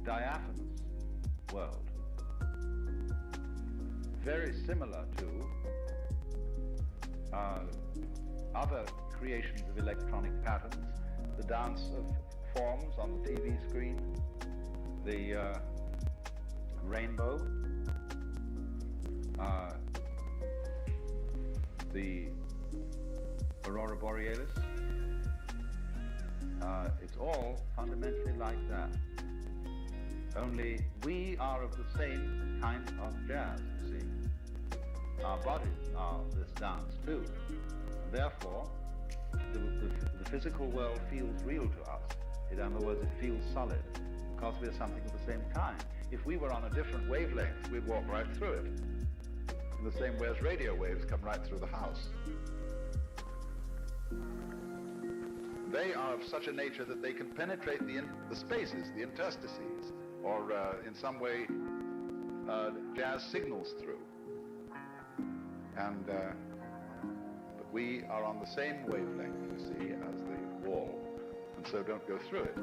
diaphanous world, very similar to other creations of electronic patterns, the dance of forms on the TV screen, the rainbow, the aurora borealis. It's all fundamentally like that. Only we are of the same kind of jazz, you see. Our bodies are this dance too. And therefore, the physical world feels real to us. In other words, it feels solid because we're something of the same kind. If we were on a different wavelength, we'd walk right through it. In the same way as radio waves come right through the house. They are of such a nature that they can penetrate the spaces, the interstices, or in some way jazz signals through. And but we are on the same wavelength, you see, as the wall, and so don't go through it.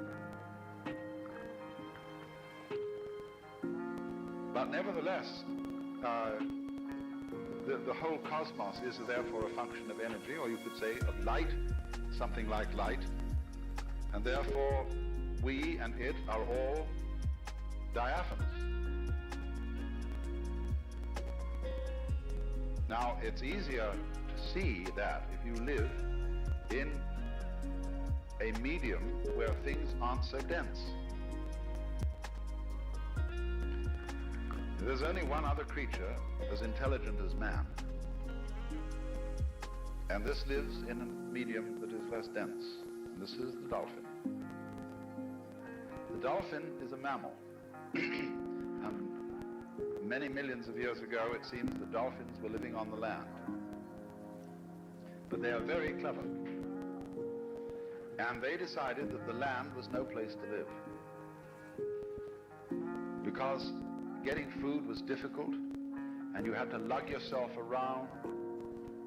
But nevertheless, the whole cosmos is therefore a function of energy, or you could say of light, something like light, and therefore we and it are all diaphanous. Now, it's easier to see that if you live in a medium where things aren't so dense. There's only one other creature as intelligent as man, and this lives in a medium that is less dense, and this is the dolphin. The dolphin is a mammal. Many millions of years ago, it seems the dolphins were living on the land. But they are very clever. And they decided that the land was no place to live. Because getting food was difficult, and you had to lug yourself around,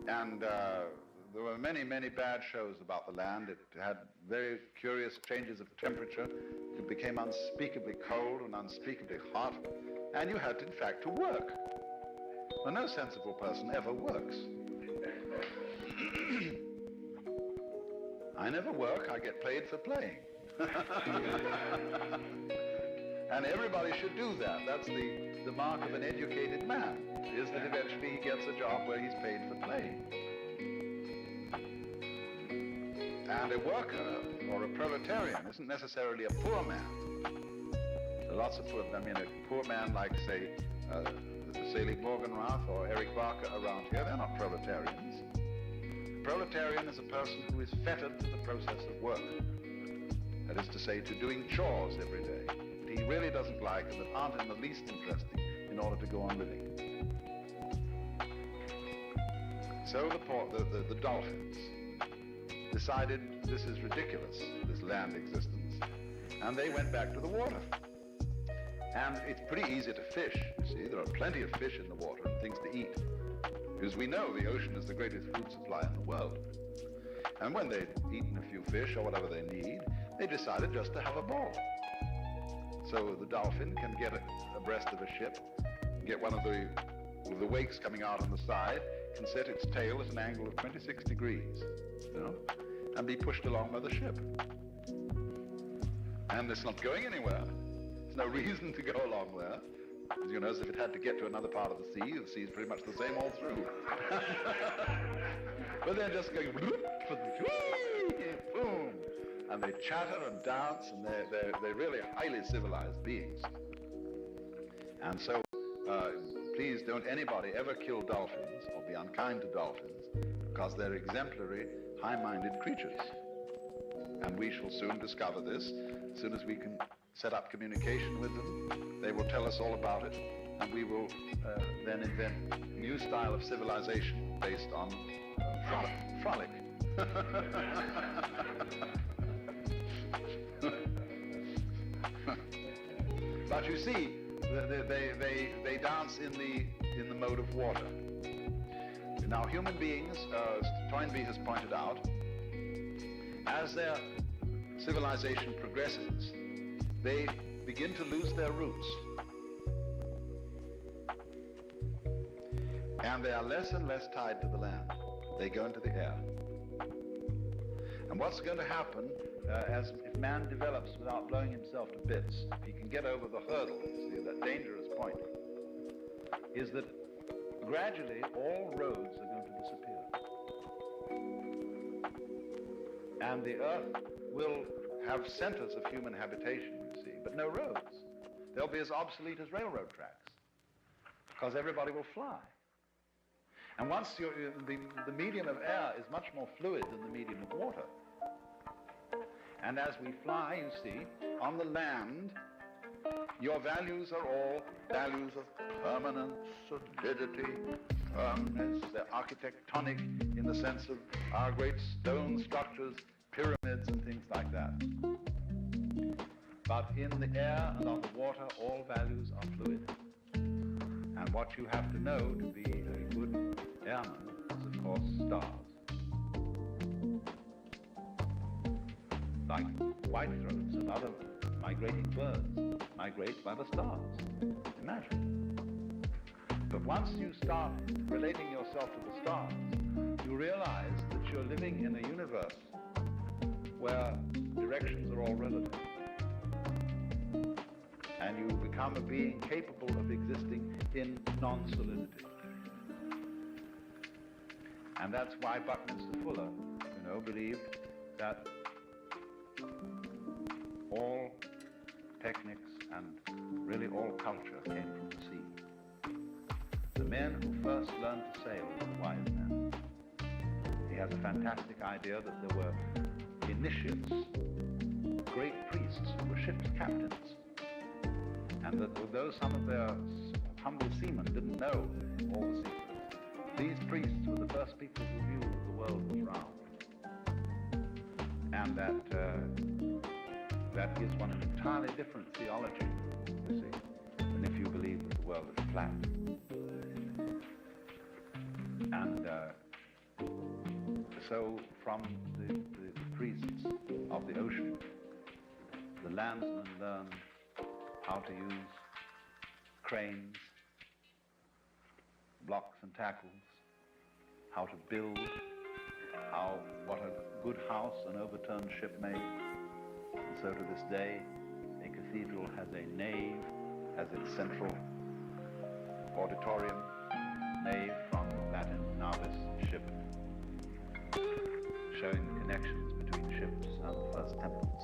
and there were many, many bad shows about the land. It had very curious changes of temperature. It became unspeakably cold and unspeakably hot, and you had, in fact, to work. Well, no sensible person ever works. I never work, I get paid for playing. And everybody should do that. That's the mark of an educated man, is that eventually he gets a job where he's paid for playing. And a worker or a proletarian isn't necessarily a poor man. There are lots of poor, a poor man like, say, Selig Morgenrath or Eric Barker around here, they're not proletarians. A proletarian is a person who is fettered to the process of work. That is to say, to doing chores every day that he really doesn't like and that aren't in the least interesting in order to go on living. So the dolphins decided this is ridiculous, this land existence, and they went back to the water. And it's pretty easy to fish, you see. There are plenty of fish in the water and things to eat. Because we know the ocean is the greatest food supply in the world. And when they'd eaten a few fish or whatever they need, they decided just to have a ball. So the dolphin can get abreast of a ship, get one of the wakes coming out on the side, can set its tail at an angle of 26 degrees, and be pushed along by the ship. And it's not going anywhere. There's no reason to go along there. As if it had to get to another part of the sea is pretty much the same all through. But they're just going, boom, and they chatter and dance, and they're really highly civilized beings. And so, please don't anybody ever kill dolphins or be unkind to dolphins, because they're exemplary, high-minded creatures. And we shall soon discover this. As soon as we can set up communication with them, they will tell us all about it, and we will then invent a new style of civilization based on frolic. But you see, they dance in the mode of water. Now, human beings, as Toynbee has pointed out, as their civilization progresses, they begin to lose their roots. And they are less and less tied to the land. They go into the air. And what's going to happen if man develops without blowing himself to bits, if he can get over the hurdle, that dangerous point, is that gradually all roads are going to disappear. And the earth will have centers of human habitation, you see, but no roads. They'll be as obsolete as railroad tracks, because everybody will fly. And once the medium of air is much more fluid than the medium of water. And as we fly, you see, on the land, your values are all values of permanence, solidity, firmness. They're architectonic in the sense of our great stone structures, pyramids and things like that. But in the air and on the water, all values are fluid. And what you have to know to be a good airman is, of course, stars. Like whitethroats and other migrating birds migrate by the stars. Imagine. But once you start relating yourself to the stars, you realize that you're living in a universe where directions are all relative. And you become a being capable of existing in non-solidity. And that's why Buckminster Fuller, believed that all techniques and really all culture came from the sea. The men who first learned to sail were the wise men. He has a fantastic idea that there were initiates, great priests who were ship's captains. and that although some of their humble seamen didn't know all the secrets, these priests were the first people who knew that the world was round, and that gives one an entirely different theology, you see, than if you believe that the world is flat. And so from the priests of the ocean, the landsmen learned how to use cranes, blocks and tackles, how to build, what a good house an overturned ship made. And so to this day, a cathedral has a nave as its central auditorium, nave from Latin navis, ship, showing the connections between ships and the first temples.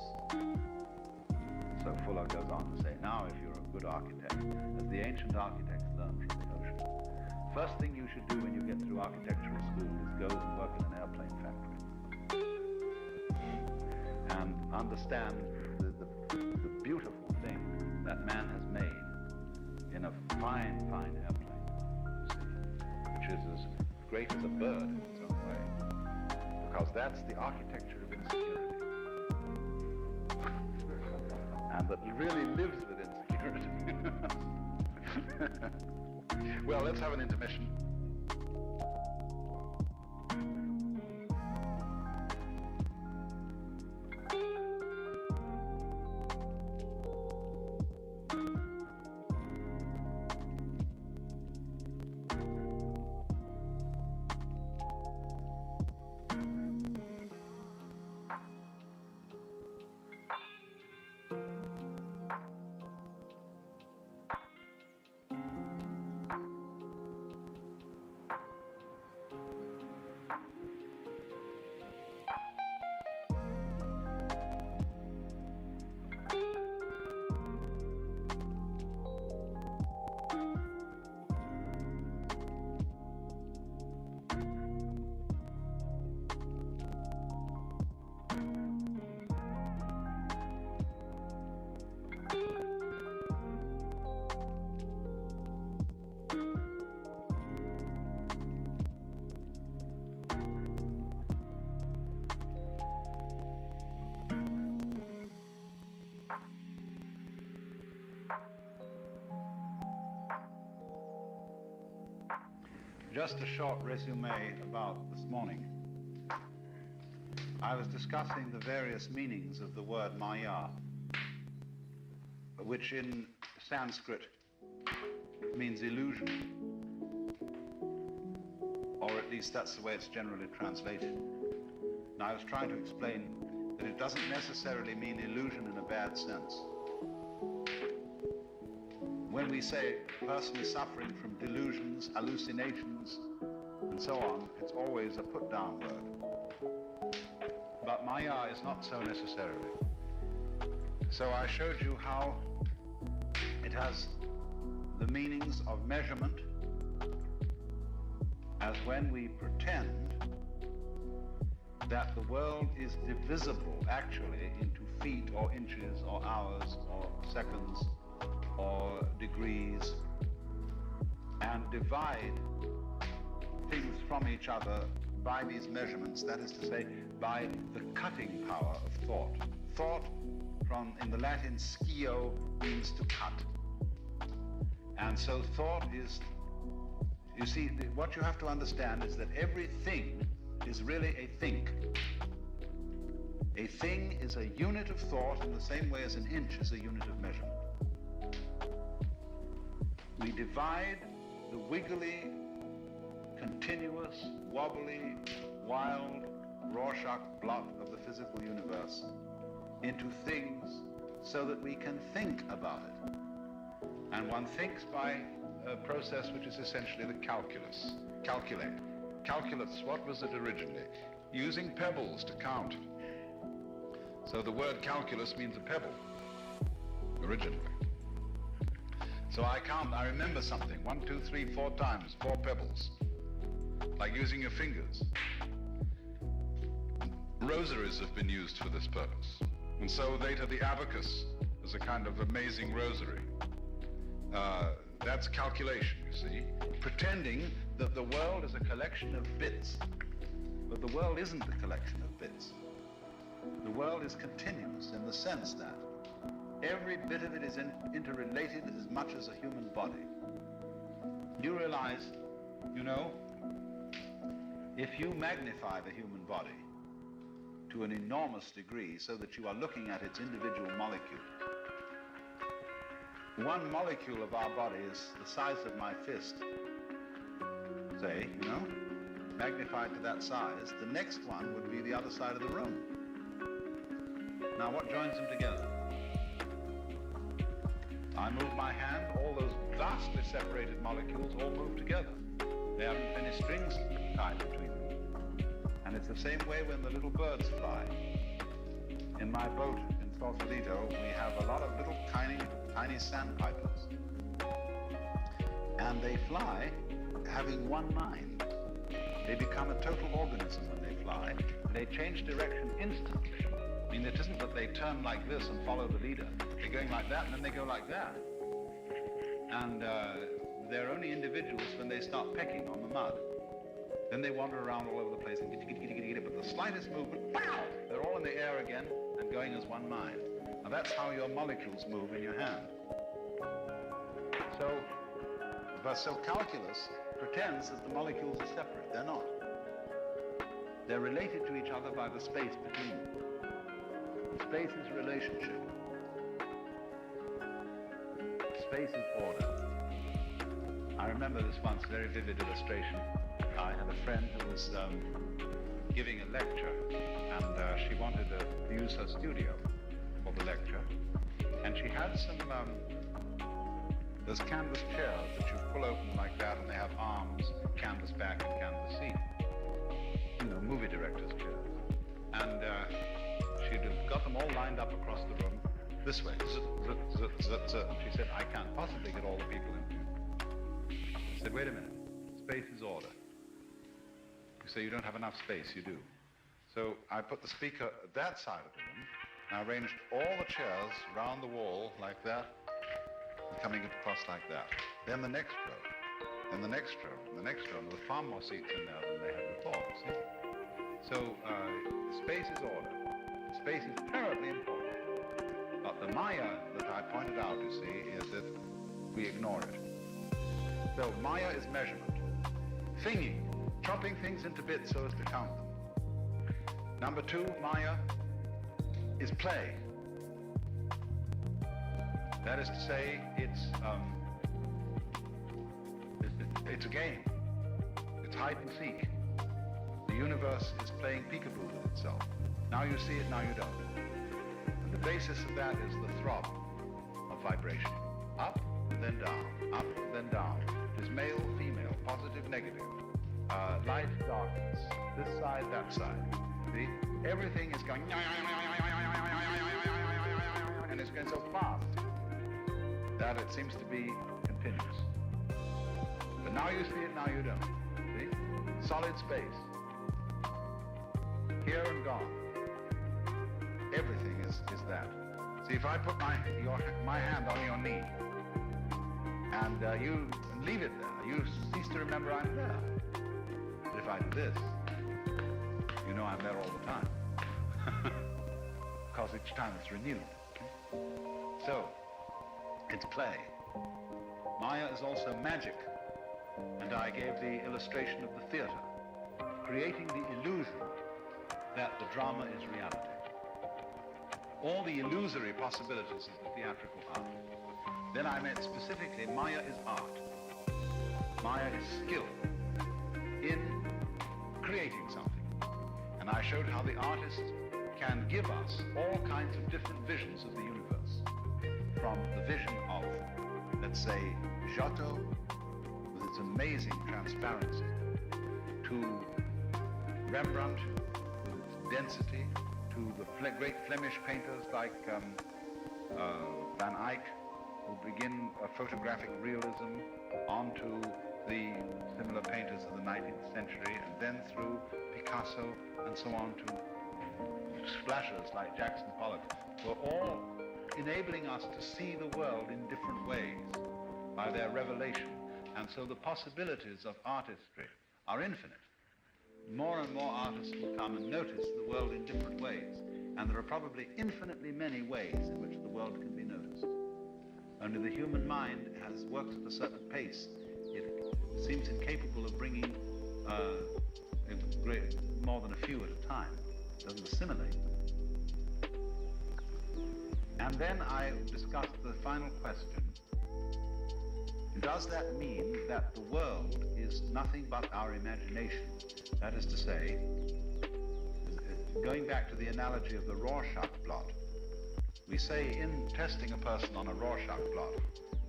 So Fuller goes on to say, now if you're a good architect, as the ancient architects learned from the ocean, first thing you should do when you get through architectural school is go and work in an airplane factory. And understand the beautiful thing that man has made in a fine, fine airplane, which is as great as a bird in its own way, because that's the architecture of insecurity. And that really lives with insecurity. Well, let's have an intermission. Just a short resume about this morning. I was discussing the various meanings of the word Maya, which in Sanskrit means illusion, or at least that's the way it's generally translated. And I was trying to explain that it doesn't necessarily mean illusion in a bad sense. When we say a person is suffering from delusions, hallucinations, and so on, it's always a put-down word. But Maya is not so necessarily. So I showed you how it has the meanings of measurement, as when we pretend that the world is divisible actually into feet or inches or hours or seconds or degrees, and divide things from each other by these measurements, that is to say, by the cutting power of thought. Thought, in the Latin scio, means to cut. And so thought is, you see, what you have to understand is that everything is really a think. A thing is a unit of thought in the same way as an inch is a unit of measurement. We divide the wiggly, continuous, wobbly, wild, Rorschach blot of the physical universe into things so that we can think about it. And one thinks by a process which is essentially the calculus. Calculate. Calculus, what was it originally? Using pebbles to count. So the word calculus means a pebble, originally. So I remember something, 1, 2, 3, 4 times, 4 pebbles, like using your fingers. Rosaries have been used for this purpose. And so later the abacus is a kind of amazing rosary. That's calculation, you see. Pretending that the world is a collection of bits. But the world isn't a collection of bits. The world is continuous in the sense that every bit of it is interrelated as much as a human body. You realize, you know, if you magnify the human body to an enormous degree so that you are looking at its individual molecule, one molecule of our body is the size of my fist, say, you know, magnified to that size. The next one would be the other side of the room. Now what joins them together? I move my hand, all those vastly separated molecules all move together. They haven't any strings tied between them. And it's the same way when the little birds fly. In my boat in Sausalito, we have a lot of little tiny sandpipers. And they fly having one mind. They become a total organism when they fly. They change direction instantly. I mean, it isn't that they turn like this and follow the leader. They're going like that and then they go like that. And they're only individuals when they start pecking on the mud. Then they wander around all over the place and but the slightest movement, pow, they're all in the air again and going as one mind. Now that's how your molecules move in your hand. So calculus pretends that the molecules are separate. They're not. They're related to each other by the space between them. Space is relationship. Space is order. I remember this once, very vivid illustration. I had a friend who was giving a lecture, and she wanted to use her studio for the lecture. And she had some, those canvas chairs that you pull open like that, and they have arms, canvas back and canvas seat. You know, movie director's chairs. And she'd have got them all lined up across the room, this way, and she said, I can't possibly get all the people in. I said, wait a minute, space is order. You say you don't have enough space, you do. So I put the speaker at that side of the room, and I arranged all the chairs round the wall like that, and coming across like that. Then the next row, then the next row, and the next row, and there were far more seats in there than they had before, see? So space is order. Space is terribly important. But the Maya that I pointed out, you see, is that we ignore it. So Maya is measurement. Thinking, chopping things into bits so as to count them. Number two, Maya is play. That is to say, it's a game. It's hide and seek. The universe is playing peekaboo with itself. Now you see it, now you don't. And the basis of that is the throb of vibration. Up, then down, up, then down. It is male, female, positive, negative, light, darkness, this side, that side. See? Everything is going, and it's going so fast that it seems to be continuous. But now you see it, now you don't. See? Solid space. Here and gone. Everything is that. See, if I put my hand on your knee, and you leave it there, you cease to remember I'm there. But if I do this, you know I'm there all the time. Because each time it's renewed. So, it's play. Maya is also magic. And I gave the illustration of the theater, creating the illusion that the drama is reality. All the illusory possibilities of the theatrical art. Then I meant specifically, Maya is art. Maya is skill in creating something. And I showed how the artist can give us all kinds of different visions of the universe. From the vision of, let's say, Giotto, with its amazing transparency, to Rembrandt, with its density, to the great Flemish painters like Van Eyck, who begin a photographic realism, onto the similar painters of the 19th century, and then through Picasso, and so on to splashers like Jackson Pollock, were all enabling us to see the world in different ways. by their revelation, and so the possibilities of artistry are infinite. More and more artists will come and notice the world in different ways, and there are probably infinitely many ways in which the world can be noticed. Only the human mind works at a certain pace. It seems incapable of bringing more than a few at a time. It doesn't assimilate them. And then I discussed the final question. Does that mean that the world is nothing but our imagination? That is to say, going back to the analogy of the Rorschach blot, we say in testing a person on a Rorschach blot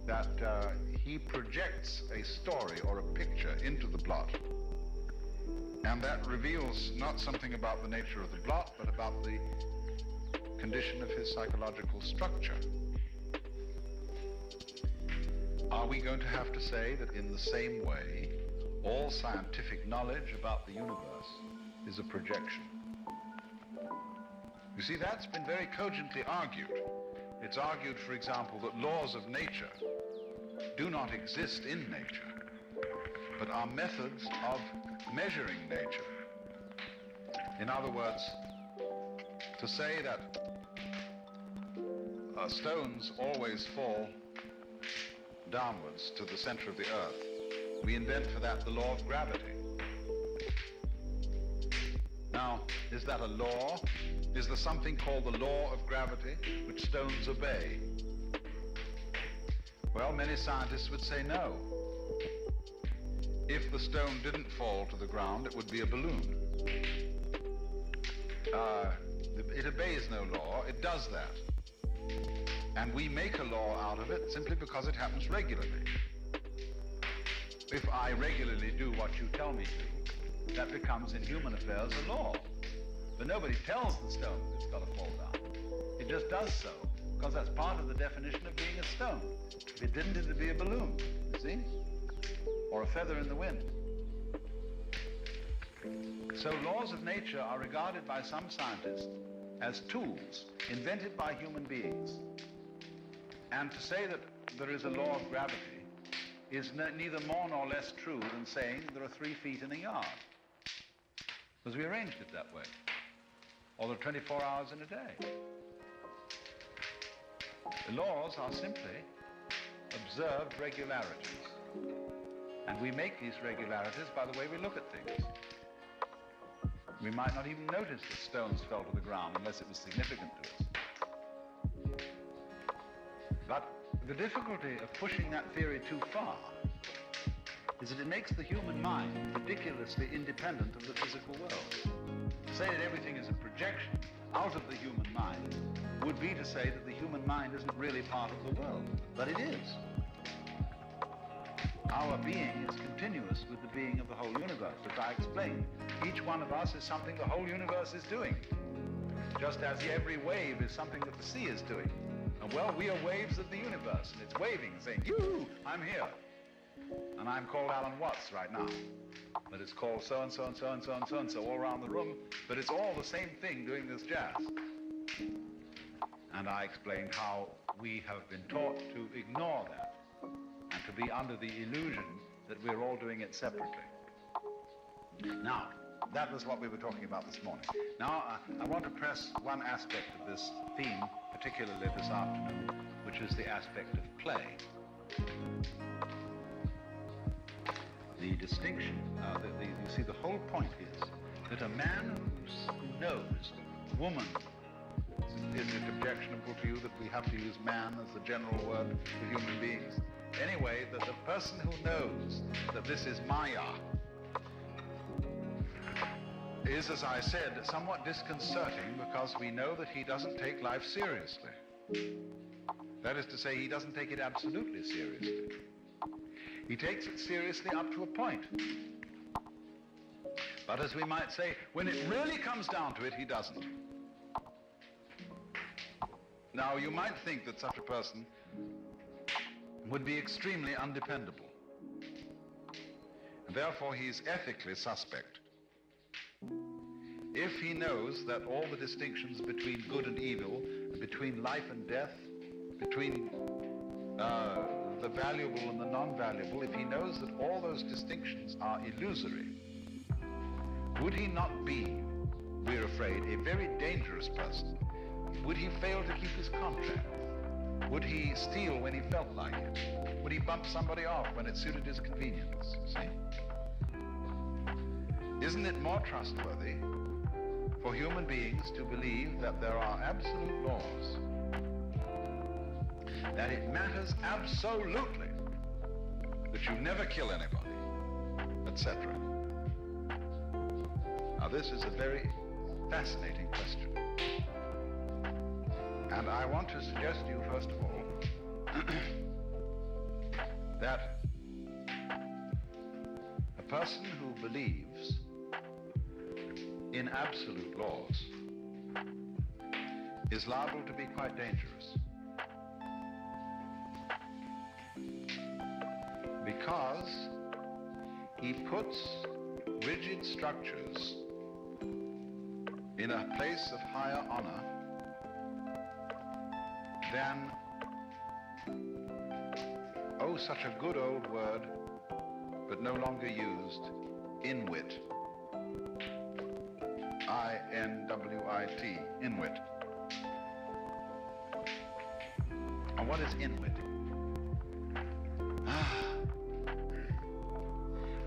that he projects a story or a picture into the blot, and that reveals not something about the nature of the blot, but about the condition of his psychological structure. Are we going to have to say that in the same way, all scientific knowledge about the universe is a projection? You see, that's been very cogently argued. It's argued, for example, that laws of nature do not exist in nature, but are methods of measuring nature. In other words, to say that stones always fall downwards to the center of the earth, we invent for that the law of gravity. Now, is that a law? Is there something called the law of gravity which stones obey? Well, many scientists would say no. If the stone didn't fall to the ground, it would be a balloon. It obeys no law, it does that. And we make a law out of it simply because it happens regularly. If I regularly do what you tell me to, that becomes in human affairs a law. But nobody tells the stone that it's got to fall down. It just does so, because that's part of the definition of being a stone. If it didn't, it'd be a balloon, you see? Or a feather in the wind. So laws of nature are regarded by some scientists as tools invented by human beings. And to say that there is a law of gravity is neither more nor less true than saying there are 3 feet in a yard. Because we arranged it that way. Or there are 24 hours in a day. The laws are simply observed regularities. And we make these regularities by the way we look at things. We might not even notice that stones fell to the ground unless it was significant to us. But the difficulty of pushing that theory too far is that it makes the human mind ridiculously independent of the physical world. To say that everything is a projection out of the human mind would be to say that the human mind isn't really part of the world, but it is. Our being is continuous with the being of the whole universe. As I explained, each one of us is something the whole universe is doing, just as every wave is something that the sea is doing. And well, we are waves of the universe, and it's waving, saying, "Yoo, I'm here." And I'm called Alan Watts right now. But it's called so-and-so and so-and-so and so-and-so all around the room, but it's all the same thing doing this jazz. And I explained how we have been taught to ignore that and to be under the illusion that we're all doing it separately. Now, that was what we were talking about this morning. Now, I want to press one aspect of this theme, particularly this afternoon, which is the aspect of play. The distinction, you see, the whole point is that a man who knows woman, is it objectionable to you that we have to use man as the general word for human beings? Anyway, that the person who knows that this is Maya is, as I said, somewhat disconcerting because we know that he doesn't take life seriously. That is to say, he doesn't take it absolutely seriously. He takes it seriously up to a point. But as we might say, when it really comes down to it, he doesn't. Now, you might think that such a person would be extremely undependable. And therefore, he's ethically suspect. If he knows that all the distinctions between good and evil, between life and death, between the valuable and the non-valuable, if he knows that all those distinctions are illusory, would he not be, we're afraid, a very dangerous person? Would he fail to keep his contract? Would he steal when he felt like it? Would he bump somebody off when it suited his convenience? See? Isn't it more trustworthy for human beings to believe that there are absolute laws, that it matters absolutely that you never kill anybody, etc.? Now, this is a very fascinating question. And I want to suggest to you, first of all, that a person who believes in absolute laws is liable to be quite dangerous. Because he puts rigid structures in a place of higher honor than, oh, such a good old word, but no longer used, inwit. I-N-W-I-T, inwit. And what is inwit?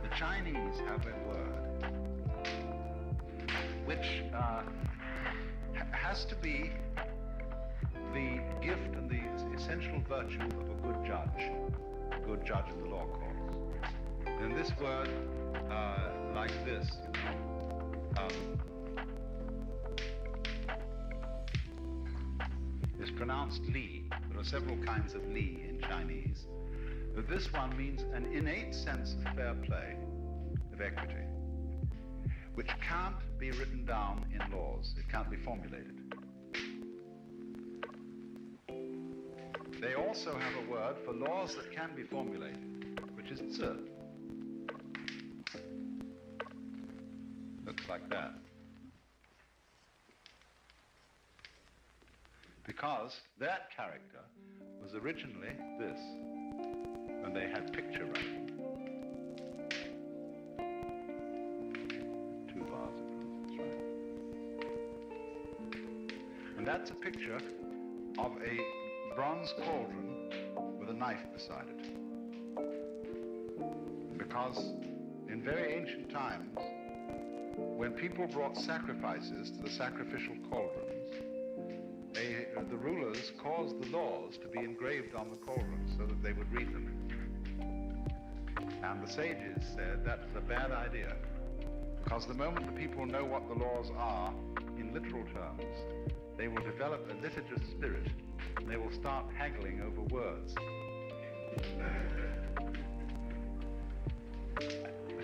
The Chinese have a word which has to be the gift and the essential virtue of a good judge in the law courts. And this word, like this, is pronounced li. There are several kinds of li in Chinese, but this one means an innate sense of fair play, of equity, which can't be written down in laws. It can't be formulated. They also have a word for laws that can be formulated, which is zi. Looks like that. Because that character was originally this, when they had picture writing. 2 bars, that's right. And that's a picture of a bronze cauldron with a knife beside it. Because in very ancient times, when people brought sacrifices to the sacrificial cauldrons, the rulers caused the laws to be engraved on the cauldrons so that they would read them. And the sages said that's a bad idea, because the moment the people know what the laws are in literal terms, they will develop a litigious spirit. They will start haggling over words.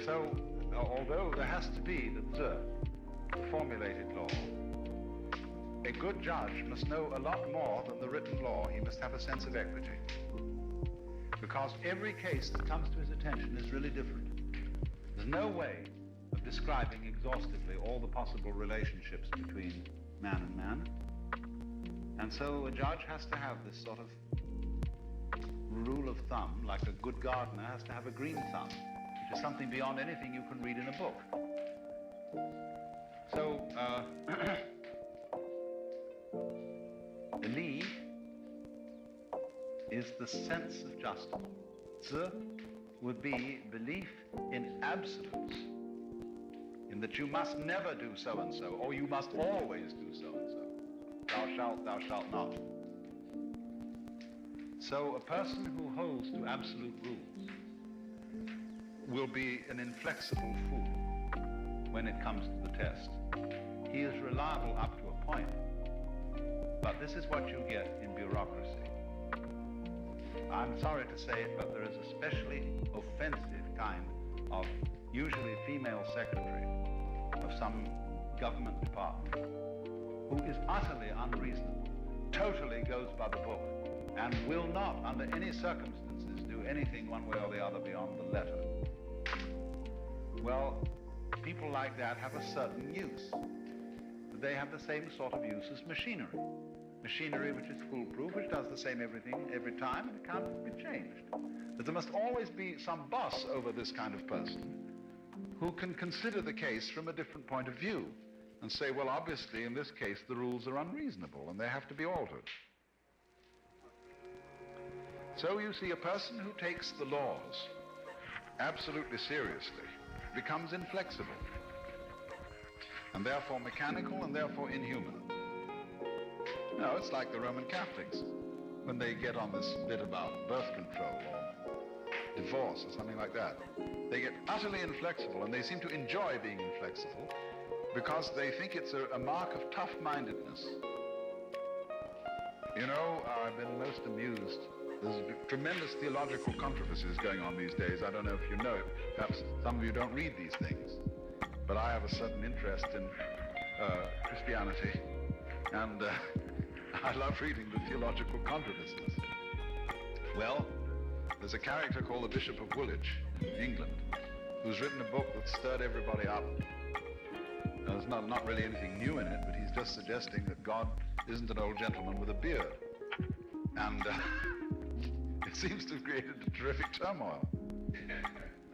So, although there has to be the formulated law, a good judge must know a lot more than the written law. He must have a sense of equity. Because every case that comes to his attention is really different. There's no way of describing exhaustively all the possible relationships between man and man. And so a judge has to have this sort of rule of thumb, like a good gardener has to have a green thumb, which is something beyond anything you can read in a book. So, the li is the sense of justice. Zi would be belief in absolutes, in that you must never do so-and-so, or you must always do so-and-so. Thou shalt not. So a person who holds to absolute rules will be an inflexible fool when it comes to the test. He is reliable up to a point, but this is what you get in bureaucracy. I'm sorry to say it, but there is a especially offensive kind of usually female secretary of some government department who is utterly unreasonable, totally goes by the book, and will not, under any circumstances, do anything one way or the other beyond the letter. Well, people like that have a certain use. They have the same sort of use as machinery. machinery which is foolproof, which does the same everything every time, and it can't be changed. But there must always be some boss over this kind of person who can consider the case from a different point of view and say, well, obviously, in this case, the rules are unreasonable and they have to be altered. So you see, a person who takes the laws absolutely seriously becomes inflexible, and therefore mechanical, and therefore inhuman. No, it's like the Roman Catholics when they get on this bit about birth control or divorce or something like that. They get utterly inflexible, and they seem to enjoy being inflexible because they think it's a mark of tough-mindedness. You know, I've been most amused. There's tremendous theological controversies going on these days. I don't know if you know it. Perhaps some of you don't read these things. But I have a certain interest in Christianity. And I love reading the theological controversies. Well, there's a character called the Bishop of Woolwich in England who's written a book that stirred everybody up. Now, there's not really anything new in it, but he's just suggesting that God isn't an old gentleman with a beard. And it seems to have created a terrific turmoil.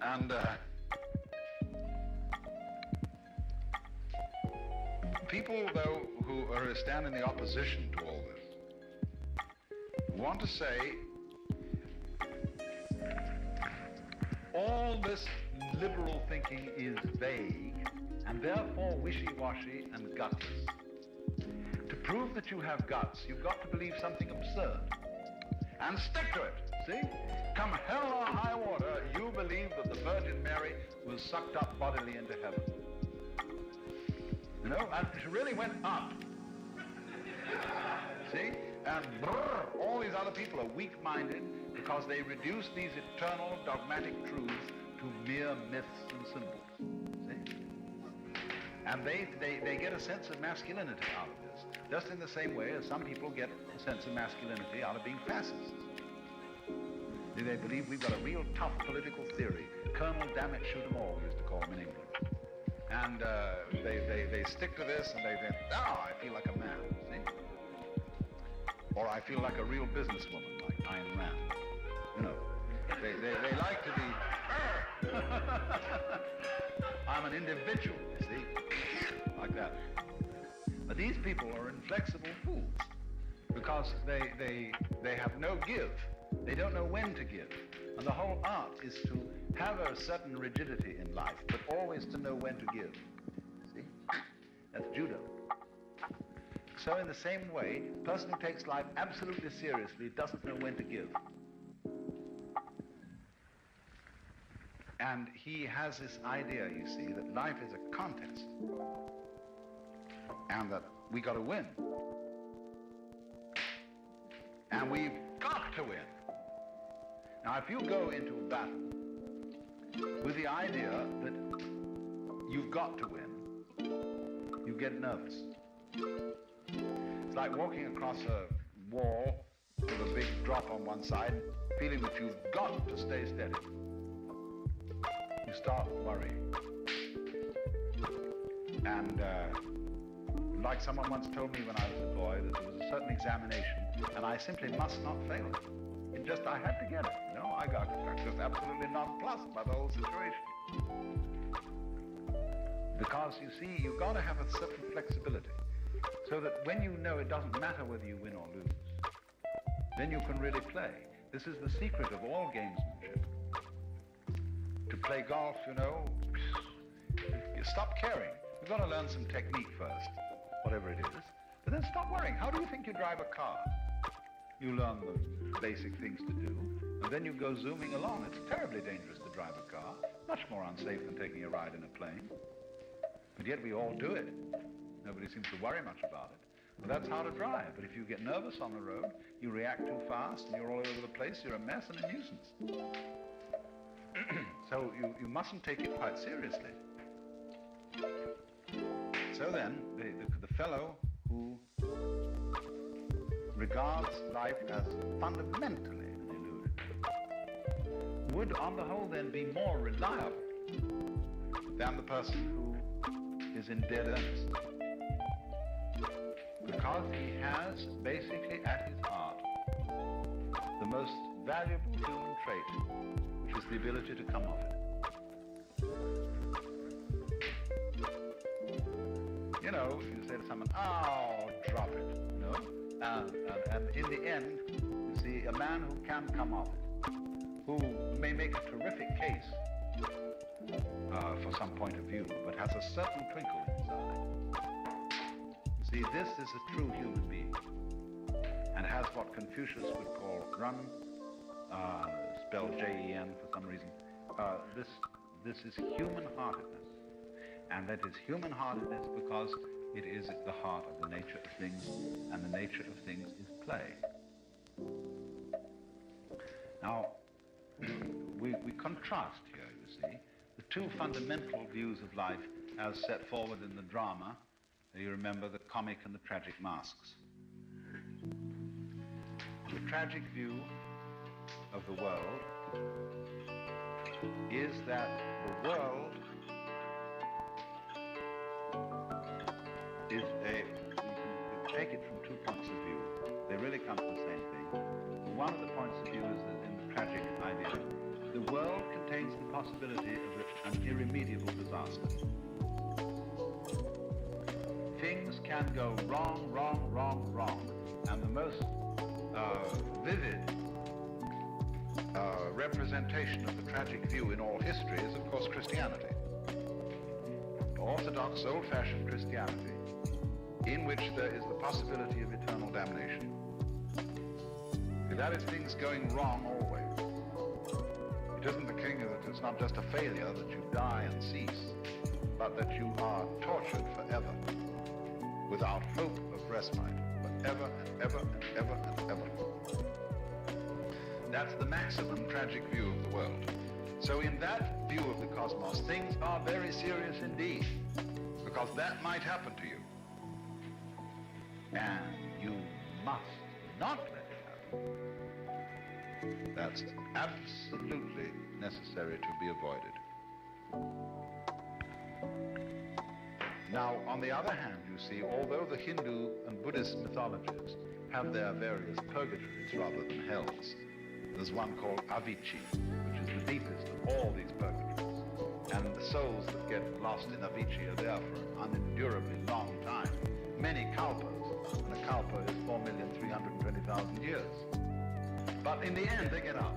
And people, though, who stand in the opposition to all this want to say all this liberal thinking is vague and therefore wishy-washy and gutless. To prove that you have guts, you've got to believe something absurd and stick to it. See? Come hell or high water, you believe that the Virgin Mary was sucked up bodily into heaven. You know, and she really went up. See? And all these other people are weak-minded because they reduce these eternal dogmatic truths to mere myths and symbols. See? And they get a sense of masculinity out of this, just in the same way as some people get a sense of masculinity out of being fascists. They believe we've got a real tough political theory. Colonel Dammit Shoot 'em all, we used to call them in England. And they stick to this, and they think, I feel like a man, see? Or I feel like a real businesswoman, like Ayn Rand. You know, they like to be, I'm an individual, you see? Like that. But these people are inflexible fools because they have no give. They don't know when to give. And the whole art is to have a certain rigidity in life, but always to know when to give. See? That's judo. So in the same way, a person who takes life absolutely seriously doesn't know when to give. And he has this idea, you see, that life is a contest. And that we got to win. And we've got to win. Now, if you go into a battle with the idea that you've got to win, you get nervous. It's like walking across a wall with a big drop on one side, feeling that you've got to stay steady. You start worrying. And like someone once told me when I was a boy, that there was a certain examination, and I simply must not fail it. I had to get it. You know, I got just absolutely nonplussed by the whole situation. Because, you see, you've got to have a certain flexibility, so that when you know it doesn't matter whether you win or lose, then you can really play. This is the secret of all gamesmanship. To play golf, you know, you stop caring. You've got to learn some technique first, whatever it is, but then stop worrying. How do you think you drive a car? You learn the basic things to do, and then you go zooming along. It's terribly dangerous to drive a car, much more unsafe than taking a ride in a plane. But yet we all do it. Nobody seems to worry much about it. But that's how to drive. But if you get nervous on the road, you react too fast, and you're all over the place, you're a mess and a nuisance. So you mustn't take it quite seriously. So then, the fellow who regards life as fundamentally an illusion would, on the whole, then be more reliable than the person who is in dead earnest. Because Because he has basically at his heart the most valuable human trait, which is the ability to come off it. You know, if you say to someone, oh, drop it, you know, and in the end, you see a man who can come off it, who may make a terrific case for some point of view, but has a certain twinkle inside. You see, this is a true human being, and has what Confucius would call run, spelled Jen for some reason. This is human-heartedness. And that is human-heartedness because it is at the heart of the nature of things, and the nature of things is play. Now, we contrast here, you see, the two fundamental views of life as set forward in the drama. You remember the comic and the tragic masks. The tragic view of the world is that the world is you can take it from 2 points of view. They really come to the same thing. One of the points of view is that in the tragic idea, the world contains the possibility of an irremediable disaster. Things can go wrong, wrong, wrong, wrong. And the most vivid representation of the tragic view in all history is, of course, Christianity. Orthodox, old-fashioned Christianity, in which there is the possibility of eternal damnation. That is things going wrong always. It isn't the king that it's not just a failure that you die and cease, but that you are tortured forever, without hope of respite, forever and ever and ever and ever. That's the maximum tragic view of the world. So in that view of the cosmos, things are very serious indeed, because that might happen to you. And you must not let it happen. That's absolutely necessary to be avoided. Now, on the other hand, you see, although the Hindu and Buddhist mythologies have their various purgatories rather than hells, there's one called Avicii, which is the deepest of all these purgatories. And the souls that get lost in Avicii are there for an unendurably long time, many kalpas, and a kalpa is 4,320,000 years. But in the end, they get out.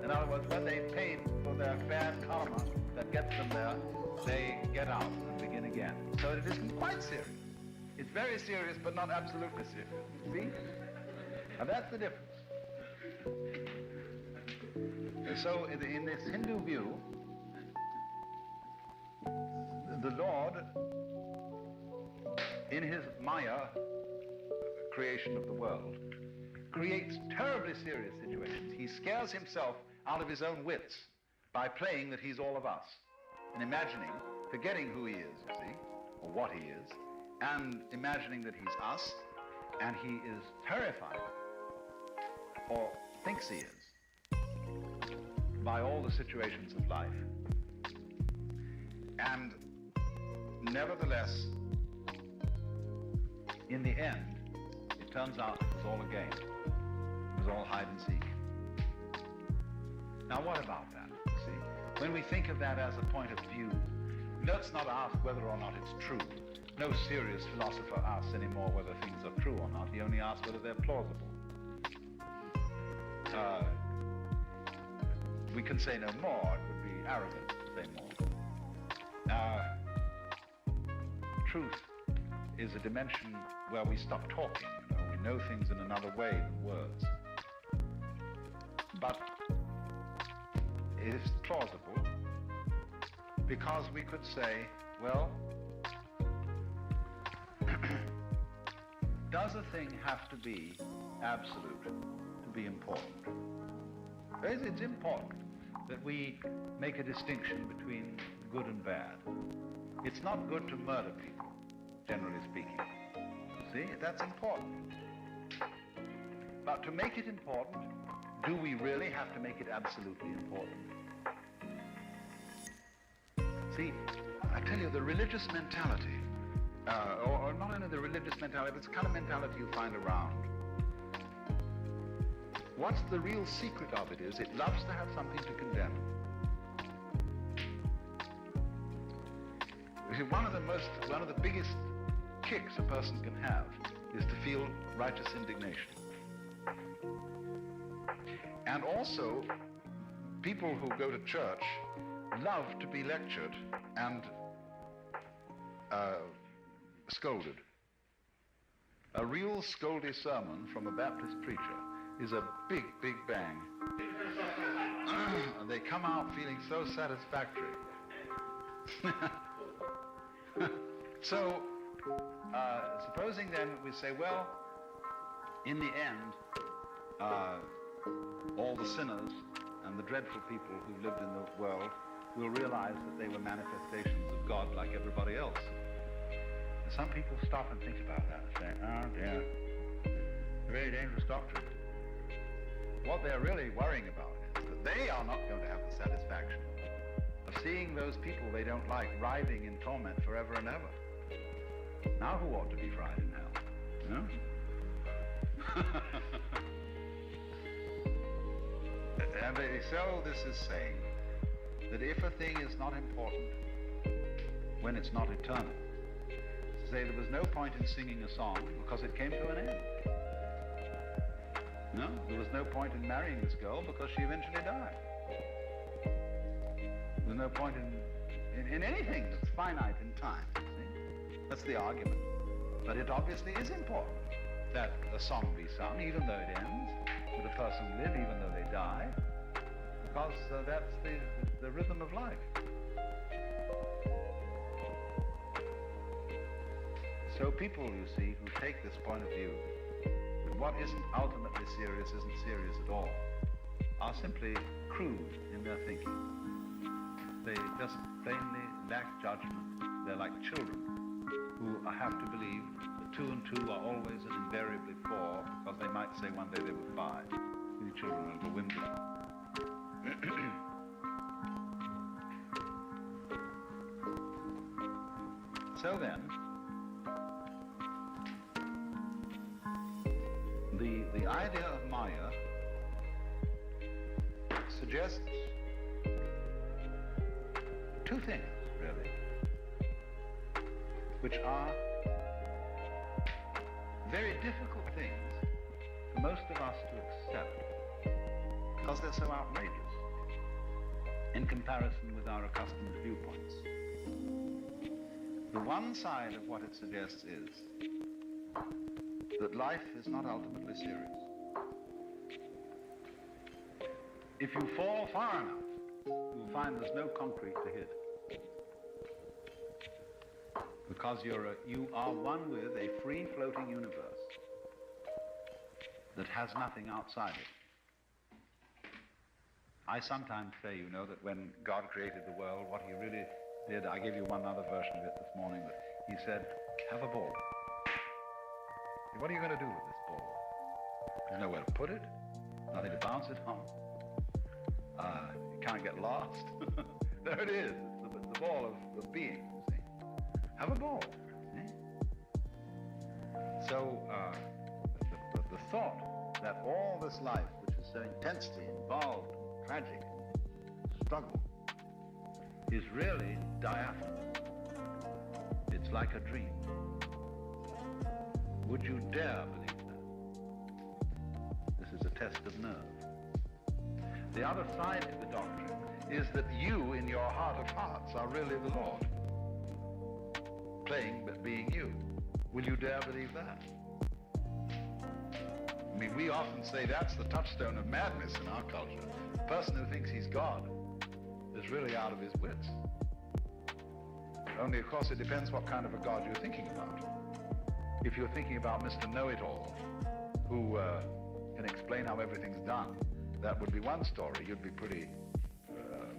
In other words, when they pay for their bad karma that gets them there, they get out and begin again. So it isn't quite serious. It's very serious, but not absolutely serious. See? And that's the difference. So in this Hindu view, the Lord, in his Maya creation of the world, creates terribly serious situations. He scares himself out of his own wits by playing that he's all of us, and imagining, forgetting who he is, you see, or what he is, and imagining that he's us, and he is terrified, or thinks he is, by all the situations of life. And nevertheless, in the end, it turns out it was all a game. It was all hide and seek. Now what about that? See, when we think of that as a point of view, let's not ask whether or not it's true. No serious philosopher asks anymore whether things are true or not. He only asks whether they're plausible. We can say no more. It would be arrogant to say more. Truth is a dimension where we stop talking. We know things in another way than words. But it is plausible because we could say, well, does a thing have to be absolute to be important? It's important that we make a distinction between good and bad. It's not good to murder people, generally speaking. See, that's important. But to make it important, do we really have to make it absolutely important? See, I tell you, the religious mentality or not only the religious mentality, but it's the kind of mentality you find around. What's the real secret of it is it loves to have something to condemn. One of the biggest kicks a person can have is to feel righteous indignation. And also, people who go to church love to be lectured and scolded. A real scoldy sermon from a Baptist preacher is a big, big bang. And they come out feeling so satisfactory. So, supposing then we say, well, in the end, all the sinners and the dreadful people who lived in the world will realize that they were manifestations of God like everybody else. And some people stop and think about that and say, oh dear, very dangerous doctrine. What they're really worrying about is that they are not going to have the satisfaction of seeing those people they don't like writhing in torment forever and ever. Now who ought to be fried in hell? You know? And so this is saying that if a thing is not important when it's not eternal, to say there was no point in singing a song because it came to an end. No, there was no point in marrying this girl because she eventually died. There's no point in anything that's finite in time. See? That's the argument. But it obviously is important that a song be sung, even though it ends, with a person live, even though they die, because that's the rhythm of life. So people, you see, who take this point of view, that what isn't ultimately serious isn't serious at all, are simply crude in their thinking. They just plainly lack judgment. They're like children who have to believe that 2 and 2 are always and invariably 4 because they might say one day they were 5. These children are a little whimsical. So then, the idea of Maya suggests 2 things, really, which are very difficult things for most of us to accept because they're so outrageous in comparison with our accustomed viewpoints. The one side of what it suggests is that life is not ultimately serious. If you fall far enough, you'll find there's no concrete to hit. Because you are one with a free-floating universe that has nothing outside it. I sometimes say, you know, that when God created the world, what he really did, I gave you one other version of it this morning, that he said, have a ball. What are you going to do with this ball? There's nowhere to put it, nothing to bounce it on. You can't get lost. There it is. It's the ball of being, you see. Have a ball. See? So the thought that all this life, which is so intensely involved, tragic, struggle, is really diaphanous. It's like a dream. Would you dare believe that? This is a test of nerve. The other side to the doctrine is that you, in your heart of hearts, are really the Lord. Playing but being you. Will you dare believe that? I mean, we often say that's the touchstone of madness in our culture. The person who thinks he's God is really out of his wits. Only, of course, it depends what kind of a God you're thinking about. If you're thinking about Mr. Know-It-All, who can explain how everything's done, that would be one story. You'd be pretty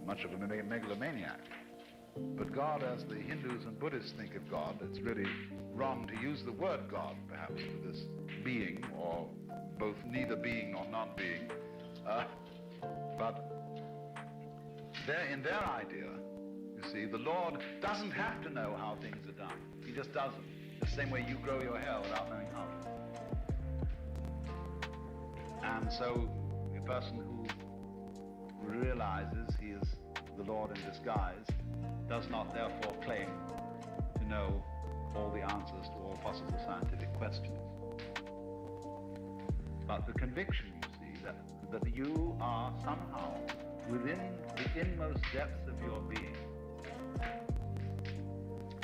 much of a megalomaniac. But God, as the Hindus and Buddhists think of God, it's really wrong to use the word God, perhaps, for this being, or both neither being nor not being. But in their idea, You see, the Lord doesn't have to know how things are done. He just does them. The same way you grow your hair without knowing how to. And so the person who realizes he is the Lord in disguise does not therefore claim to know all the answers to all possible scientific questions. But the conviction, you see, that you are somehow within the inmost depths of your being,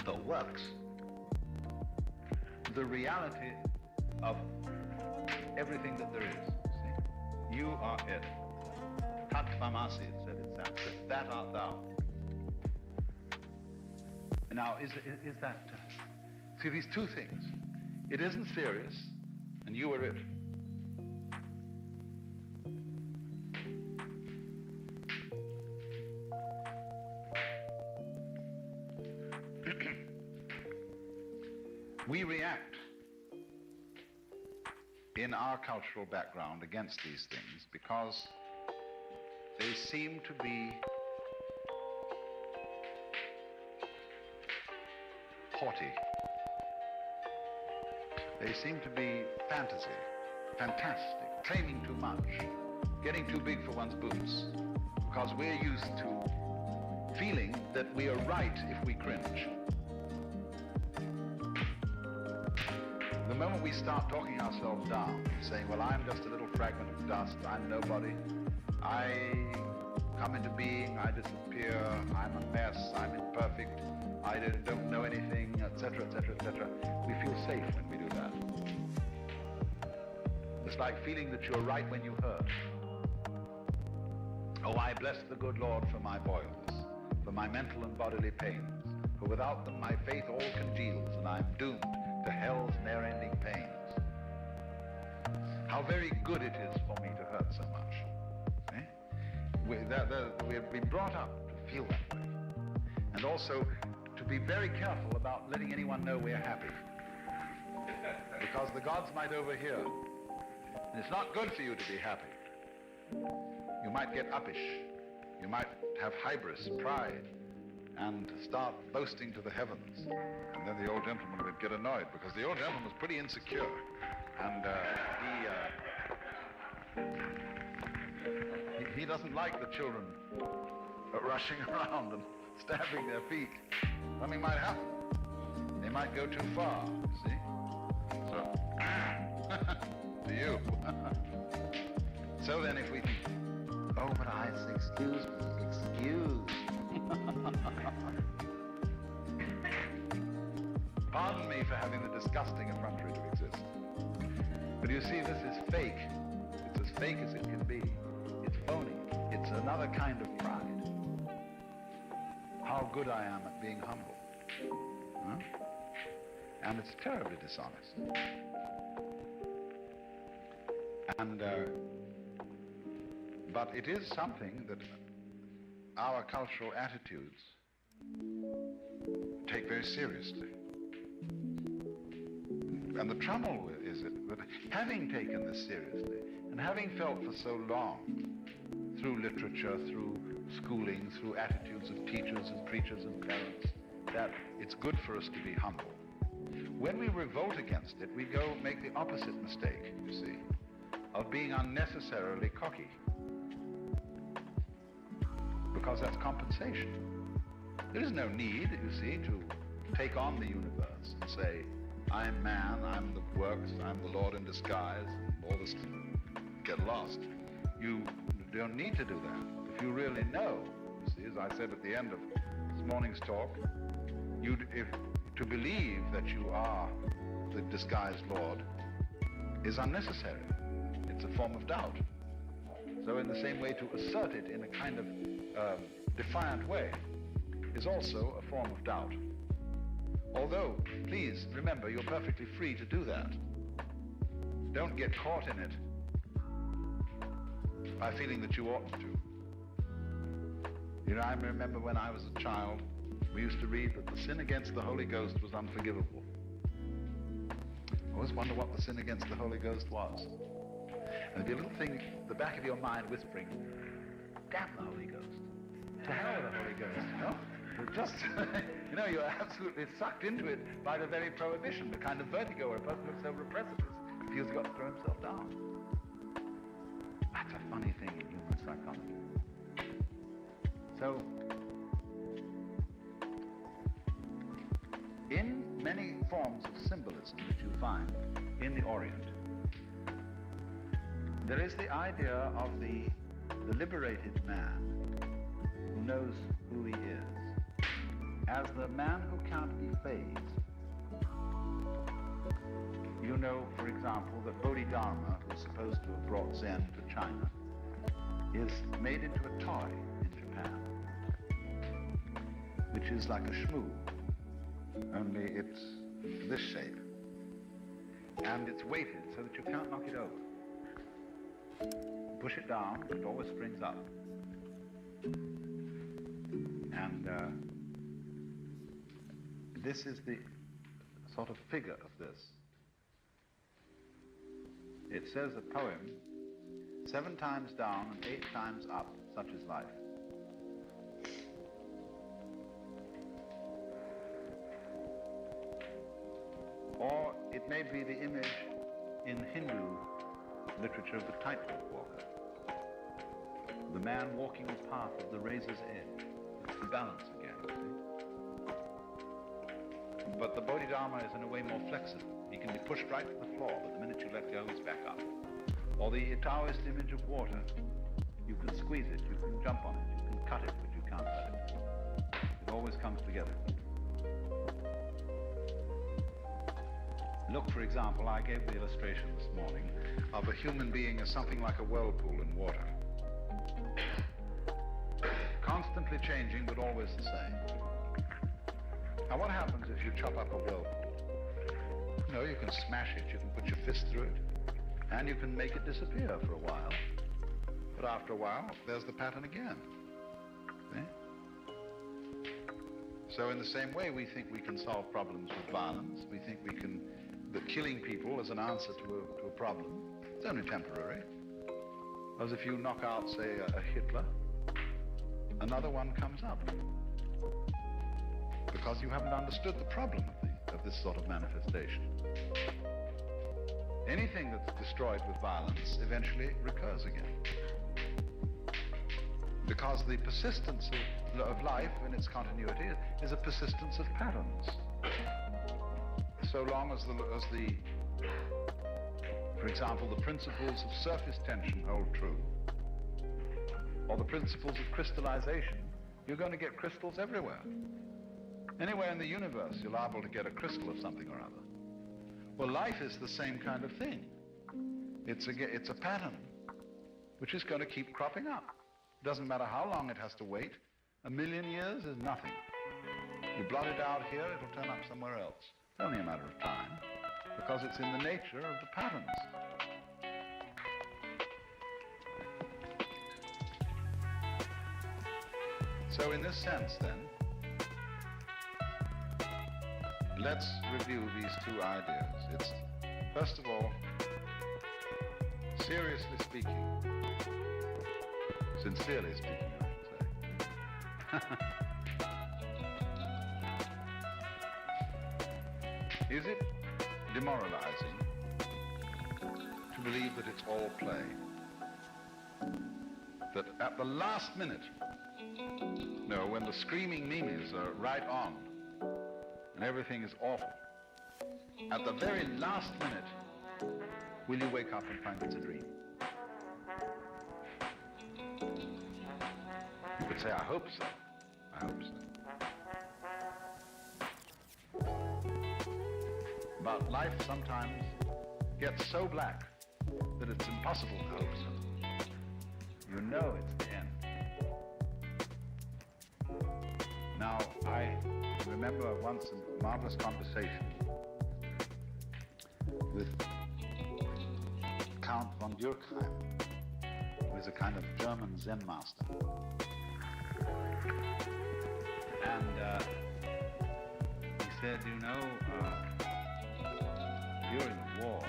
the works, the reality of everything that there is. See? You are it. Tat tvamasi, it said in Sanskrit. That art thou. Now, is that... see, these two things. It isn't serious, and you are it. We react in our cultural background against these things because they seem to be haughty. They seem to be fantasy, fantastic, claiming too much, getting too big for one's boots, because we're used to feeling that we are right if we cringe. The moment we start talking ourselves down, saying, well, I'm just a little fragment of dust, I'm nobody, I come into being, I disappear, I'm a mess, I'm imperfect, I don't know anything, etc., etc., etc., we feel safe when we do that. It's like feeling that you're right when you hurt. Oh, I bless the good Lord for my boils, for my mental and bodily pains, for without them my faith all congeals, and I'm doomed to hell's never-ending pains. How very good it is for me to hurt so much. We've been brought up to feel that way. And also to be very careful about letting anyone know we're happy. Because the gods might overhear. And it's not good for you to be happy. You might get uppish. You might have hybris, pride, and start boasting to the heavens. And then the old gentleman would get annoyed because the old gentleman was pretty insecure. And he doesn't like the children rushing around and stamping their feet. Something might happen. They might go too far, you see? So, to you. So then if we think, oh, but I say, excuse me. Pardon me for having the disgusting effrontery to exist. But you see, this is fake. It's as fake as it can be. It's phony. It's another kind of pride. How good I am at being humble. Huh? And it's terribly dishonest. And, but it is something that our cultural attitudes take very seriously. And the trouble is that having taken this seriously, and having felt for so long, through literature, through schooling, through attitudes of teachers and preachers and parents, that it's good for us to be humble. When we revolt against it, we go make the opposite mistake, you see, of being unnecessarily cocky. Because that's compensation. There is no need, you see, to take on the universe and say, I'm man, I'm the works, I'm the Lord in disguise, and all this, get lost. You don't need to do that. If you really know, you see, as I said at the end of this morning's talk, to believe that you are the disguised Lord is unnecessary. It's a form of doubt. So in the same way, to assert it in a kind of defiant way is also a form of doubt. Although, please remember, you're perfectly free to do that. Don't get caught in it by feeling that you oughtn't to. You know, I remember when I was a child, we used to read that the sin against the Holy Ghost was unforgivable. I always wonder what the sin against the Holy Ghost was. And there'd be a little thing at the back of your mind whispering, damn the Holy Ghost. To hell with the Holy Ghost, you know? Just, you're absolutely sucked into it by the very prohibition, the kind of vertigo where a person looks over a precipice, feels he's got to throw himself down. That's a funny thing in human psychology. So, in many forms of symbolism that you find in the Orient, there is the idea of the liberated man who knows who he is, as the man who can't be fazed. You know, for example, that Bodhidharma, who's supposed to have brought Zen to China, is made into a toy in Japan, which is like a shmoo, only it's this shape, and it's weighted so that you can't knock it over. Push it down, it always springs up. And this is the sort of figure of this. It says a poem, 7 times down and 8 times up, such is life. Or it may be the image in Hindu literature of the tightrope walker. The man walking the path of the razor's edge. It's the balance again, you see. But the Bodhidharma is in a way more flexible. He can be pushed right to the floor, but the minute you let go, he's back up. Or the Taoist image of water. You can squeeze it, you can jump on it, you can cut it, but you can't let it. It always comes together. Look, for example, I gave the illustration this morning of a human being as something like a whirlpool in water. Constantly changing, but always the same. Now, what happens if you chop up a whirlpool? You can smash it, you can put your fist through it, and you can make it disappear for a while. But after a while, there's the pattern again. See? So in the same way, we think we can solve problems with violence. We think that killing people is an answer to a problem. It's only temporary. As if you knock out, say, a Hitler, another one comes up. Because you haven't understood the problem of this sort of manifestation. Anything that's destroyed with violence eventually recurs again. Because the persistence of life in its continuity is a persistence of patterns. So long as for example, the principles of surface tension hold true, or the principles of crystallization, you're going to get crystals everywhere. Anywhere in the universe, you're liable to get a crystal of something or other. Well, life is the same kind of thing. It's a pattern, which is going to keep cropping up. It doesn't matter how long it has to wait. 1,000,000 years is nothing. You blot it out here, it'll turn up somewhere else. It's only a matter of time, because it's in the nature of the patterns. So in this sense, then, let's review these 2 ideas. It's, first of all, seriously speaking, sincerely speaking, I should say. Is it demoralizing to believe that it's all play? That at the last minute, when the screaming memes are right on and everything is awful, at the very last minute, will you wake up and find it's a dream? You could say, I hope so. I hope so. But life sometimes gets so black that it's impossible to hope so. You know it's the end. Now, I remember once a marvelous conversation with Count von Durkheim, who is a kind of German Zen master. And he said, during the war,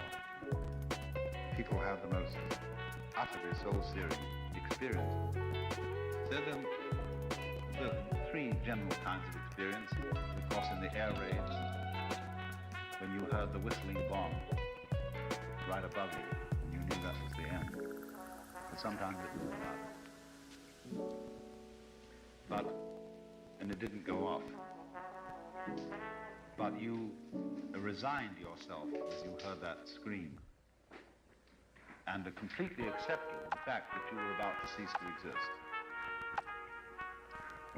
people have the most utterly soul-searing experience. Said the three general kinds of experience. Of course, in the air raids, when you heard the whistling bomb right above you, and you knew that was the end. But sometimes it was loud. And it didn't go off. But you resigned yourself as you heard that scream, and completely accepted the fact that you were about to cease to exist.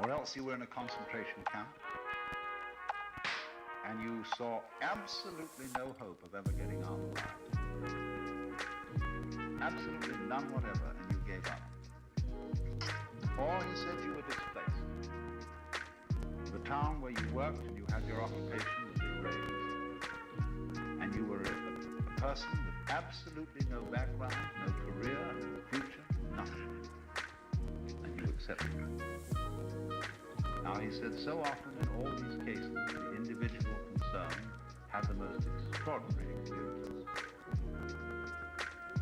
Or else you were in a concentration camp, and you saw absolutely no hope of ever getting out alive. Absolutely none whatever, and you gave up. Or he said you were displaced. The town where you worked and you had your occupation was erased. And you were a person with absolutely no background, no career, no future, nothing. And you accepted it. Now he said so often in all these cases, the individual concerned had the most extraordinary experiences.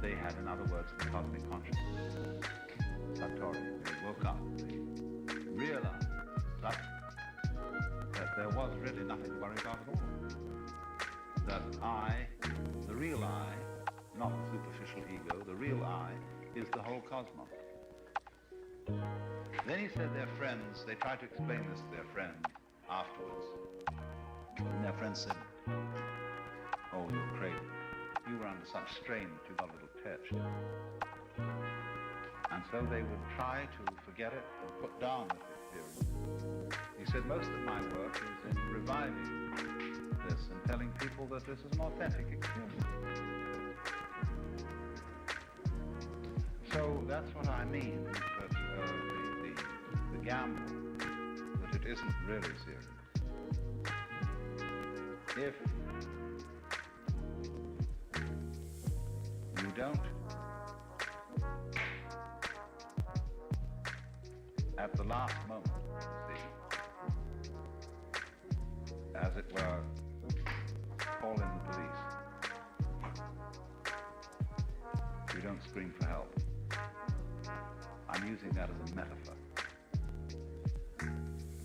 They had, in other words, the cosmic consciousness. Satori. They woke up. They realized that there was really nothing to worry about at all. That I, the real I, not the superficial ego, the real I, is the whole cosmos. Then he said their friends, they tried to explain this to their friend afterwards. And their friend said, oh, you're crazy. You were under such strain that you got a little touched. And so they would try to forget it and put down this experience. He said most of my work is in reviving this and telling people that this is an authentic experience. So that's what I mean, that the gamble, that it isn't really serious. If you don't, at the last moment, see, as it were, call in the police. You don't scream for help. I'm using that as a metaphor.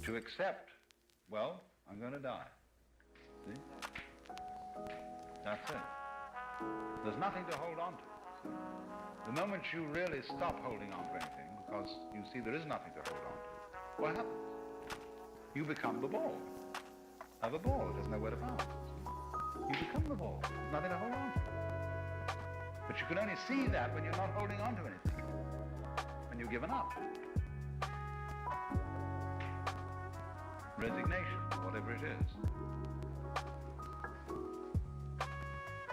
To accept, well, I'm going to die. See? That's it. There's nothing to hold on to. The moment you really stop holding on to anything, because you see there is nothing to hold on to, what happens? You become the ball. Now the ball doesn't know where to bounce. You become the ball. There's nothing to hold on to. But you can only see that when you're not holding on to anything. When you've given up. Resignation, whatever it is.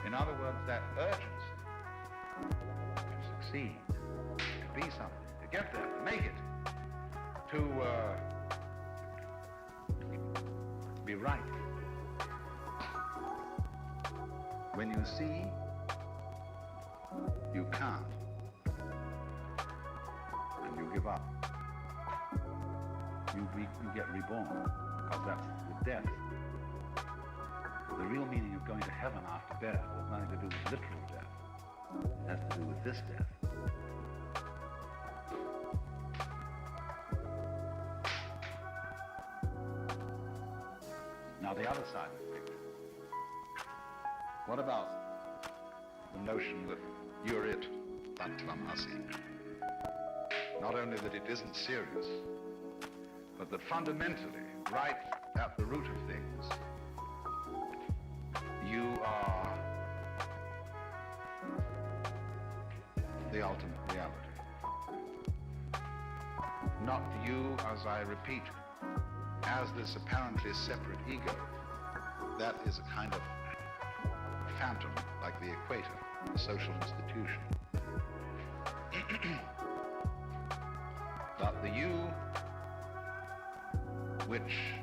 In other words, that urgency to succeed, to be something, to get there, to make it, to be right. When you see, you can't, and you give up. You get reborn, because that's the death. The real meaning of going to heaven after death has nothing to do with literal death. It has to do with this death. Now the other side of the picture. What about the notion that you're it, Tatvam Asi? Not only that it isn't serious, but that fundamentally, right at the root of things, you are the ultimate reality. Not you, as I repeat, as this apparently separate ego. That is a kind of phantom, like the equator, the social institution. But the you, which,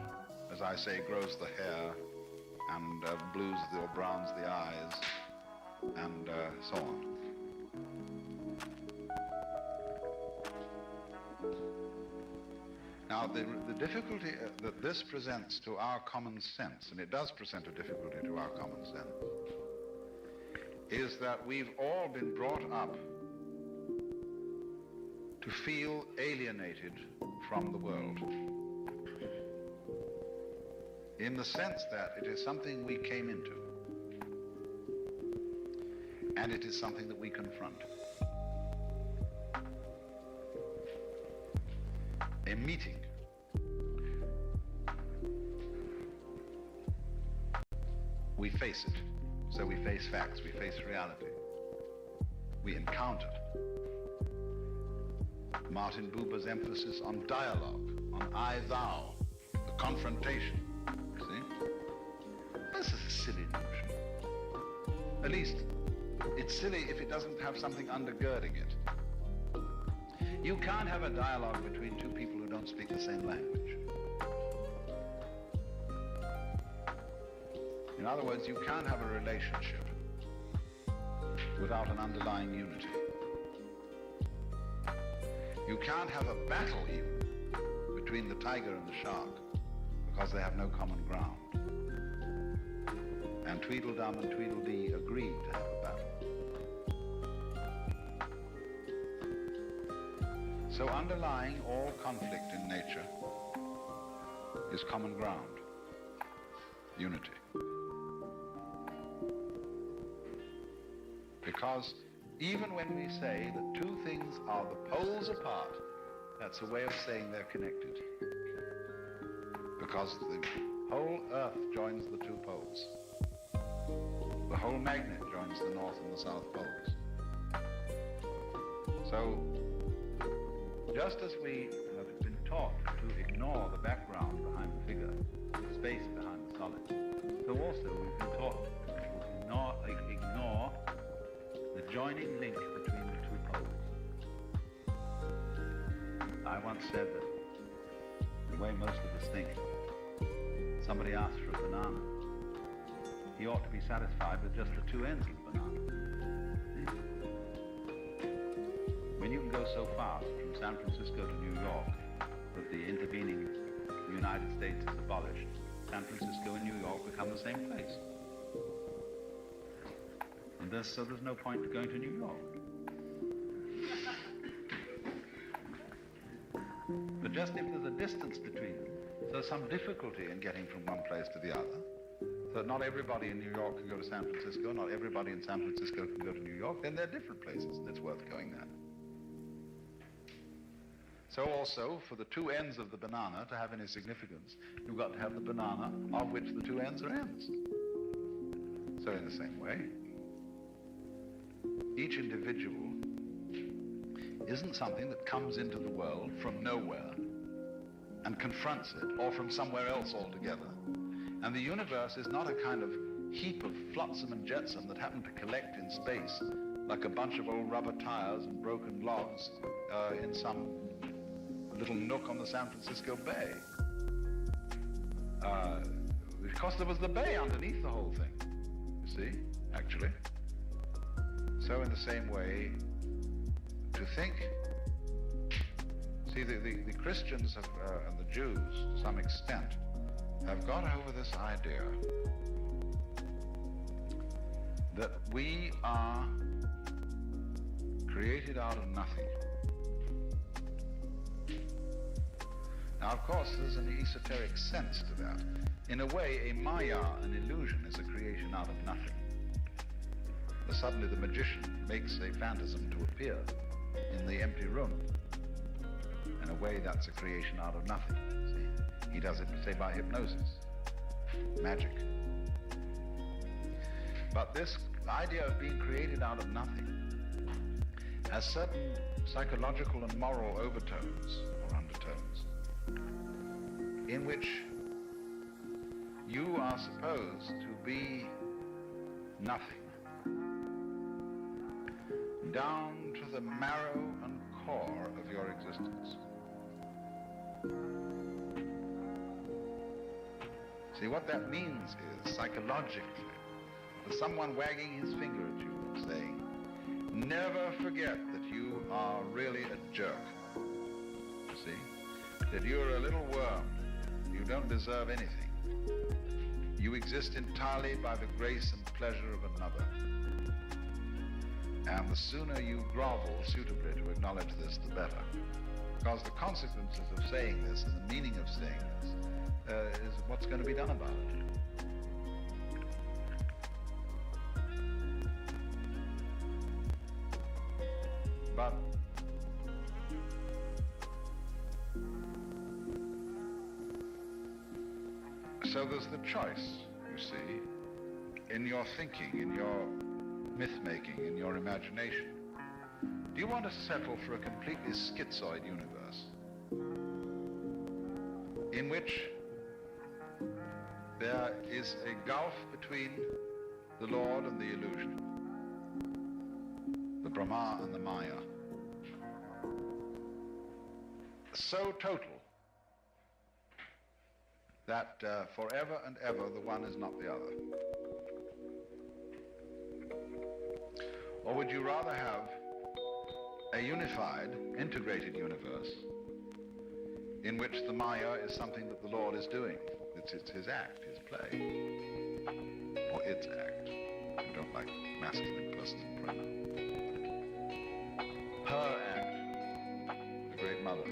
as I say, grows the hair and blues or browns the eyes, and so on. Now, the difficulty that this presents to our common sense, and it does present a difficulty to our common sense, is that we've all been brought up to feel alienated from the world. in the sense that it is something we came into, and it is something that we confront. A meeting. We face it. So we face facts, we face reality. We encounter. Martin Buber's emphasis on dialogue, on I-thou, the confrontation. See? This is a silly notion. At least, it's silly if it doesn't have something undergirding it. You can't have a dialogue between two people who don't speak the same language. In other words, you can't have a relationship without an underlying unity. You can't have a battle even between the tiger and the shark because they have no common ground. And Tweedledum and Tweedledee agreed to have a battle. So underlying all conflict in nature is common ground, unity. Because even when we say that two things are the poles apart, that's a way of saying they're connected. Because the whole Earth joins the two poles. The whole magnet joins the North and the South poles. So, just as we have been taught to ignore the background behind the figure, the space behind the solid, so also we've been taught to ignore the joining link between the two poles. I once said that the way most of us think, somebody asks for a banana, he ought to be satisfied with just the two ends of the banana. When you can go so fast from San Francisco to New York that the intervening United States is abolished, San Francisco and New York become the same place. And so there's no point to going to New York. But just if there's a distance between them, so some difficulty in getting from one place to the other, so that not everybody in New York can go to San Francisco, not everybody in San Francisco can go to New York, then they're different places and it's worth going there. So also, for the two ends of the banana to have any significance, you've got to have the banana of which the two ends are ends. So in the same way, each individual isn't something that comes into the world from nowhere and confronts it, or from somewhere else altogether. And the universe is not a kind of heap of flotsam and jetsam that happen to collect in space like a bunch of old rubber tires and broken logs in some little nook on the San Francisco Bay. Because there was the bay underneath the whole thing, you see, actually. So in the same way, to think, see, the Christians have, and the Jews, to some extent, have got over this idea that we are created out of nothing. Now, of course, there's an esoteric sense to that. In a way, a maya, an illusion, is a creation out of nothing. Suddenly the magician makes a phantasm to appear in the empty room. In a way, that's a creation out of nothing. See? He does it, say, by hypnosis, magic. But this idea of being created out of nothing has certain psychological and moral overtones or undertones in which you are supposed to be nothing, down to the marrow and core of your existence. See, what that means is, psychologically, there's someone wagging his finger at you and saying, never forget that you are really a jerk. You see? That you're a little worm. You don't deserve anything. You exist entirely by the grace and pleasure of another. And the sooner you grovel suitably to acknowledge this, the better. Because the consequences of saying this and the meaning of saying this is what's going to be done about it. But so there's the choice, you see, in your thinking, in your myth-making, in your imagination. Do you want to settle for a completely schizoid universe in which there is a gulf between the Lord and the illusion, the Brahma and the Maya, so total that forever and ever the one is not the other? Or would you rather have a unified, integrated universe in which the Maya is something that the Lord is doing? It's his act, his play, or its act. I don't like masculine personal pronoun. Her act, the Great Mother.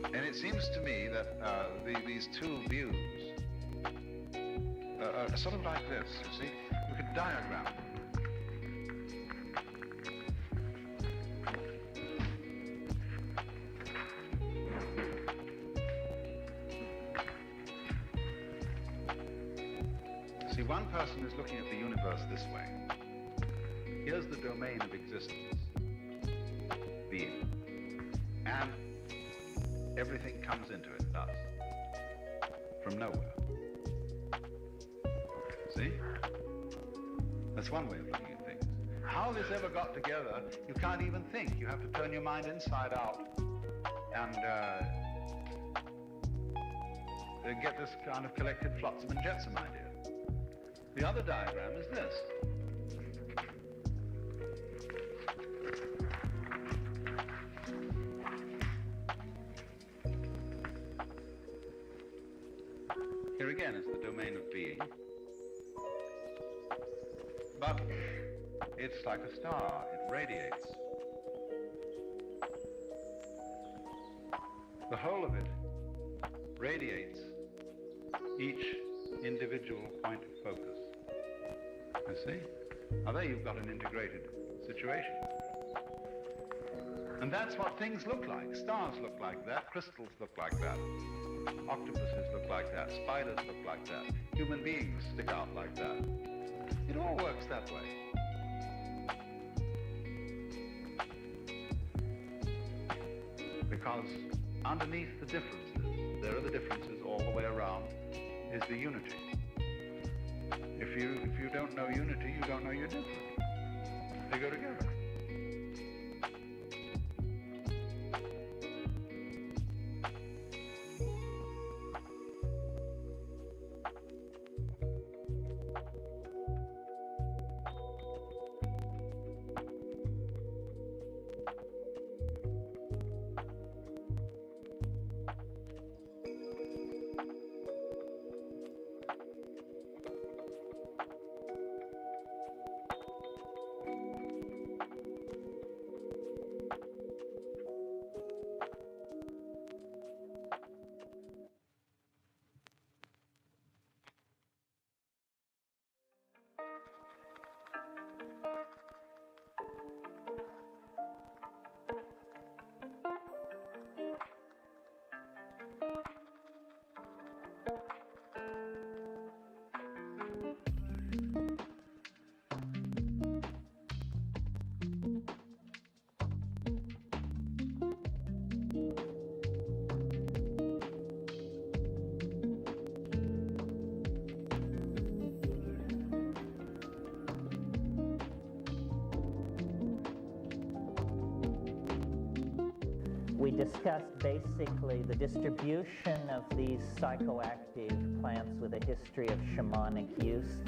And it seems to me that these two views are sort of like this, you see. We could diagram them. See, one person is looking at the universe this way. Here's the domain of existence, being, and everything comes into it, thus, from nowhere. See? That's one way of looking at things. How this ever got together, you can't even think. You have to turn your mind inside out and get this kind of collected flotsam and jetsam idea. The other diagram is this. Here again is the domain of being. But it's like a star, it radiates. The whole of it radiates each individual point of focus. You see? Now there you've got an integrated situation. And that's what things look like. Stars look like that, crystals look like that, octopuses look like that, spiders look like that, human beings stick out like that. It all works that way. Because underneath the differences, there are the differences all the way around, is the unity. If you don't know unity, you don't know you're different. They go together. We discussed basically the distribution of these psychoactive plants with a history of shamanic use,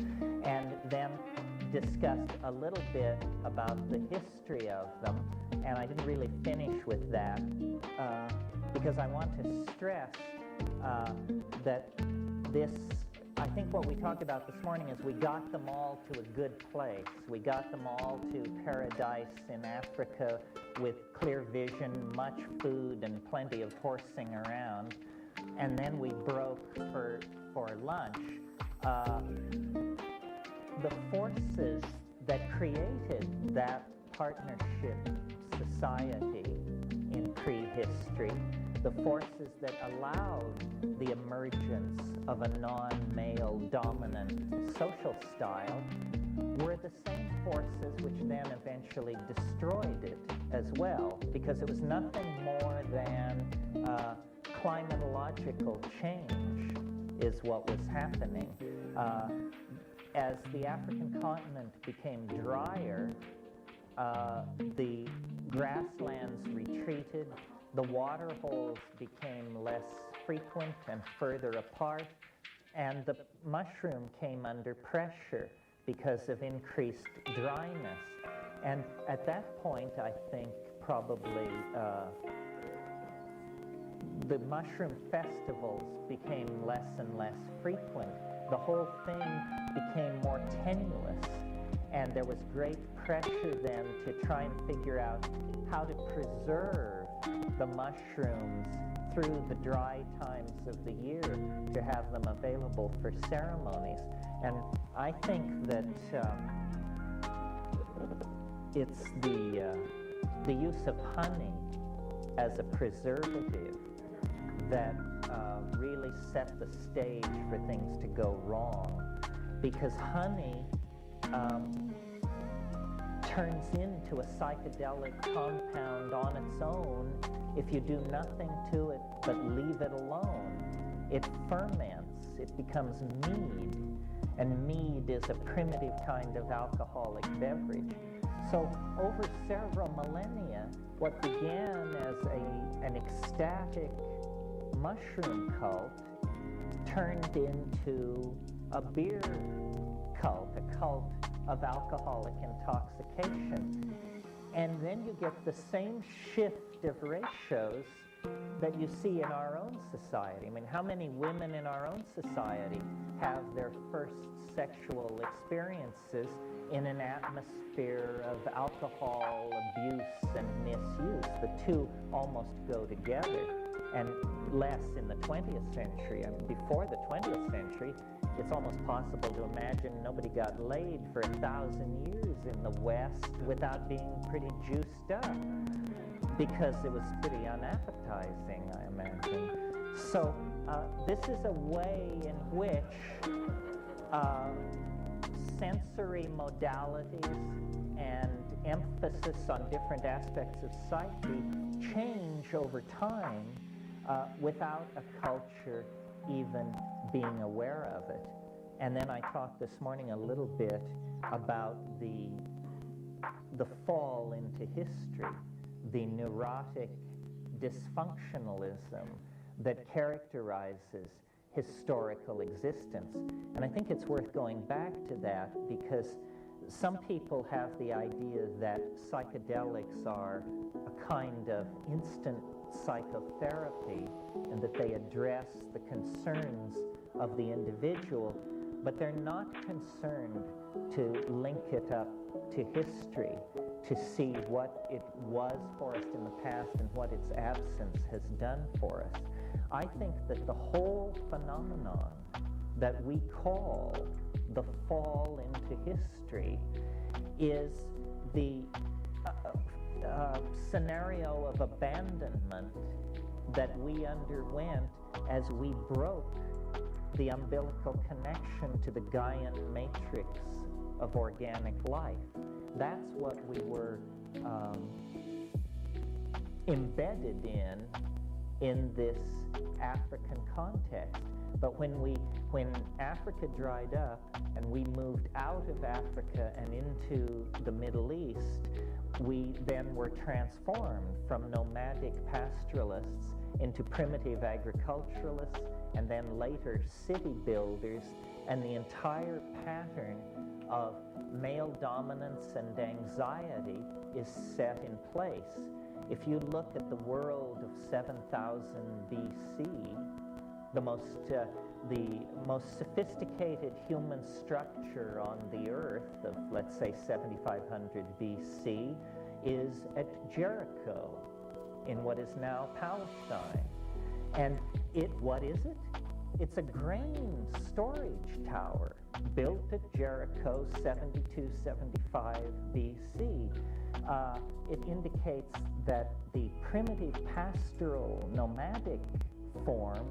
and then discussed a little bit about the history of them. And I didn't really finish with that because I want to stress that this I think what we talked about this morning is we got them all to a good place. We got them all to paradise in Africa with clear vision, much food, and plenty of horsing around. And then we broke for lunch. The forces that created that partnership society in prehistory, the forces that allowed the emergence of a non-male dominant social style, were the same forces which then eventually destroyed it as well, because it was nothing more than climatological change is what was happening. As the African continent became drier, the grasslands retreated, the water holes became less frequent and further apart, and the mushroom came under pressure because of increased dryness. And at that point, I think probably the mushroom festivals became less and less frequent. The whole thing became more tenuous, and there was great pressure then to try and figure out how to preserve the mushrooms through the dry times of the year to have them available for ceremonies. And I think that it's the use of honey as a preservative that really set the stage for things to go wrong, because honey turns into a psychedelic compound on its own if you do nothing to it but leave it alone. It ferments, it becomes mead, and mead is a primitive kind of alcoholic beverage. So over several millennia, what began as an ecstatic mushroom cult turned into a beer cult, a cult of alcoholic intoxication. And then you get the same shift of ratios that you see in our own society. I mean, how many women in our own society have their first sexual experiences in an atmosphere of alcohol abuse and misuse? The two almost go together, and less in the 20th century. I mean, before the 20th century, it's almost possible to imagine nobody got laid for 1,000 years in the West without being pretty juiced up, because it was pretty unappetizing, I imagine. So this is a way in which sensory modalities and emphasis on different aspects of psyche change over time without a culture even being aware of it. And then I talked this morning a little bit about the fall into history, the neurotic dysfunctionalism that characterizes historical existence. And I think it's worth going back to that, because some people have the idea that psychedelics are a kind of instant psychotherapy and that they address the concerns of the individual, but they're not concerned to link it up to history, to see what it was for us in the past and what its absence has done for us. I think that the whole phenomenon that we call the fall into history is the scenario of abandonment that we underwent as we broke the umbilical connection to the Gaian matrix of organic life. That's what we were embedded in this African context. But when Africa dried up and we moved out of Africa and into the Middle East, we then were transformed from nomadic pastoralists into primitive agriculturalists, and then later city builders, and the entire pattern of male dominance and anxiety is set in place. If you look at the world of 7000 BC, the most sophisticated human structure on the earth of, let's say, 7500 BC is at Jericho in what is now Palestine. And what is it? It's a grain storage tower built at Jericho 72-75 BC. It indicates that the primitive pastoral nomadic form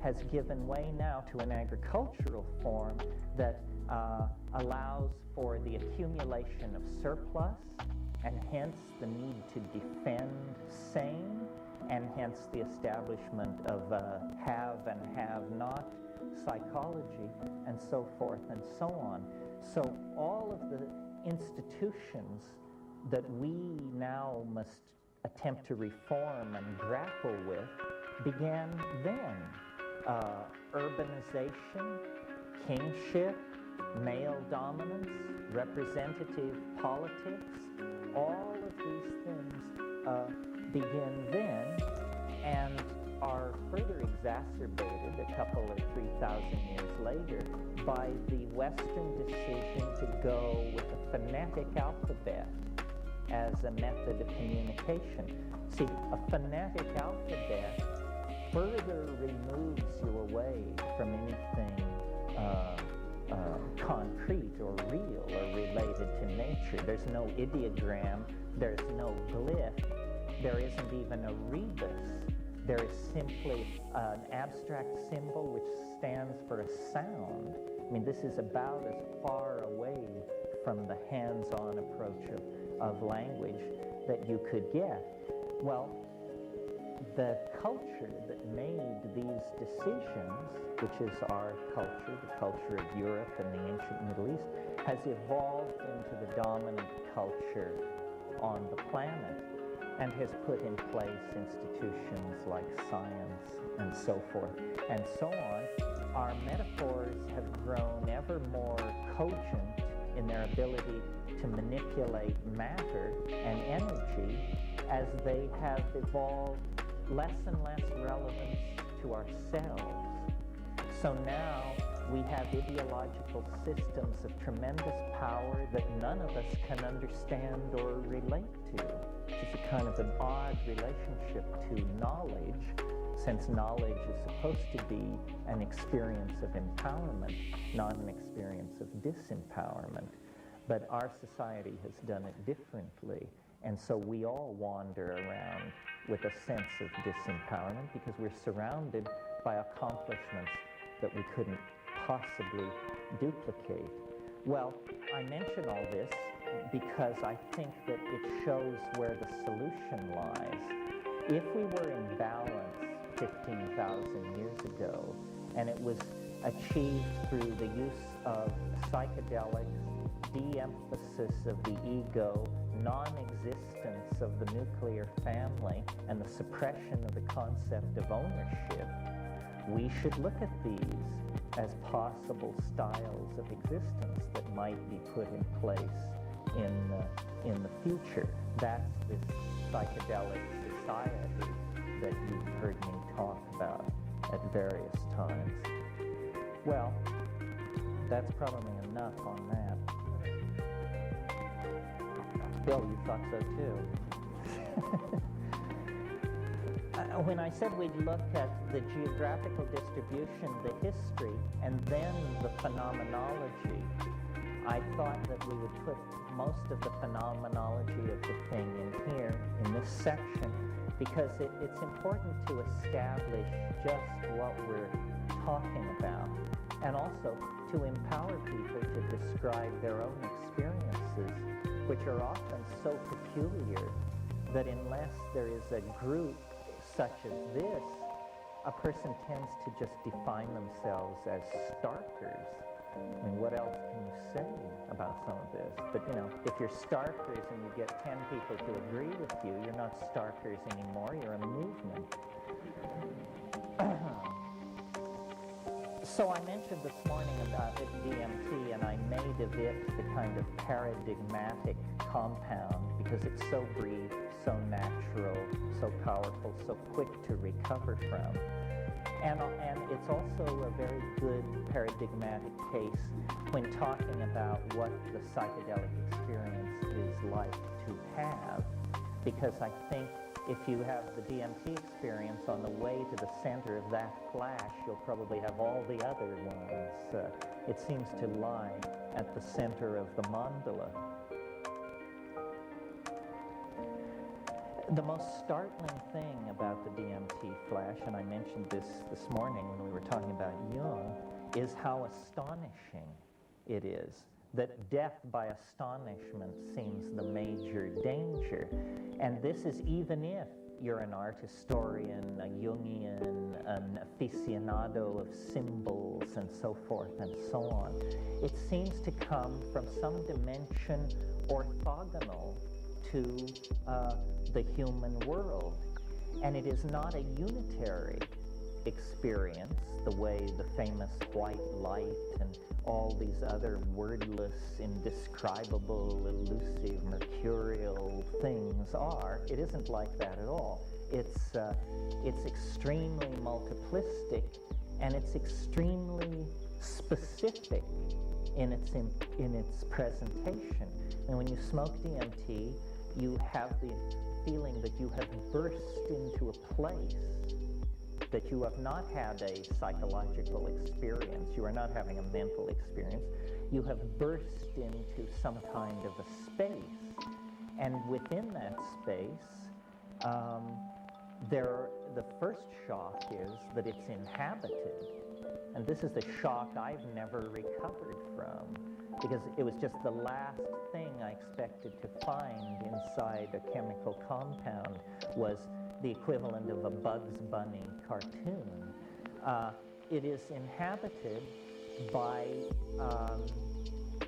has given way now to an agricultural form that allows for the accumulation of surplus, and hence the need to defend same, and hence the establishment of have and have not psychology, and so forth and so on. So all of the institutions that we now must attempt to reform and grapple with began then. Urbanization, kingship, male dominance, representative politics, all of these things begin then and are further exacerbated a couple or 3,000 years later by the Western decision to go with a phonetic alphabet as a method of communication. See, a phonetic alphabet further removes you away from anything concrete or real or related to nature. There's no ideogram, there's no glyph, there isn't even a rebus. There is simply an abstract symbol which stands for a sound. I mean, this is about as far away from the hands-on approach of language that you could get. Well, the culture that made these decisions, which is our culture, the culture of Europe and the ancient Middle East, has evolved into the dominant culture on the planet and has put in place institutions like science and so forth and so on. Our metaphors have grown ever more cogent in their ability to manipulate matter and energy as they have evolved less and less relevance to ourselves. So now we have ideological systems of tremendous power that none of us can understand or relate to. It's a kind of an odd relationship to knowledge, since knowledge is supposed to be an experience of empowerment, not an experience of disempowerment. But our society has done it differently, and so we all wander around with a sense of disempowerment because we're surrounded by accomplishments that we couldn't possibly duplicate. Well, I mention all this because I think that it shows where the solution lies. If we were in balance 15,000 years ago, and it was achieved through the use of psychedelics, de-emphasis of the ego, non-existence of the nuclear family, and the suppression of the concept of ownership, we should look at these as possible styles of existence that might be put in place in the future. That's this psychedelic society that you've heard me talk about at various times. Well, that's probably enough on that. Bill, you thought so too. When I said we'd look at the geographical distribution, the history, and then the phenomenology, I thought that we would put most of the phenomenology of the thing in here, in this section, because it's important to establish just what we're talking about, and also to empower people to describe their own experiences, which are often so peculiar that unless there is a group such as this, a person tends to just define themselves as starkers. I mean, what else can you say about some of this? But, you know, if you're starkers and you get 10 people to agree with you, you're not starkers anymore, you're a movement. So I mentioned this morning about DMT, and I made of it the kind of paradigmatic compound because it's so brief, so natural, so powerful, so quick to recover from. And it's also a very good paradigmatic case when talking about what the psychedelic experience is like to have, because I think if you have the DMT experience on the way to the center of that flash, you'll probably have all the other ones. It seems to lie at the center of the mandala. The most startling thing about the DMT flash, and I mentioned this morning when we were talking about Jung, is how astonishing it is. That death by astonishment seems the major danger. And this is even if you're an art historian, a Jungian, an aficionado of symbols and so forth and so on. It seems to come from some dimension orthogonal to the human world. And it is not a unitary experience, the way the famous white light and all these other wordless, indescribable, elusive, mercurial things are. It isn't like that at all. It's extremely multiplistic, and it's extremely specific in its presentation. And when you smoke DMT, you have the feeling that you have burst into a place, that you have not had a psychological experience, you are not having a mental experience, you have burst into some kind of a space. And within that space, the first shock is that it's inhabited. And this is the shock I've never recovered from, because it was just the last thing I expected to find inside a chemical compound was the equivalent of a Bugs Bunny cartoon. It is inhabited by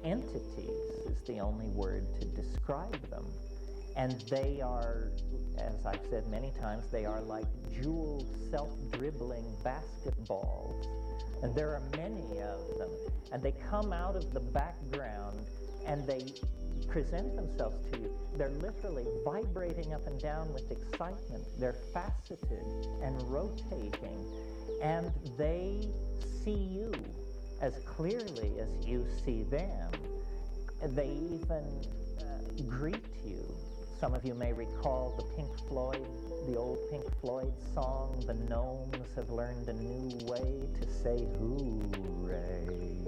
entities, is the only word to describe them. And they are, as I've said many times, they are like jeweled, self-dribbling basketballs. And there are many of them. And they come out of the background and they present themselves to you. They're literally vibrating up and down with excitement. They're faceted and rotating. And they see you as clearly as you see them. They even greet you. Some of you may recall the old Pink Floyd song, "The Gnomes Have Learned a New Way to Say Hooray."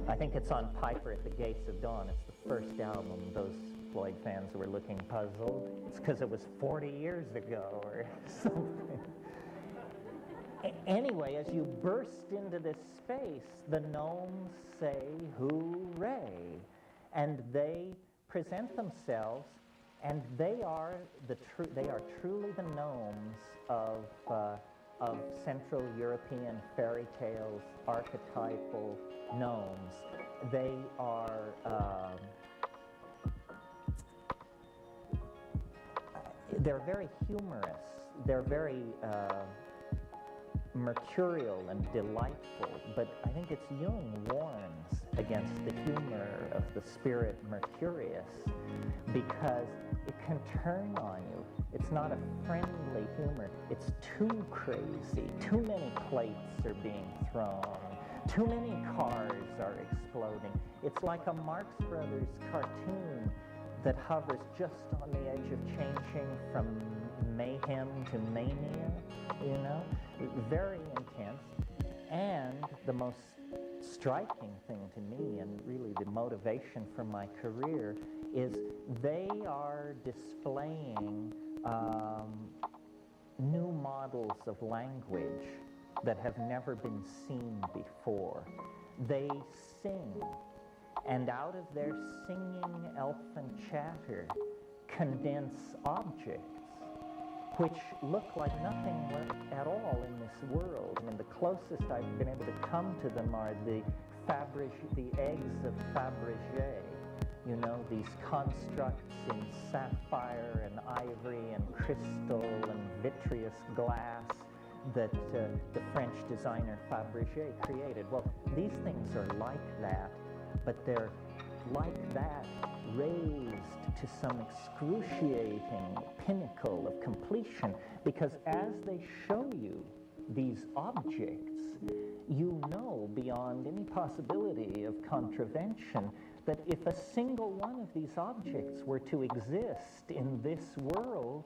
I think it's on Piper at the Gates of Dawn. It's the first album. Those Floyd fans were looking puzzled. It's because it was 40 years ago or something. Anyway, as you burst into this space, the gnomes say hooray. And they present themselves, and they are truly the gnomes of Central European fairy tales, archetypal gnomes. They are they're very humorous. They're very mercurial and delightful, but I think it's Jung warns against the humor of the spirit Mercurius, because it can turn on you. It's not a friendly humor. It's too crazy. Too many plates are being thrown. Too many cars are exploding. It's like a Marx Brothers cartoon that hovers just on the edge of changing from mayhem to mania, you know? Very intense. And the most striking thing to me, and really the motivation for my career, is they are displaying new models of language that have never been seen before. They sing, and out of their singing elfin chatter condense objects which look like nothing at all in this world. I mean, the closest I've been able to come to them are the eggs of Fabergé. You know, these constructs in sapphire and ivory and crystal and vitreous glass that the French designer Fabergé created. Well, these things are like that, but they're like that raised to some excruciating pinnacle of completion, because as they show you these objects, you know beyond any possibility of contravention that if a single one of these objects were to exist in this world,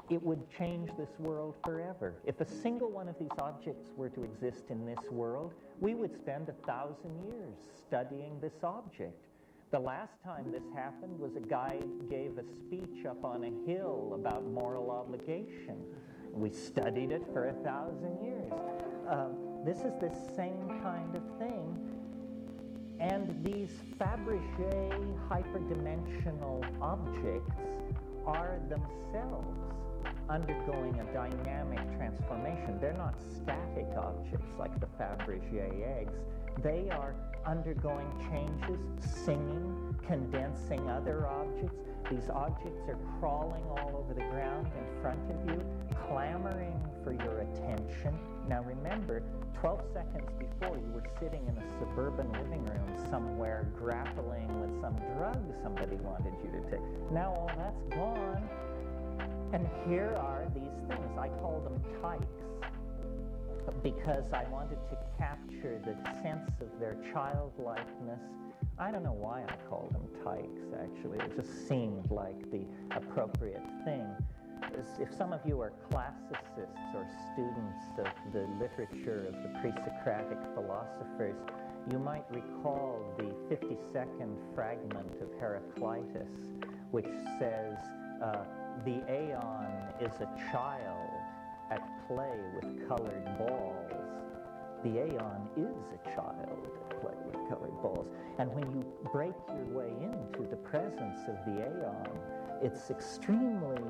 it would change this world forever. If a single one of these objects were to exist in this world, we would spend 1,000 years studying this object. The last time this happened was a guy gave a speech up on a hill about moral obligation. We studied it for 1,000 years. This is the same kind of thing. And these Fabergé hyperdimensional objects are themselves undergoing a dynamic transformation. They're not static objects like the Fabergé eggs. They are undergoing changes, singing, condensing other objects. These objects are crawling all over the ground in front of you, clamoring for your attention. Now remember, 12 seconds before you were sitting in a suburban living room somewhere grappling with some drug somebody wanted you to take. Now all that's gone, and here are these things. I call them tykes because I wanted to capture the sense of their childlikeness. I don't know why I called them tykes, actually. It just seemed like the appropriate thing. If some of you are classicists or students of the literature of the pre-Socratic philosophers, you might recall the 52nd fragment of Heraclitus, which says, the aeon is a child at play with colored balls. The aeon is a child at play with colored balls. And when you break your way into the presence of the aeon, it's extremely,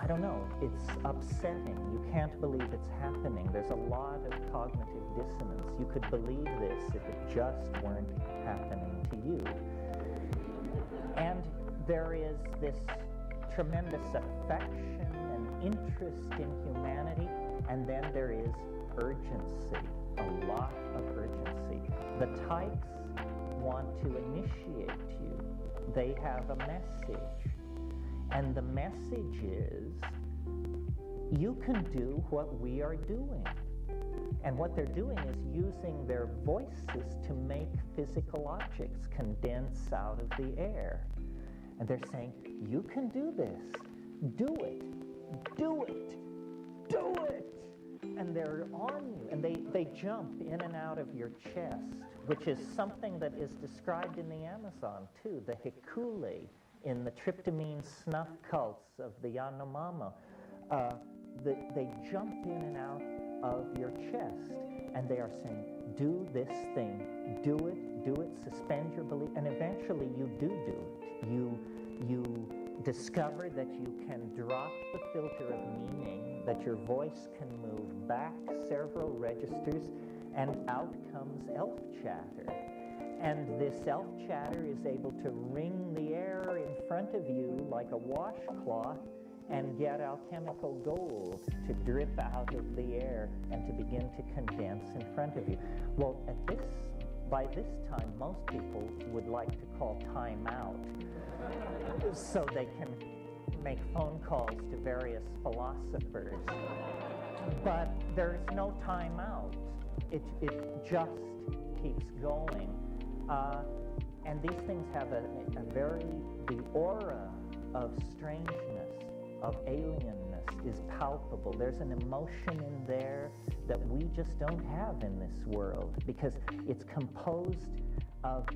I don't know, it's upsetting. You can't believe it's happening. There's a lot of cognitive dissonance. You could believe this if it just weren't happening to you. And there is this tremendous affection and interest in humanity, and then there is urgency, a lot of urgency. The tykes want to initiate you. They have a message, and the message is, you can do what we are doing. And what they're doing is using their voices to make physical objects condense out of the air. And they're saying, you can do this. Do it. Do it. Do it. And they're on you. And they jump in and out of your chest, which is something that is described in the Amazon, too. The hikule in the tryptamine snuff cults of the Yanomamo. They jump in and out of your chest. And they are saying, do this thing. Do it, suspend your belief. And eventually you do it. You discover that you can drop the filter of meaning, that your voice can move back several registers, and out comes elf chatter. And this elf chatter is able to wring the air in front of you like a washcloth and get alchemical gold to drip out of the air and to begin to condense in front of you. Well, by this time, most people would like to call time out so they can make phone calls to various philosophers. But there's no time out. It just keeps going. And these things have the aura of strangeness, of alienness is palpable. There's an emotion in there that we just don't have in this world because it's composed of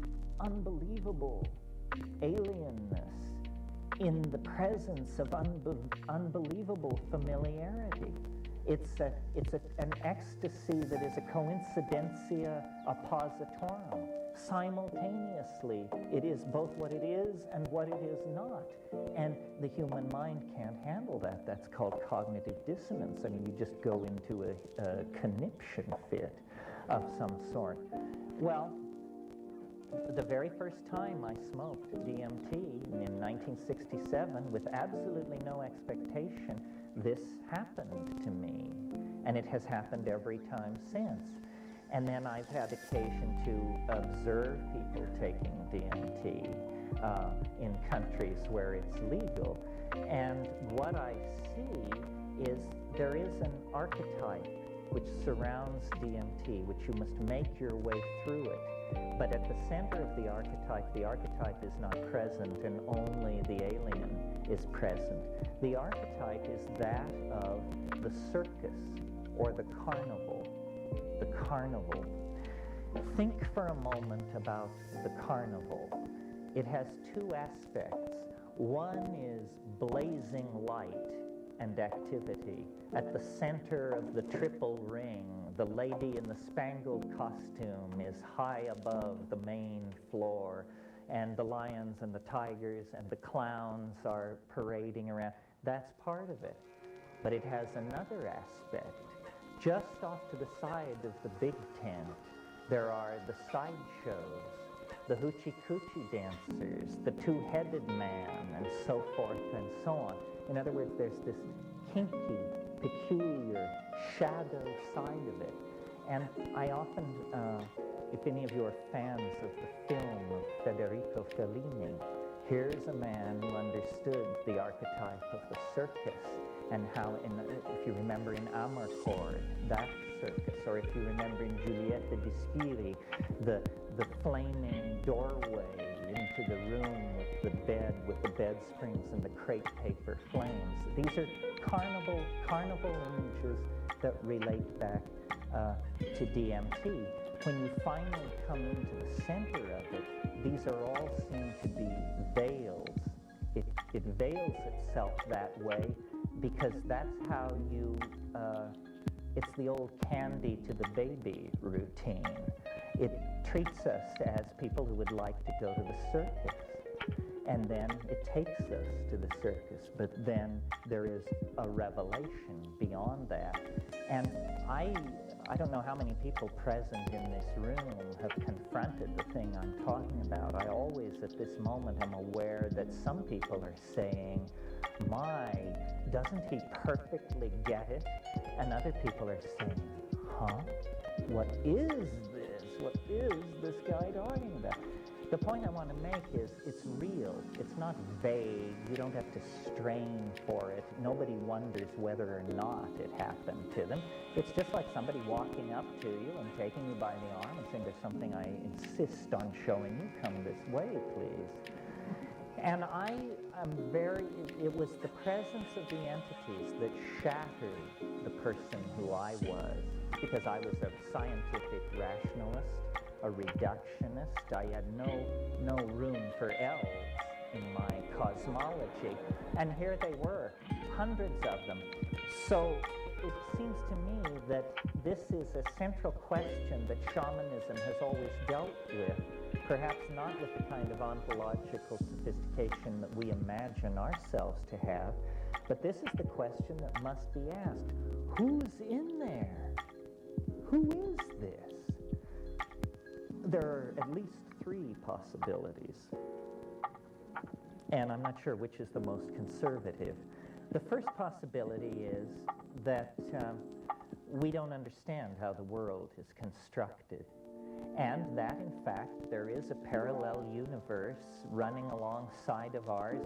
unbelievable alienness in the presence of unbelievable familiarity. It's an ecstasy that is a coincidentia oppositorum. Simultaneously, it is both what it is and what it is not. And the human mind can't handle that. That's called cognitive dissonance. I mean, you just go into a conniption fit of some sort. Well, the very first time I smoked DMT in 1967 with absolutely no expectation, this happened to me. And it has happened every time since. And then I've had occasion to observe people taking DMT in countries where it's legal. And what I see is there is an archetype which surrounds DMT, which you must make your way through it. But at the center of the archetype is not present, and only the alien is present. The archetype is that of the circus or the carnival. The carnival. Think for a moment about the carnival. It has two aspects. One is blazing light and activity. At the center of the triple ring, the lady in the spangled costume is high above the main floor, and the lions and the tigers and the clowns are parading around. That's part of it. But it has another aspect. Just off to the side of the big tent, there are the sideshows, the hoochie-coochie dancers, the two-headed man, and so forth and so on. In other words, there's this kinky, peculiar, shadow side of it. And I often, if any of you are fans of the film of Federico Fellini, here's a man who understood the archetype of the circus and how, if you remember in Amarcord, that circus, or if you remember in Giulietta di Spiri, the flaming doorway into the room with the bed, with the bed springs and the crepe paper flames. These are carnival images that relate back to DMT. When you finally come into the center of it, these are all seen to be veils. It veils itself that way because that's how you, it's the old candy to the baby routine. It treats us as people who would like to go to the circus. And then it takes us to the circus. But then there is a revelation beyond that. And I don't know how many people present in this room have confronted the thing I'm talking about. I always, at this moment, am aware that some people are saying, my, doesn't he perfectly get it? And other people are saying, huh? What is this? What is this guy talking about? The point I want to make is it's real. It's not vague. You don't have to strain for it. Nobody wonders whether or not it happened to them. It's just like somebody walking up to you and taking you by the arm and saying, there's something I insist on showing you. Come this way, please. And I am it was the presence of the entities that shattered the person who I was, because I was a scientific rationalist, a reductionist. I had no room for elves in my cosmology. And here they were, hundreds of them. So it seems to me that this is a central question that shamanism has always dealt with, perhaps not with the kind of ontological sophistication that we imagine ourselves to have, but this is the question that must be asked. Who's in there? Who is this? There are at least three possibilities, and I'm not sure which is the most conservative. The first possibility is that we don't understand how the world is constructed, and that, in fact, there is a parallel universe running alongside of ours,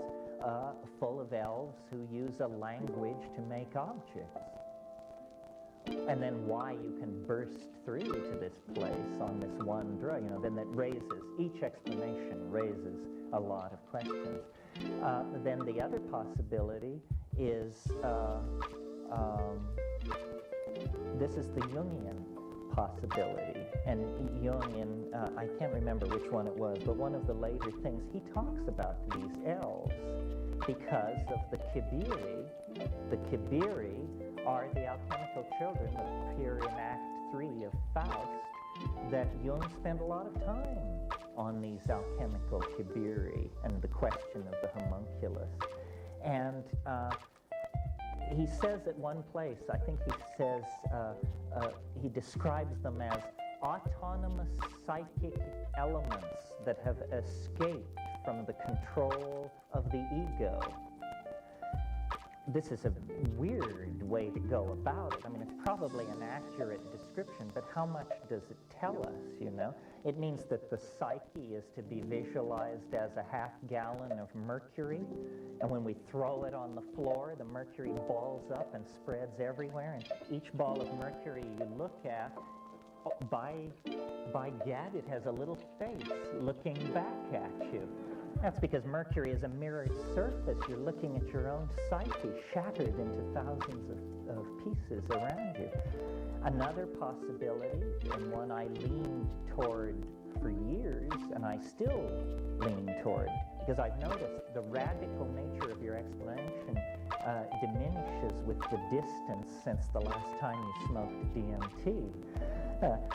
full of elves who use a language to make objects. And then why you can burst through to this place on this one drug, then that raises, each explanation raises a lot of questions. Then the other possibility is, this is the Jungian possibility. And Jung, I can't remember which one it was, but one of the later things, he talks about these elves because of the Kibiri. The Kibiri are the alchemical children that appear in Act 3 of Faust, that Jung spent a lot of time on these alchemical Kibiri and the question of the homunculus. And he says at one place, I think he says, he describes them as autonomous psychic elements that have escaped from the control of the ego. this is a weird way to go about it. I mean, it's probably an accurate description, but how much does it tell us, you know? It means that the psyche is to be visualized as a half-gallon of mercury, and when we throw it on the floor, the mercury balls up and spreads everywhere, and each ball of mercury you look at, by gad, it has a little face looking back at you. That's because Mercury is a mirrored surface. You're looking at your own psyche shattered into thousands of pieces around you. Another possibility, and one I leaned toward for years, and I still lean toward, because I've noticed the radical nature of your explanation diminishes with the distance since the last time you smoked DMT.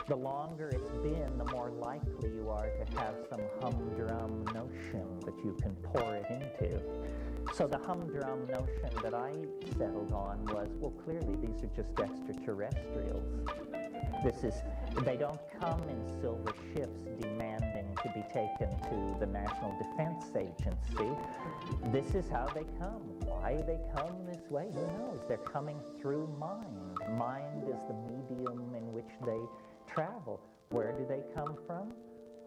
The longer it's been, the more likely you are to have some humdrum notion that you can pour it into. So the humdrum notion that I settled on was, well, clearly these are just extraterrestrials. They don't come in silver ships demanding to be taken to the National Defense Agency. This is how they come. Why they come this way, who knows? They're coming through mind. Mind is the medium in which they travel. Where do they come from?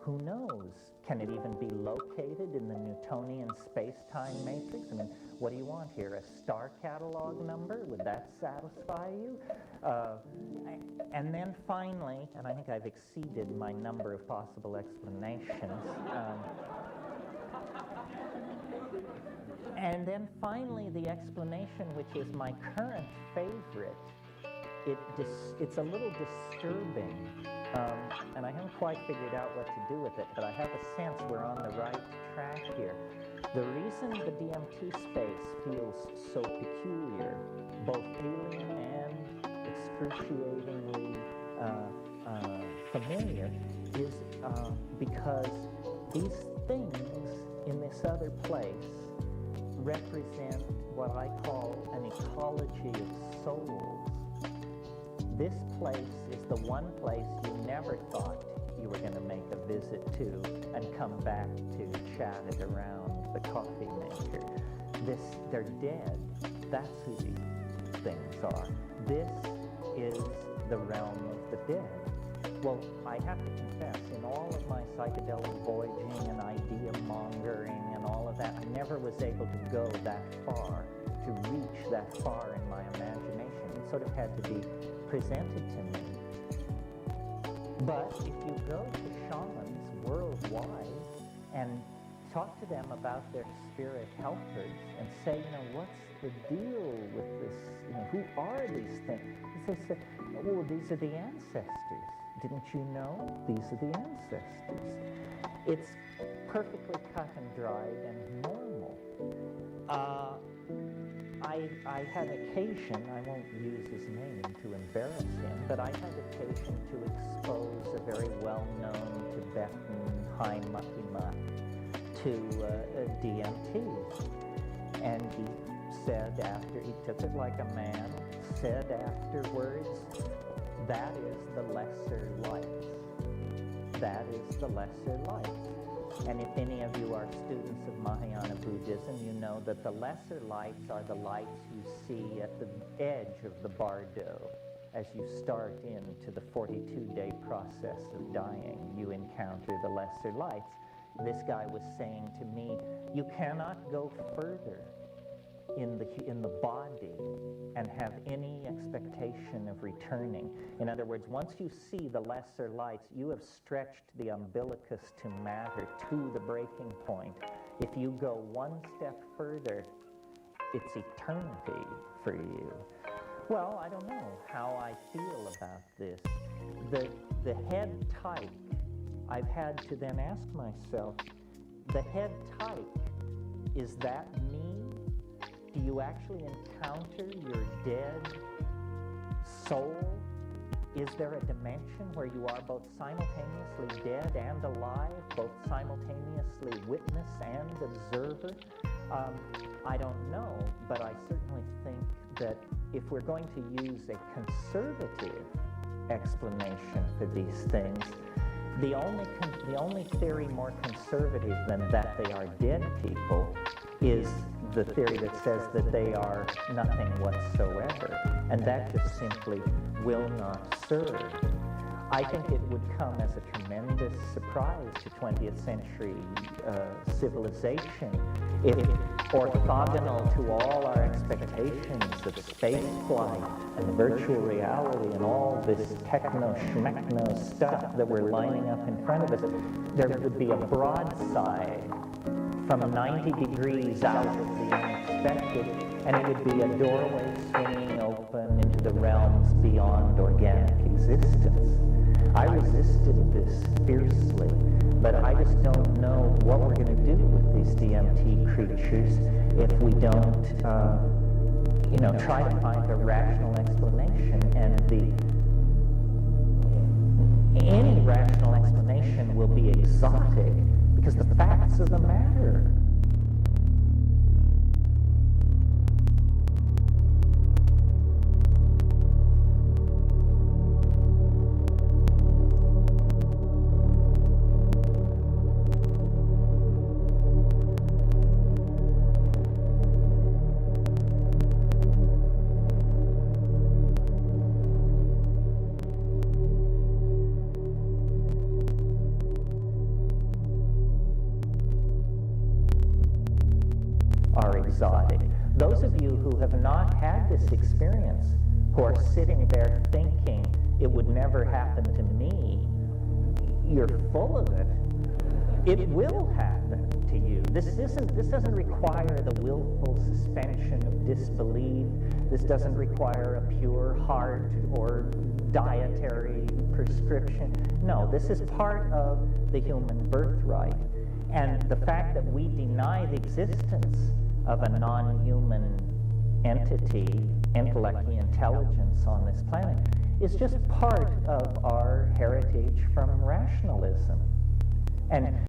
Who knows? Can it even be located in the Newtonian space-time matrix? I mean, what do you want here? A star catalog number? Would that satisfy you? And then finally, and I think I've exceeded my number of possible explanations, and then finally the explanation, which is my current favorite, it's a little disturbing, and I haven't quite figured out what to do with it, but I have a sense we're on the right track here. The reason the DMT space feels so peculiar, both alien and excruciatingly familiar, is because these things in this other place represent what I call an ecology of souls. This place is the one place you never thought you were going to make a visit to and come back to chat it around the coffee maker. They're dead. That's who these things are. This is the realm of the dead. Well, I have to confess, in all of my psychedelic voyaging and idea mongering and all of that, I never was able to go that far, to reach that far in my imagination. It sort of had to be presented to me. But if you go to shamans worldwide and talk to them about their spirit helpers and say, you know, what's the deal with this? You know, who are these things? They say, well, these are the ancestors. Didn't you know? These are the ancestors. It's perfectly cut and dried and normal. I had occasion, I won't use his name to embarrass him, but I had occasion to expose a very well-known Tibetan high mucky muck to DMT. And he said after, he took it like a man, said afterwards, that is the lesser light. That is the lesser light. And if any of you are students of Mahayana Buddhism, you know that the lesser lights are the lights you see at the edge of the bardo. As you start into the 42-day process of dying, you encounter the lesser lights. This guy was saying to me, you cannot go further in the body and have any expectation of returning. In other words, once you see the lesser lights, you have stretched the umbilicus to matter to the breaking point. If you go one step further, it's eternity for you. Well, I don't know how I feel about this. The head type, I've had to then ask myself, the head type, is that me? Do you actually encounter your dead soul? Is there a dimension where you are both simultaneously dead and alive, both simultaneously witness and observer? I don't know, but I certainly think that if we're going to use a conservative explanation for these things, the only theory more conservative than that they are dead people is the theory that says that they are nothing whatsoever, and that just simply will not serve. I think it would come as a tremendous surprise to 20th century civilization if, orthogonal to all our expectations of space flight and virtual reality and all this techno-schmechno stuff that we're lining up in front of us, there would be a broadside from 90 degrees out of the unexpected, and it would be a doorway swinging open into the realms beyond organic existence. I resisted this fiercely, but I just don't know what we're going to do with these DMT creatures if we don't, try to find a rational explanation. And any rational explanation will be exotic because the facts of the matter. Exotic. Those of you who have not had this experience, who are sitting there thinking it would never happen to me, you're full of it. It will happen to you. This doesn't require the willful suspension of disbelief. This doesn't require a pure heart or dietary prescription. No, this is part of the human birthright. And the fact that we deny the existence of a non-human entity, intellectual intelligence on this planet, is just part of our heritage from rationalism. And